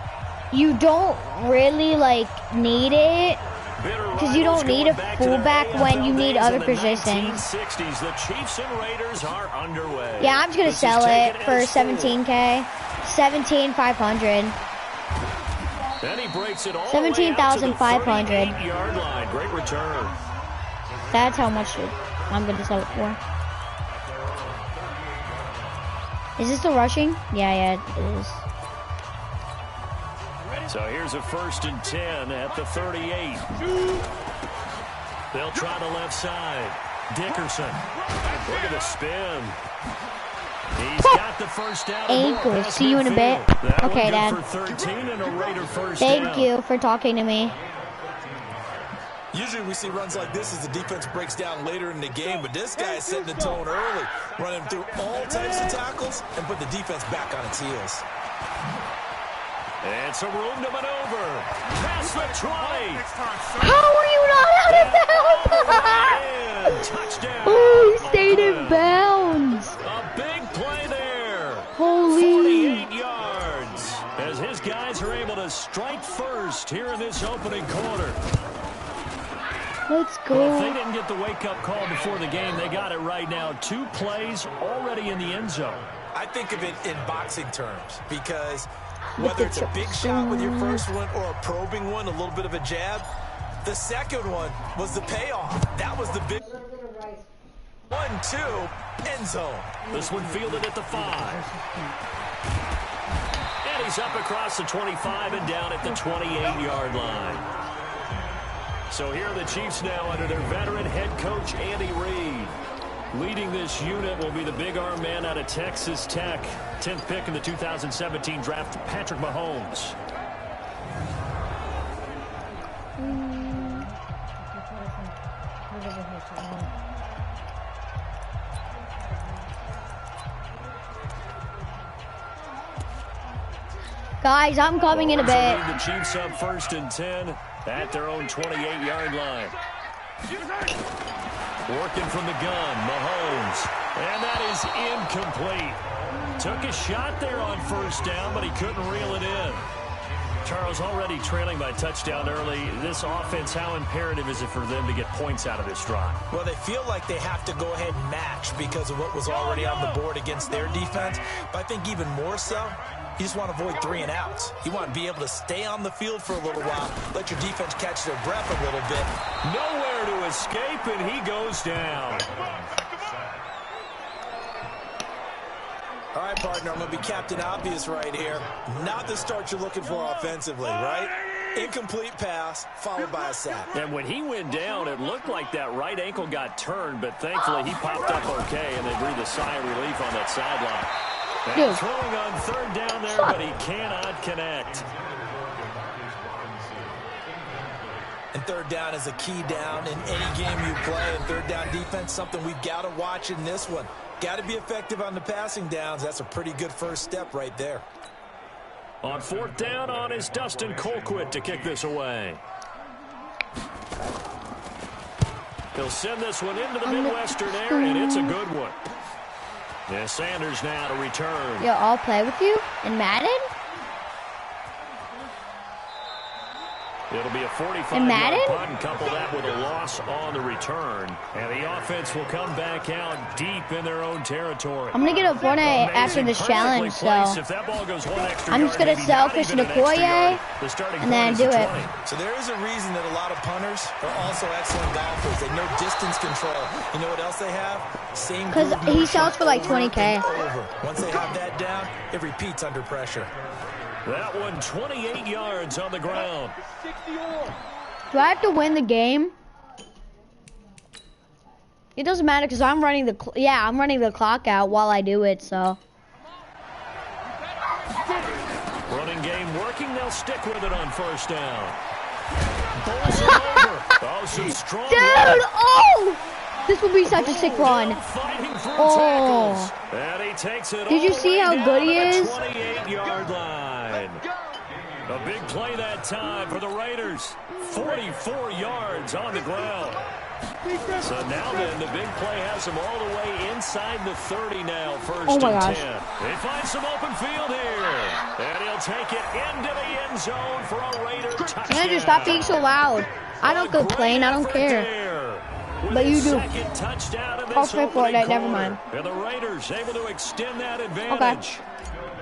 you don't really like need it. Because you don't need a fullback when you need other positions. The Chiefs and Raiders are underway. Yeah, I'm just going to sell it for 17K. 17,500. And he breaks it all 17,500. 8-yard line. Great return. That's how much I'm going to sell it for. Is this still rushing? Yeah, it is. So here's a 1st and 10 at the 38. They'll try the left side. Dickerson. Look at the spin. He's got the first down. Ankle. See you in a bit. Okay, Dad. For 13 and a Raider first Thank down. you for talking to me. Usually we see runs like this as the defense breaks down later in the game, but this guy is setting the tone early, running through all types of tackles and put the defense back on its heels. And some room to maneuver. Past the 20. How are you not out of bounds? Touchdown. Oh, he stayed in bounds. A big play there. Holy. 48 yards. As his guys are able to strike first here in this opening quarter. Let's go. Well, if they didn't get the wake-up call before the game, they got it right now. 2 plays already in the end zone. I think of it in boxing terms because whether it's a big shot with your first one or a probing one, a little bit of a jab, the second one was the payoff. That was the big 1-2 end zone. This one fielded at the 5. And he's up across the 25 and down at the 28-yard line. So here are the Chiefs now under their veteran head coach, Andy Reid. Leading this unit will be the big arm man out of Texas Tech. 10th pick in the 2017 draft, Patrick Mahomes. Guys, I'm coming in a bit. The Chiefs up 1st and 10 at their own 28-yard line. Working from the gun, Mahomes. And that is incomplete. Took a shot there on 1st down, but he couldn't reel it in. Charles, already trailing by touchdown early. This offense, how imperative is it for them to get points out of this drive? Well, they feel like they have to go ahead and match because of what was already on the board against their defense. But I think even more so, you just want to avoid 3 and outs. You want to be able to stay on the field for a little while, let your defense catch their breath a little bit. Nowhere to escape, and he goes down. All right, partner, I'm going to be Captain Obvious right here. Not the start you're looking for offensively, right? Incomplete pass, followed by a sack. And when he went down, it looked like that right ankle got turned, but thankfully he popped up okay, and they breathed a sigh of relief on that sideline. And throwing on 3rd down there, but he cannot connect. And 3rd down is a key down in any game you play. And 3rd down defense, something we've got to watch in this one. Got to be effective on the passing downs. That's a pretty good first step right there. On 4th down on is Dustin Colquitt to kick this away. He'll send this one into the Midwestern area, and it's a good one. Yeah, Sanders now to return. Yo, I'll play with you in Madden? It'll be a 45-yard punt and couple that with a loss on the return. And the offense will come back out deep in their own territory. I'm going to get a Fortnite after this challenge, so if that ball goes one extra I'm just going to sell Christian Okoye and then do it. So there is a reason that a lot of punters are also excellent golfers. They know distance control. You know what else they have? Same because he sells for like 20K. Once they have that down, it repeats under pressure. That one 28 yards on the ground. Do I have to win the game? It doesn't matter because I'm running the I'm running the clock out while I do it, so. Running game working, they'll stick with it on 1st down. Pulls it over. Oh, some strong dude, oh! This will be such a sick run. Oh. And he takes it. Did you see how good he is? 28-yard line. A big play that time for the Raiders. 44 yards on the ground. So now then, the big play has them all the way inside the 30 now. 1st and 10. They find some open field here. And he'll take it into the end zone for a Raider touchdown. Can I just stop being so loud? I don't complain. I don't care. But you do. I'll play Fortnite. Never mind. And the Raiders able to extend that advantage. Okay.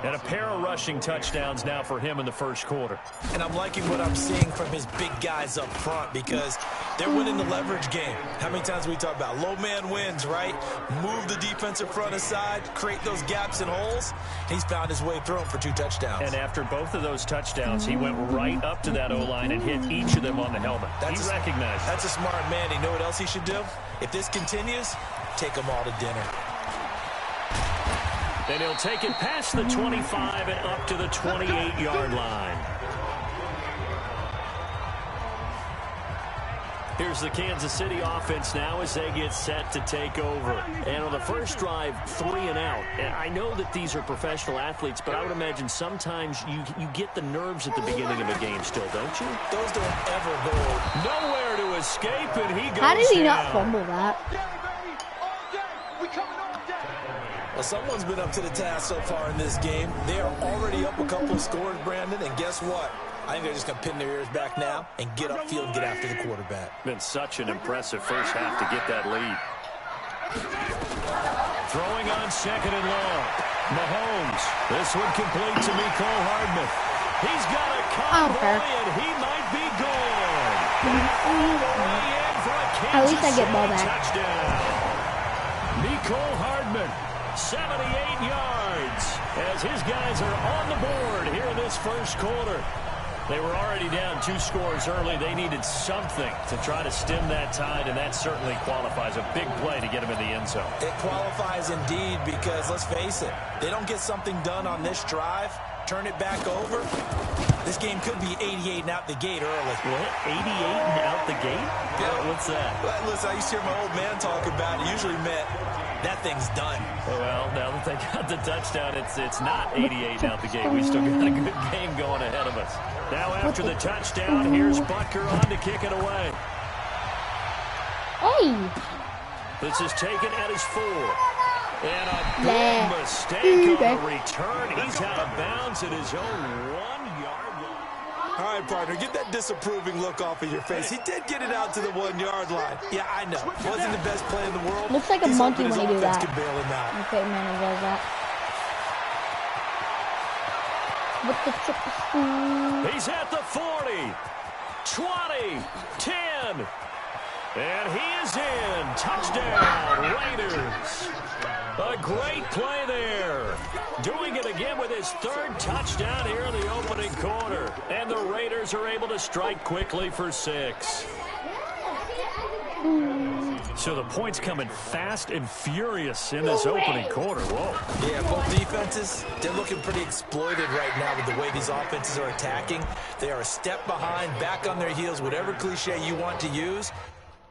And a pair of rushing touchdowns now for him in the 1st quarter. And I'm liking what I'm seeing from his big guys up front because they're winning the leverage game. How many times we talk about low man wins, right? Move the defensive front aside, create those gaps and holes. He's found his way through them for 2 touchdowns. And after both of those touchdowns, he went right up to that O-line and hit each of them on the helmet. He recognized. That's a smart man. You know what else he should do? If this continues, take them all to dinner. Then he'll take it past the 25 and up to the 28-yard line. Here's the Kansas City offense now as they get set to take over. And on the first drive, 3 and out. And I know that these are professional athletes, but I would imagine sometimes you get the nerves at the beginning of a game still, don't you? Those don't ever go. Nowhere to escape, and he goes How did he down. not fumble that? Well, someone's been up to the task so far in this game. They are already up a couple of scores, Brandon, and guess what? I think they're just going to pin their ears back now and get upfield and get after the quarterback. Been such an impressive first half to get that lead. Throwing on 2nd and long. Mahomes. This one complete to Mecole Hardman. He's got a convoy, and he might be gone. At least I get ball back. Touchdown. Mecole Hardman. 78 yards as his guys are on the board here in this 1st quarter. They were already down 2 scores early. They needed something to try to stem that tide, and that certainly qualifies. A big play to get them in the end zone. It qualifies indeed because, let's face it, they don't get something done on this drive, turn it back over. This game could be 88 and out the gate early. What? 88 and out the gate? Yeah. What's that? Well, listen, I used to hear my old man talk about it. Usually meant that thing's done. Well, now that they got the touchdown, it's not 88 out the gate. We still got a good game going ahead of us. Now after the touchdown, here's Butker on to kick it away. Hey! This is taken at his 4. And a big mistake on the return. He's out of bounds at his own 1-yard line. All right, partner, get that disapproving look off of your face. He did get it out to the 1-yard line. Yeah, I know. Wasn't the best play in the world. Looks like a monkey when he do that. Can bail him out. Okay, man, he does that. With the triple spoon. He's at the 40, 20, 10. And he is in. Touchdown, Raiders. A great play there. Doing it again with his 3rd touchdown here in the opening quarter. And the Raiders are able to strike quickly for 6. So the points coming fast and furious in this opening quarter. Whoa. Yeah, both defenses, they're looking pretty exploited right now with the way these offenses are attacking. They are a step behind, back on their heels, whatever cliche you want to use.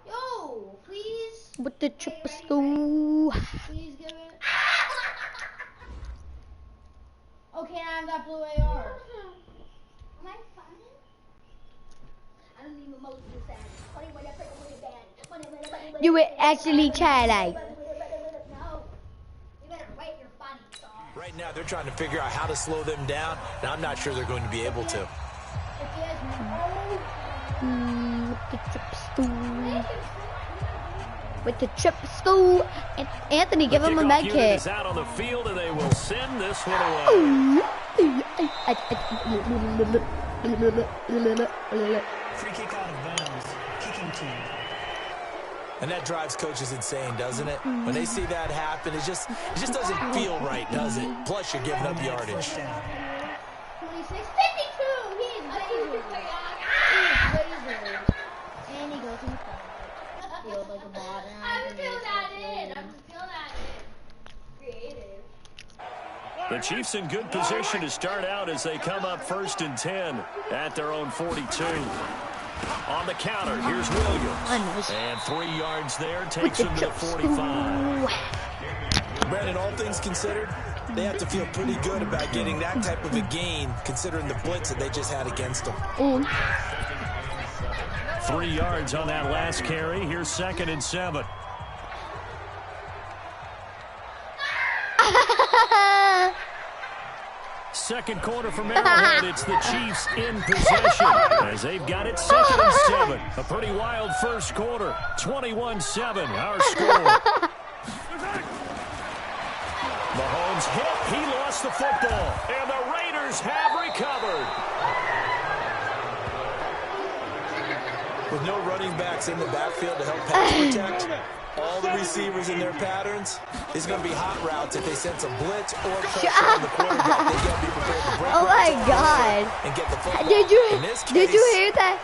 Yo, please. With the triple spoon. Please give it. Okay, now I've got blue AR. Am I funny? I don't even know what to say. You will actually try like. No. You better wait your funny song. Right now, they're trying to figure out how to slow them down, and I'm not sure they're going to be able to. With the triple spoon. With the triple spoon. And Anthony, give him a med kit. Is out on the field, and they will send this one away. Free kick out of bounds. Kicking team. And that drives coaches insane, doesn't it? When they see that happen, it just doesn't feel right, does it? Plus, you're giving up yardage. 26, 52. He's laser. And he goes in front. Feels like a bot. I'm still not in. Creative. The Chiefs in good position to start out as they come up 1st and 10 at their own 42. On the counter, here's Williams. And 3 yards there takes him to the 45. Brandon, all things considered, they have to feel pretty good about getting that type of a gain, considering the blitz that they just had against them. 3 yards on that last carry. Here's 2nd and 7. Second quarter from Arrowhead. It's the Chiefs in possession as they've got it 2nd and 7. A pretty wild first quarter. 21-7, our score. Mahomes hit. He lost the football. And the Raiders have recovered. With no running backs in the backfield to help pass protect, all the receivers in their patterns, it's going to be hot routes if they sense a blitz or pressure on the quarterback. They got to be prepared to break Oh my God! and get the football. Did you hear that?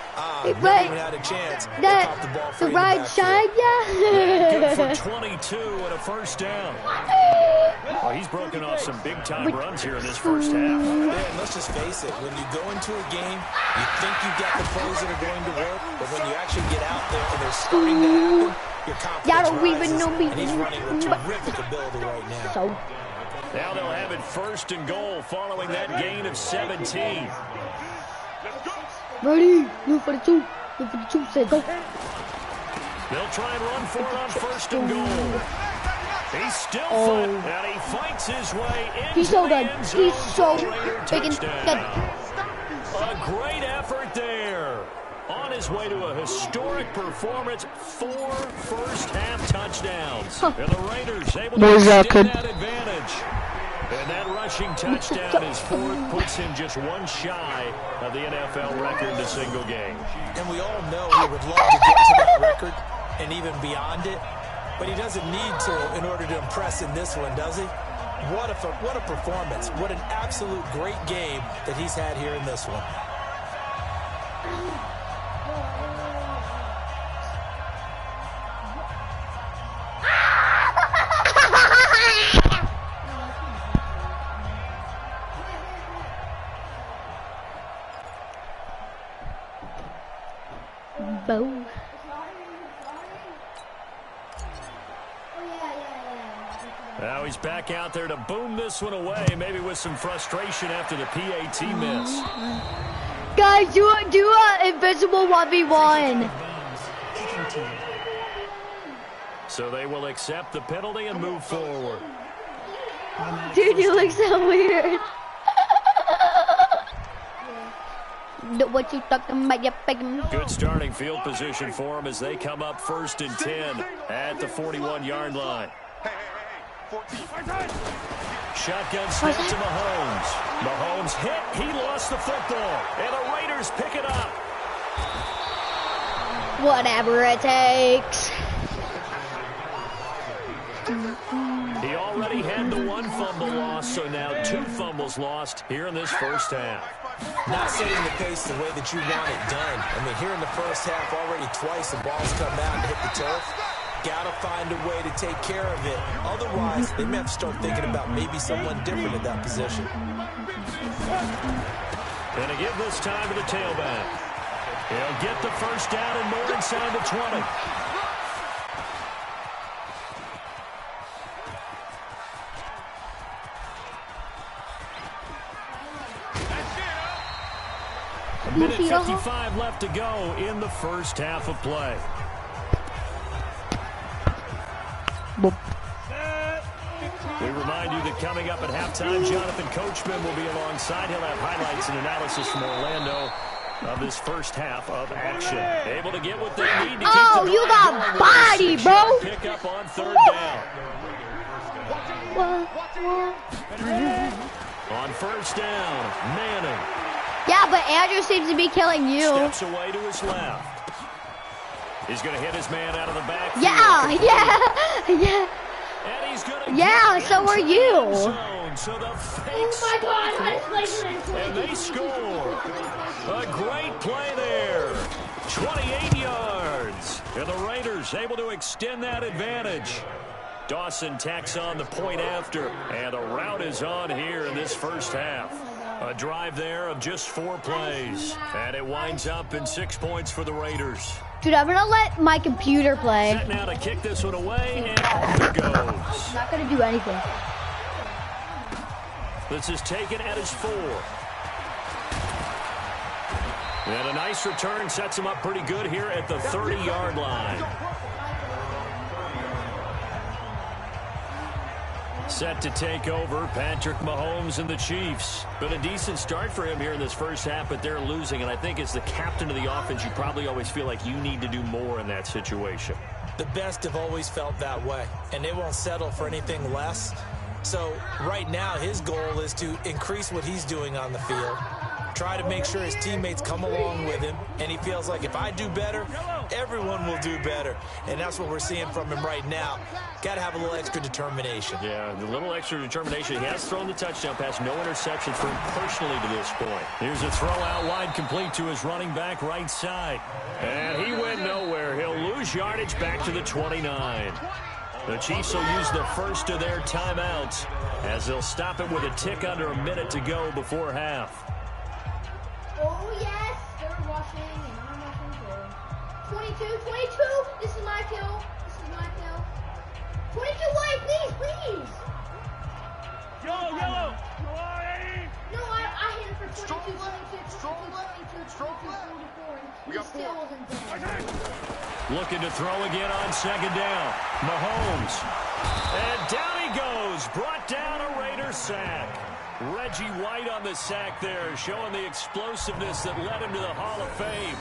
Never even had a chance. That the ball the free right side, Good yeah. for 22 and a first down. Well, he's broken off some big-time runs here in this first half. Man, let's just face it. When you go into a game, you think you've got the plays that are going to work, but when you actually get out there and they're starting to happen, your confidence Y'all don't rises, even know me. and he's running with terrific ability right now. So, Now they'll have it 1st and goal following that gain of 17. ready? Look for the 2. Look for the 2. Say go. They'll try and run for it on 1st and goal. He's still fighting, and he fights his way into He's so the good. end zone. He's so Raider freaking touchdown. A great effort there. On his way to a historic performance, 4 first-half touchdowns. And the Raiders able to extend that advantage. And that rushing touchdown is 4th, puts him just 1 shy of the NFL record in a single game. And we all know he would love to get to that record and even beyond it, but he doesn't need to in order to impress in this one, does he? What a performance. What an absolute great game that he's had here in this one. Now he's back out there to boom this one away, maybe with some frustration after the PAT miss. Guys, do a invisible 1v1. So they will accept the penalty and move forward. Dude, you look so weird. What you talking about, you pig? Good starting field position for them as they come up 1st and 10 at the 41-yard line. Shotgun snap to Mahomes. Mahomes hit. He lost the football. And the Raiders pick it up. Whatever it takes. He already had the 1 fumble loss, so now 2 fumbles lost here in this first half. Not setting the pace the way that you want it done. I mean, here in the first half, already twice the ball's come out and hit the turf. Got to find a way to take care of it. Otherwise, they may have to start thinking about maybe someone different in that position. And to give this time to the tailback. He'll get the first down and more inside the 20. Minute 55 left to go in the first half of play. We remind you that coming up at halftime, Jonathan Coachman will be alongside. He'll have highlights and analysis from Orlando of this first half of action. Able to get what they need to keep the you got body, bro. Pick up on 3rd down. On 1st down, Manning. Yeah, but Andrew seems to be killing you. Steps away to his left. He's going to hit his man out of the backfield. Yeah. And he's going to so are you. So the Oh my God, and they score. A great play there. 28 yards. And the Raiders able to extend that advantage. Dawson tacks on the point after. And the route is on here in this first half. A drive there of just 4 plays. And it winds up in 6 points for the Raiders. Dude, I'm going to let my computer play. Set now to kick this one away, and off it goes. I'm not going to do anything. This is taken at his 4. And a nice return sets him up pretty good here at the 30-yard line. Set to take over, Patrick Mahomes and the Chiefs. Been a decent start for him here in this first half, but they're losing. And I think as the captain of the offense, you probably always feel like you need to do more in that situation. The best have always felt that way, and they won't settle for anything less. So right now, his goal is to increase what he's doing on the field, try to make sure his teammates come along with him, and he feels like if I do better, everyone will do better. And that's what we're seeing from him right now. Got to have a little extra determination. Yeah, the little extra determination. He has thrown the touchdown pass, no interceptions for him personally to this point. Here's a throw out wide complete to his running back right side. And he went nowhere. He'll lose yardage back to the 29. The Chiefs will use the first of their timeouts as they'll stop it with a tick under a minute to go before half. Oh, yes, they're rushing, and I'm rushing too. 22, this is my kill. 22 white, please. Yellow. No, I hit it for 22, 44, and he still wasn't there. Looking to throw again on 2nd down. Mahomes. And down he goes. Brought down a Raider sack. Reggie White on the sack there, showing the explosiveness that led him to the Hall of Fame.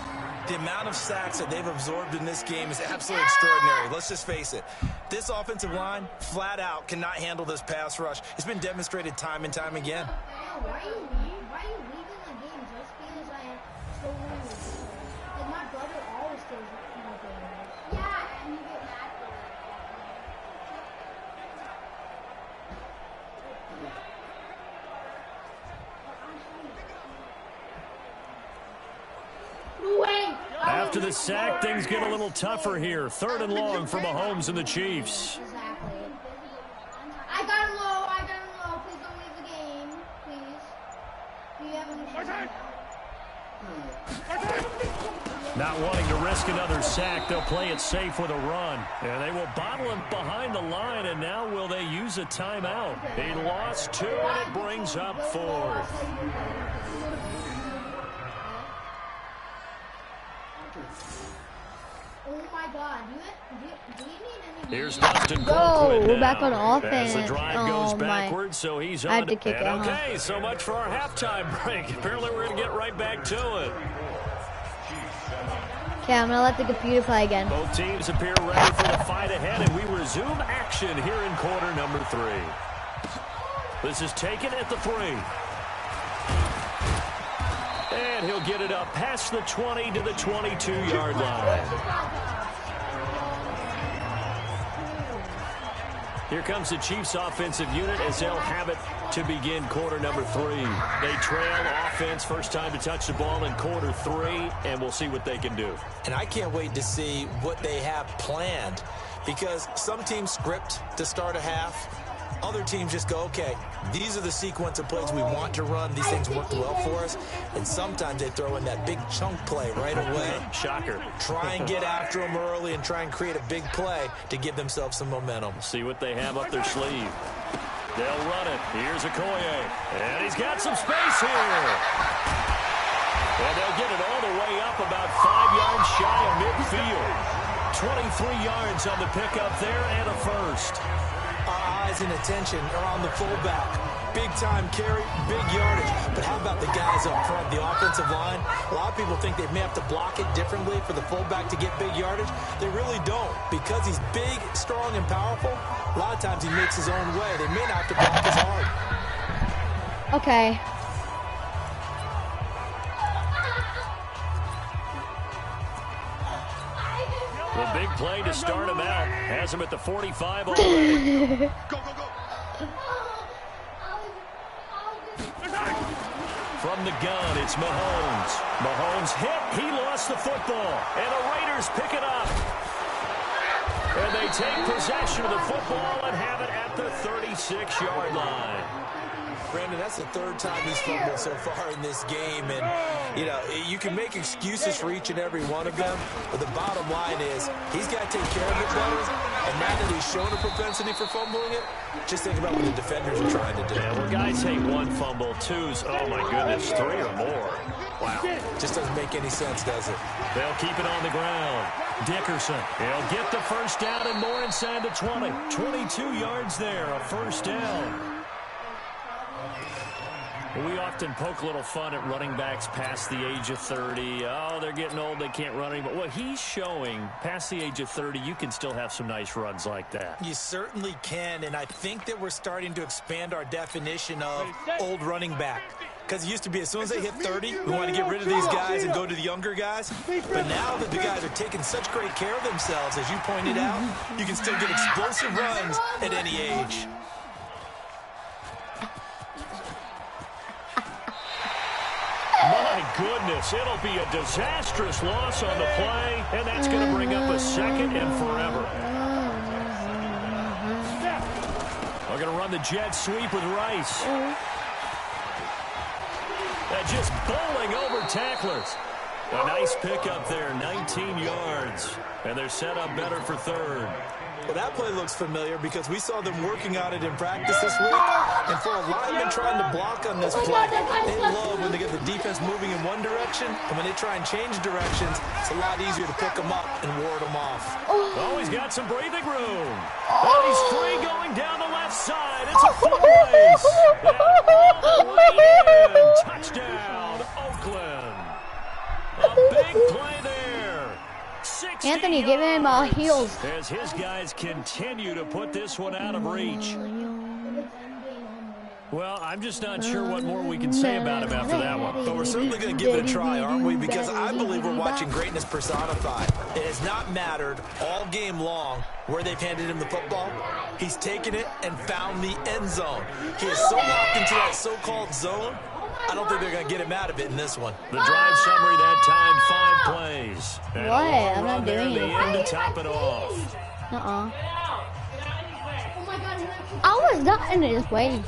The amount of sacks that they've absorbed in this game is absolutely extraordinary. Let's just face it. This offensive line, flat out, cannot handle this pass rush. It's been demonstrated time and time again. Why are you leaving the game just because I am so winning? Like, my brother always stays with my brother. Yeah, and you get mad for it. After the sack, things get a little tougher here. 3rd and long for Mahomes and the Chiefs. Exactly. I got him low. Please don't leave the game. Please. Do you have any shot? Not wanting to risk another sack, they'll play it safe with a run. And they will bottle him behind the line, and now will they use a timeout? They lost 2, and it brings up 4th. Oh my God! Do you need any? Here's Dustin Go! We're back on offense. As the drive goes backwards, so he's on. I had to kick it off. Okay, so much for our halftime break. Apparently, we're going to get right back to it. Okay, I'm going to let the computer play again. Both teams appear ready for the fight ahead, and we resume action here in quarter number 3. This is taken at the 3. And he'll get it up past the 20 to the 22-yard line. Here comes the Chiefs offensive unit as they'll have it to begin quarter number 3. They trail offense, first time to touch the ball in quarter 3, and we'll see what they can do. And I can't wait to see what they have planned, because some teams script to start a half. Other teams just go, okay, these are the sequence of plays we want to run. These things worked well for us. And sometimes they throw in that big chunk play right away. Shocker. Try and get after them early and try and create a big play to give themselves some momentum. See what they have up their sleeve. They'll run it. Here's Okoye. And he's got some space here. And they'll get it all the way up about 5 yards shy of midfield. 23 yards on the pickup there and a first. Our eyes and attention are on the fullback. Big time carry, big yardage. But how about the guys up front, the offensive line? A lot of people think they may have to block it differently for the fullback to get big yardage. They really don't. Because he's big, strong, and powerful, a lot of times he makes his own way. They may not have to block as hard. Okay. The big play to start him out. Has him at the 45 already. Go, go, go. From the gun, it's Mahomes. Mahomes hit. He lost the football. And the Raiders pick it up. And they take possession of the football and have it at the 36-yard line. Brandon, that's the 3rd time he's fumbled so far in this game. And, you know, you can make excuses for each and every one of them. But the bottom line is he's got to take care of it better. And now that he's shown a propensity for fumbling it, just think about what the defenders are trying to do. Yeah, well, guys hate 1 fumble, 2's, oh, my goodness, 3 or more. Wow. Just doesn't make any sense, does it? They'll keep it on the ground. Dickerson, he'll get the first down and more inside the 20. 22 yards there, a first down. We often poke a little fun at running backs past the age of 30. Oh, they're getting old, they can't run anymore. Well, he's showing past the age of 30, you can still have some nice runs like that. You certainly can, and I think that we're starting to expand our definition of old running back. Because it used to be as soon as they hit 30, we want to get rid of these guys and go to the younger guys. But now that the guys are taking such great care of themselves, as you pointed out, you can still get explosive runs at any age. My goodness, it'll be a disastrous loss on the play, and that's going to bring up a 2nd and forever. We're going to run the jet sweep with Rice. Just bowling over tacklers. A nice pickup there, 19 yards. And they're set up better for 3rd. Well, that play looks familiar because we saw them working on it in practice this week. And for a lineman trying to block on this play, they love when they get the defense moving in one direction. And when they try and change directions, it's a lot easier to pick them up and ward them off. Oh, he's got some breathing room. And he's free going down the left side. It's a full race. And all the way in. Touchdown, Oakland. A big play there. Anthony, give him heels. As his guys continue to put this one out of reach. Well, I'm just not sure what more we can say about him after that one. But we're certainly going to give it a try, aren't we? Because I believe we're watching greatness personified. It has not mattered all game long where they've handed him the football. He's taken it and found the end zone. He is so locked into that so-called zone, I don't think they're going to get him out of it in this one. The drive summary that time, 5 plays. And what? I'm not doing it. To top it off. I was not in this way.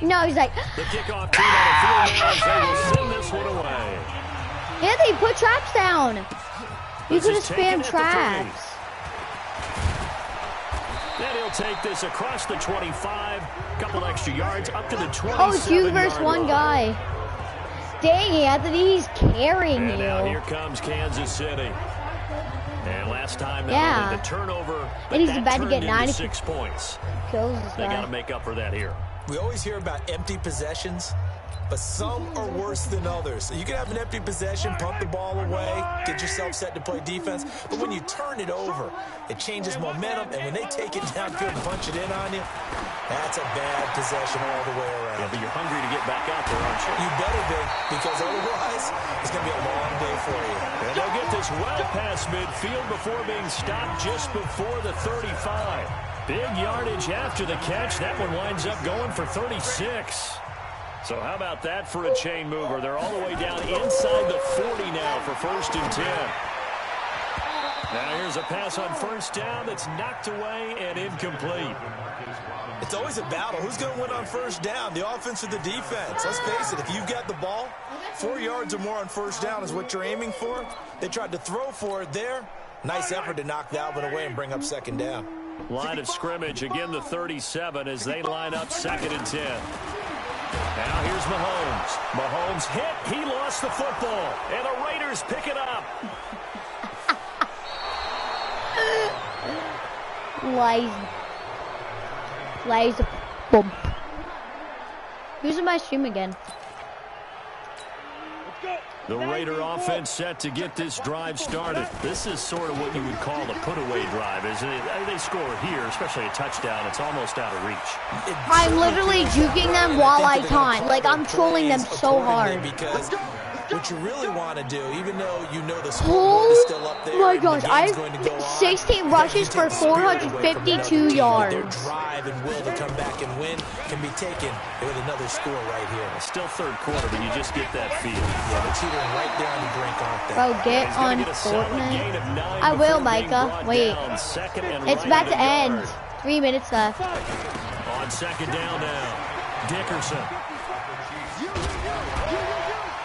No, he's like, The kickoff team on the field now as they will send this one away. Anthony, put traps down. You This could have is taken spammed at the 30. traps. Then he'll take this across the 25, couple extra yards up to the 27. Oh, it's you versus one guy. Dang, Anthony, he's carrying And you. now here comes Kansas City. And last time, not Yeah. only the turnover, but And he's that about to turned get into 96 6 points. Kills this They got guy. to make up for that here. We always hear about empty possessions, but some are worse than others. You can have an empty possession, pump the ball away, get yourself set to play defense, but when you turn it over, it changes momentum, and when they take it downfield and punch it in on you, that's a bad possession all the way around. Yeah, but you're hungry to get back out there, aren't you? You better be, because otherwise, it's going to be a long day for you. And they'll get this well past midfield before being stopped just before the 35. Big yardage after the catch. That one winds up going for 36. So how about that for a chain mover? They're all the way down inside the 40 now for 1st and 10. Now here's a pass on 1st down that's knocked away and incomplete. It's always a battle. Who's going to win on 1st down, the offense or the defense? Let's face it, if you've got the ball, 4 yards or more on 1st down is what you're aiming for. They tried to throw for it there. Nice effort to knock that one away and bring up 2nd down. Line of scrimmage, again the 37 as they line up 2nd and 10. Now here's Mahomes. Mahomes hit. He lost the football. And the Raiders pick it up. Lazy bump. Who's in my stream again? The Raider offense set to get this drive started. This is sort of what you would call a put-away drive, isn't it? They score here, especially a touchdown. It's almost out of reach. I'm literally juking them while I taunt. Like, I'm trolling them so hard. Because what you really want to do, even though you know the scoreboard is still up there, Oh my gosh, I have 16 rushes for 452 yards. Their drive and will to come back and win can be taken with another score right here. It's still 3rd quarter, but you just get that feel. Yeah, they're teetering right there on the brink, aren't they? Bro, get on Fortnite. I will, Micah. Wait. It's about to end. 3 minutes left. On 2nd down now. Dickerson.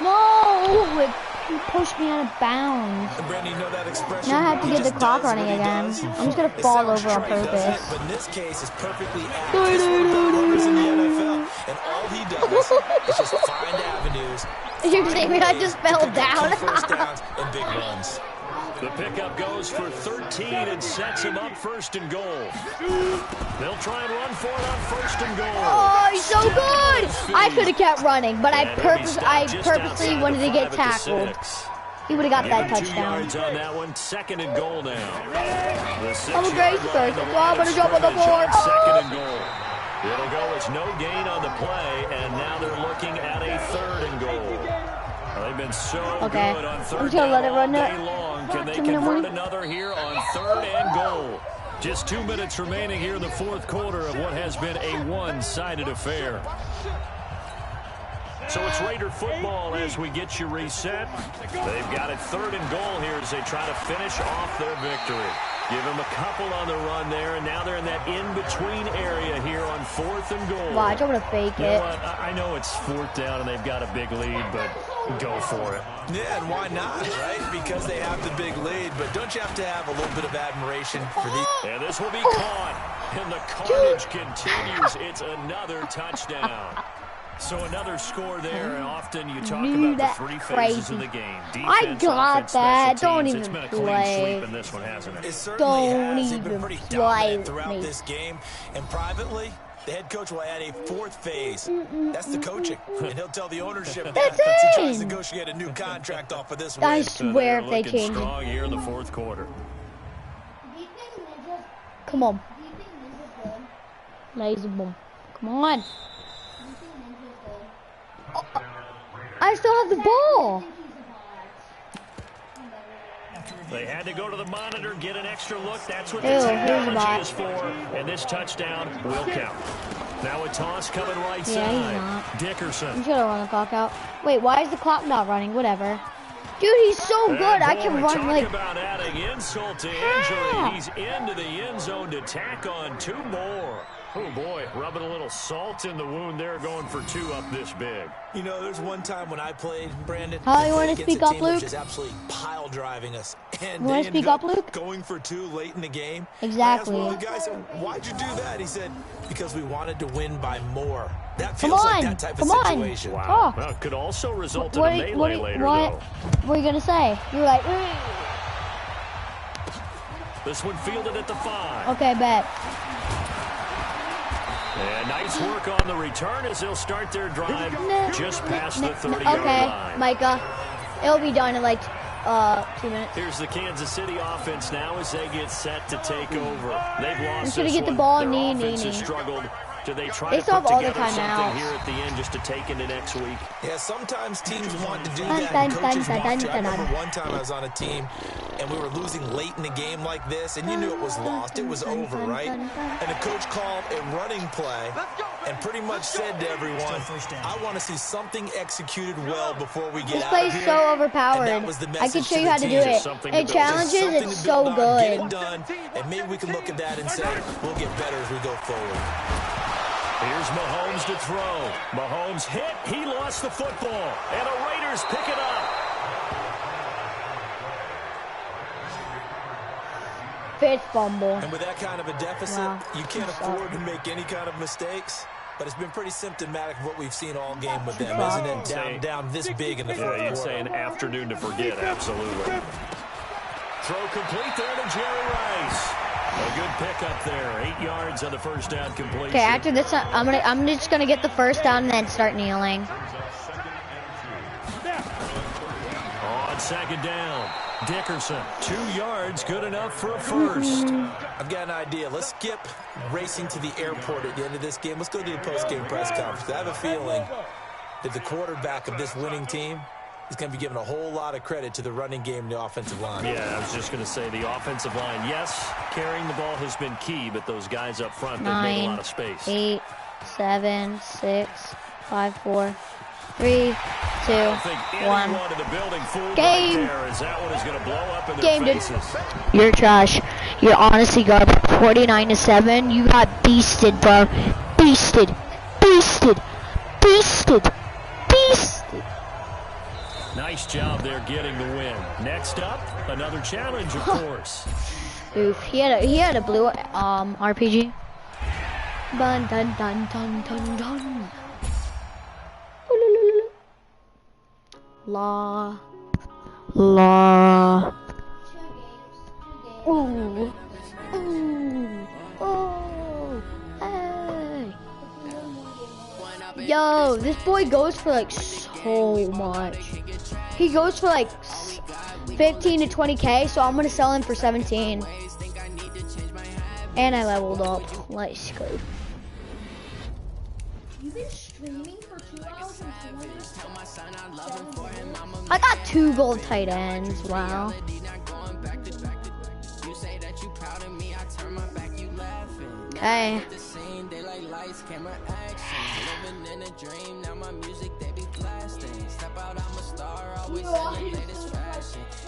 No! He pushed me out of bounds. Brandon, you know that expression? Now I have to get the clock running again. I'm just going to fall over on purpose. But in this case, it's perfectly apt. This one runners in the NFL. And all he does is just find avenues. You're saying I just fell down. 1st downs and big runs. The pickup goes for 13 and sets him up 1st and goal. They'll try and run for it on 1st and goal. Oh, he's so good! I could have kept running, but I purposely wanted to get tackled. He would have got that touchdown. Yards on that one. 2nd and goal now. I'm a great first. I'm going to jump on the board. 2nd and goal. It'll go as no gain on the play, and now they're looking at a 3rd and goal. They've been so good on 3rd down all day long. Can they convert another here on 3rd and goal? Just 2 minutes remaining here in the 4th quarter of what has been a one-sided affair. So it's Raider football as we get you reset. They've got it 3rd and goal here as they try to finish off their victory. Give them a couple on the run there, and now they're in that in-between area here on 4th and goal. Watch, I'm going to fake You it. know what? I know it's 4th down and they've got a big lead, but go for it. Yeah, and why not, right? Because they have the big lead, but don't you have to have a little bit of admiration for these? And this will be caught, and the carnage continues. It's another touchdown. So another score there, and often you talk about the 3 phases of the game. I got that. Don't even It's been a play. clean sweep in this one, hasn't it? It certainly Don't has. They've been even pretty play dominant with throughout me. this game. And privately, the head coach will add a 4th phase. That's the coaching. And he'll tell the ownership that That's as he tries to it. negotiate a new contract off of this I win. swear if they Looking change it. strong here in the 4th quarter. Come on. Lazy boom. Come on. Oh, I still have the ball. They had to go to the monitor, get an extra look. That's what Ew, this here's the technology ball. is for. And this touchdown will count. Now a toss coming right Yeah, he's side. not. Dickerson. I'm gonna run the clock out. Wait, why is the clock not running? Whatever. Dude, he's so good. I can run talk like. about adding insult to Yeah. injury. He's into the end zone to tack on 2 more. Oh, boy, rubbing a little salt in the wound there, going for 2 up this big. You know, there's one time when I played, Brandon. How you want to speak up, Luke? Just absolutely pile driving us. And you want to speak up, Luke? Going for 2 late in the game. Exactly. I asked one of the guys, why'd you do that? He said, because we wanted to win by more. That feels like that type of situation. Wow. Well, it could also result in a melee later, though. What were you going to say? You were like, This one fielded at the 5. Okay, bet. And nice work on the return as they'll start their drive just past the 30-yard line. Okay, Micah. It'll be done in like 2 minutes. Here's the Kansas City offense now as they get set to take over. They've lost gonna this get the one. ball, Their offense has struggled. Do they try to put together something here at the end just to take into next week? Yeah, sometimes teams want to do that. And coaches want to. I remember one time I was on a team, and we were losing late in the game like this, and you knew it was lost. It was over, right? And the coach called a running play and pretty much said to everyone, I want to see something executed well before we get out of here. This play's so overpowered. I can show you how to do it. It challenges, it's so good. Get it done, and maybe we can look at that and say, we'll get better as we go forward. Here's Mahomes to throw. Mahomes hit. He lost the football. And the Raiders pick it up. Fifth fumble. And with that kind of a deficit, you can't afford to make any kind of mistakes. But it's been pretty symptomatic of what we've seen all game with them, isn't it? Down this big in the fourth quarter. You'd say an afternoon to forget, absolutely. Throw complete there to Jerry Rice. A good pickup there. 8 yards on the first down completion. Okay, after this, I'm just gonna get the first down and then start kneeling. On second down, Dickerson, 2 yards, good enough for a first. I've got an idea. Let's skip racing to the airport at the end of this game. Let's go to the post-game press conference. I have a feeling that the quarterback of this winning team is going to be given a whole lot of credit to the running game and the offensive line. Yeah, I was just going to say the offensive line, yes, carrying the ball has been key, but those guys up front, they've made a lot of space. 8, 7, 6, 5, 4, 3, 2, 1. In the building game. Right there, as that one is going to blow up in their faces. You're trash. You're honestly garbage. 49-7. You got beasted, bro. Beasted. Beasted. Beasted. Beasted. Nice job there getting the win. Next up, another challenge, of course. Oof, he had a blue RPG. Dun dun dun dun dun dun. La la. Ooh. Ooh. Oh. Hey. Yo, this boy goes for like so much. He goes for like 15 to 20K, so I'm gonna sell him for 17. And I leveled up. Let's go. You've been streaming for 2 hours and 2 minutes? I got 2 gold tight ends. Wow. Okay.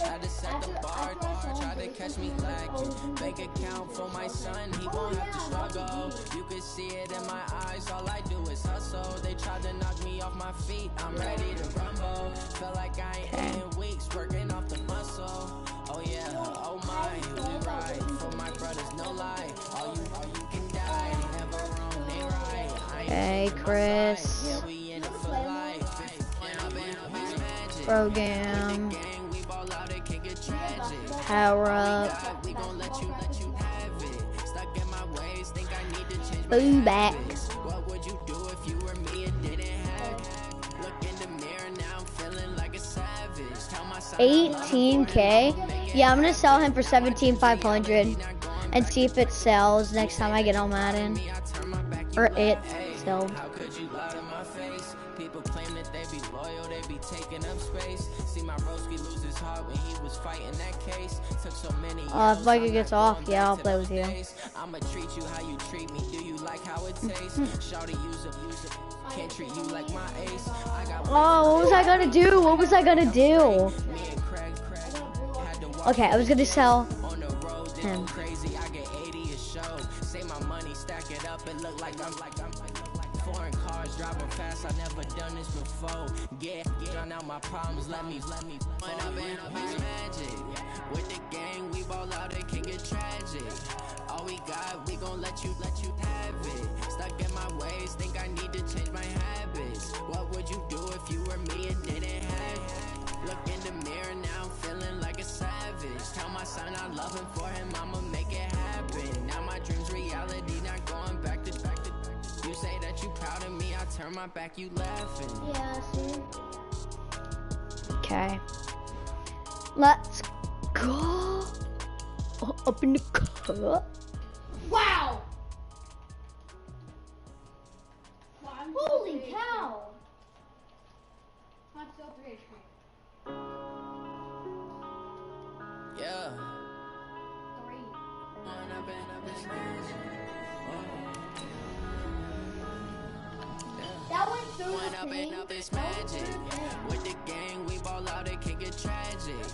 Had to set the bar, try to catch me lacking. Bank account for my son, he won't have to struggle. You can see it in my eyes, all I do is hustle. They tried to knock me off my feet, I'm ready to rumble. Felt like I ain't in weeks, working off the muscle. Oh yeah, oh my, we ride for my brothers, no lie. All you can die, never wrong, they right. Hey, Chris. Program. Power up. Boo back. 18K. Yeah, I'm gonna sell him for 17,500 and see if it sells next time I get on Madden. Or it sells. People claim that they be loyal, they be taking up space. See my broski lose his heart when he was fighting that case. Took so many if Micah gets off, yeah, I'll play with you. I'ma treat you how you treat me. Do you like how it tastes? Shawty use it. Can't treat you like my ace. Oh, what was I gonna do? What was I gonna do? Okay, I was gonna sell him. Crazy, I get 80 a show. Say my money, stack it up. up, it look like I'm foreign cars driving fast. I never done this before. Drown out my problems. Let me run up and up is magic. With the gang, we ball out. It can get tragic. All we got, we gon' let you have it. Stuck in my ways, think I need to change my habits. What would you do if you were me and didn't have it? Look in the mirror now, I'm feeling like a savage. Tell my son I love him, for him I'ma make it happen. Now my dream's reality, not going back to. You say that you proud of me, I turn my back, you laughing. Yeah, see? Okay. Let's go. Up in the cup. Wow! Holy cow! I'm still 3 HP. Yeah. 3. That went through the thing. Up is magic. With the gang, we ball out, it can get tragic.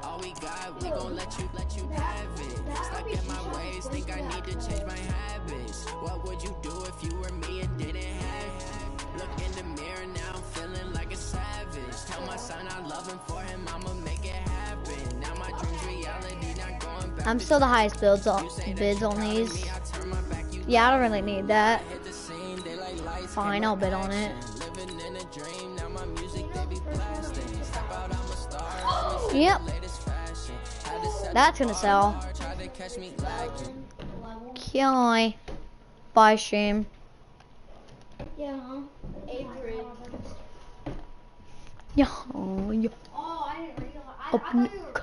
All we got, we gon' let you have it. Stuck in my ways, think I need to change my habits. What would you do if you were me and didn't have it? Look in the mirror now, I'm feeling like a savage. Tell my son I love him, for him I'ma make it happen. Now my dream's reality, not going back. I'm still the highest bids on these. Yeah, I don't really need that. Fine, I'll bid on it. Yep. That's gonna sell. Okay. Buy stream. Yeah, huh? 8 grid. Yeah. Oh, I didn't realize. I thought you were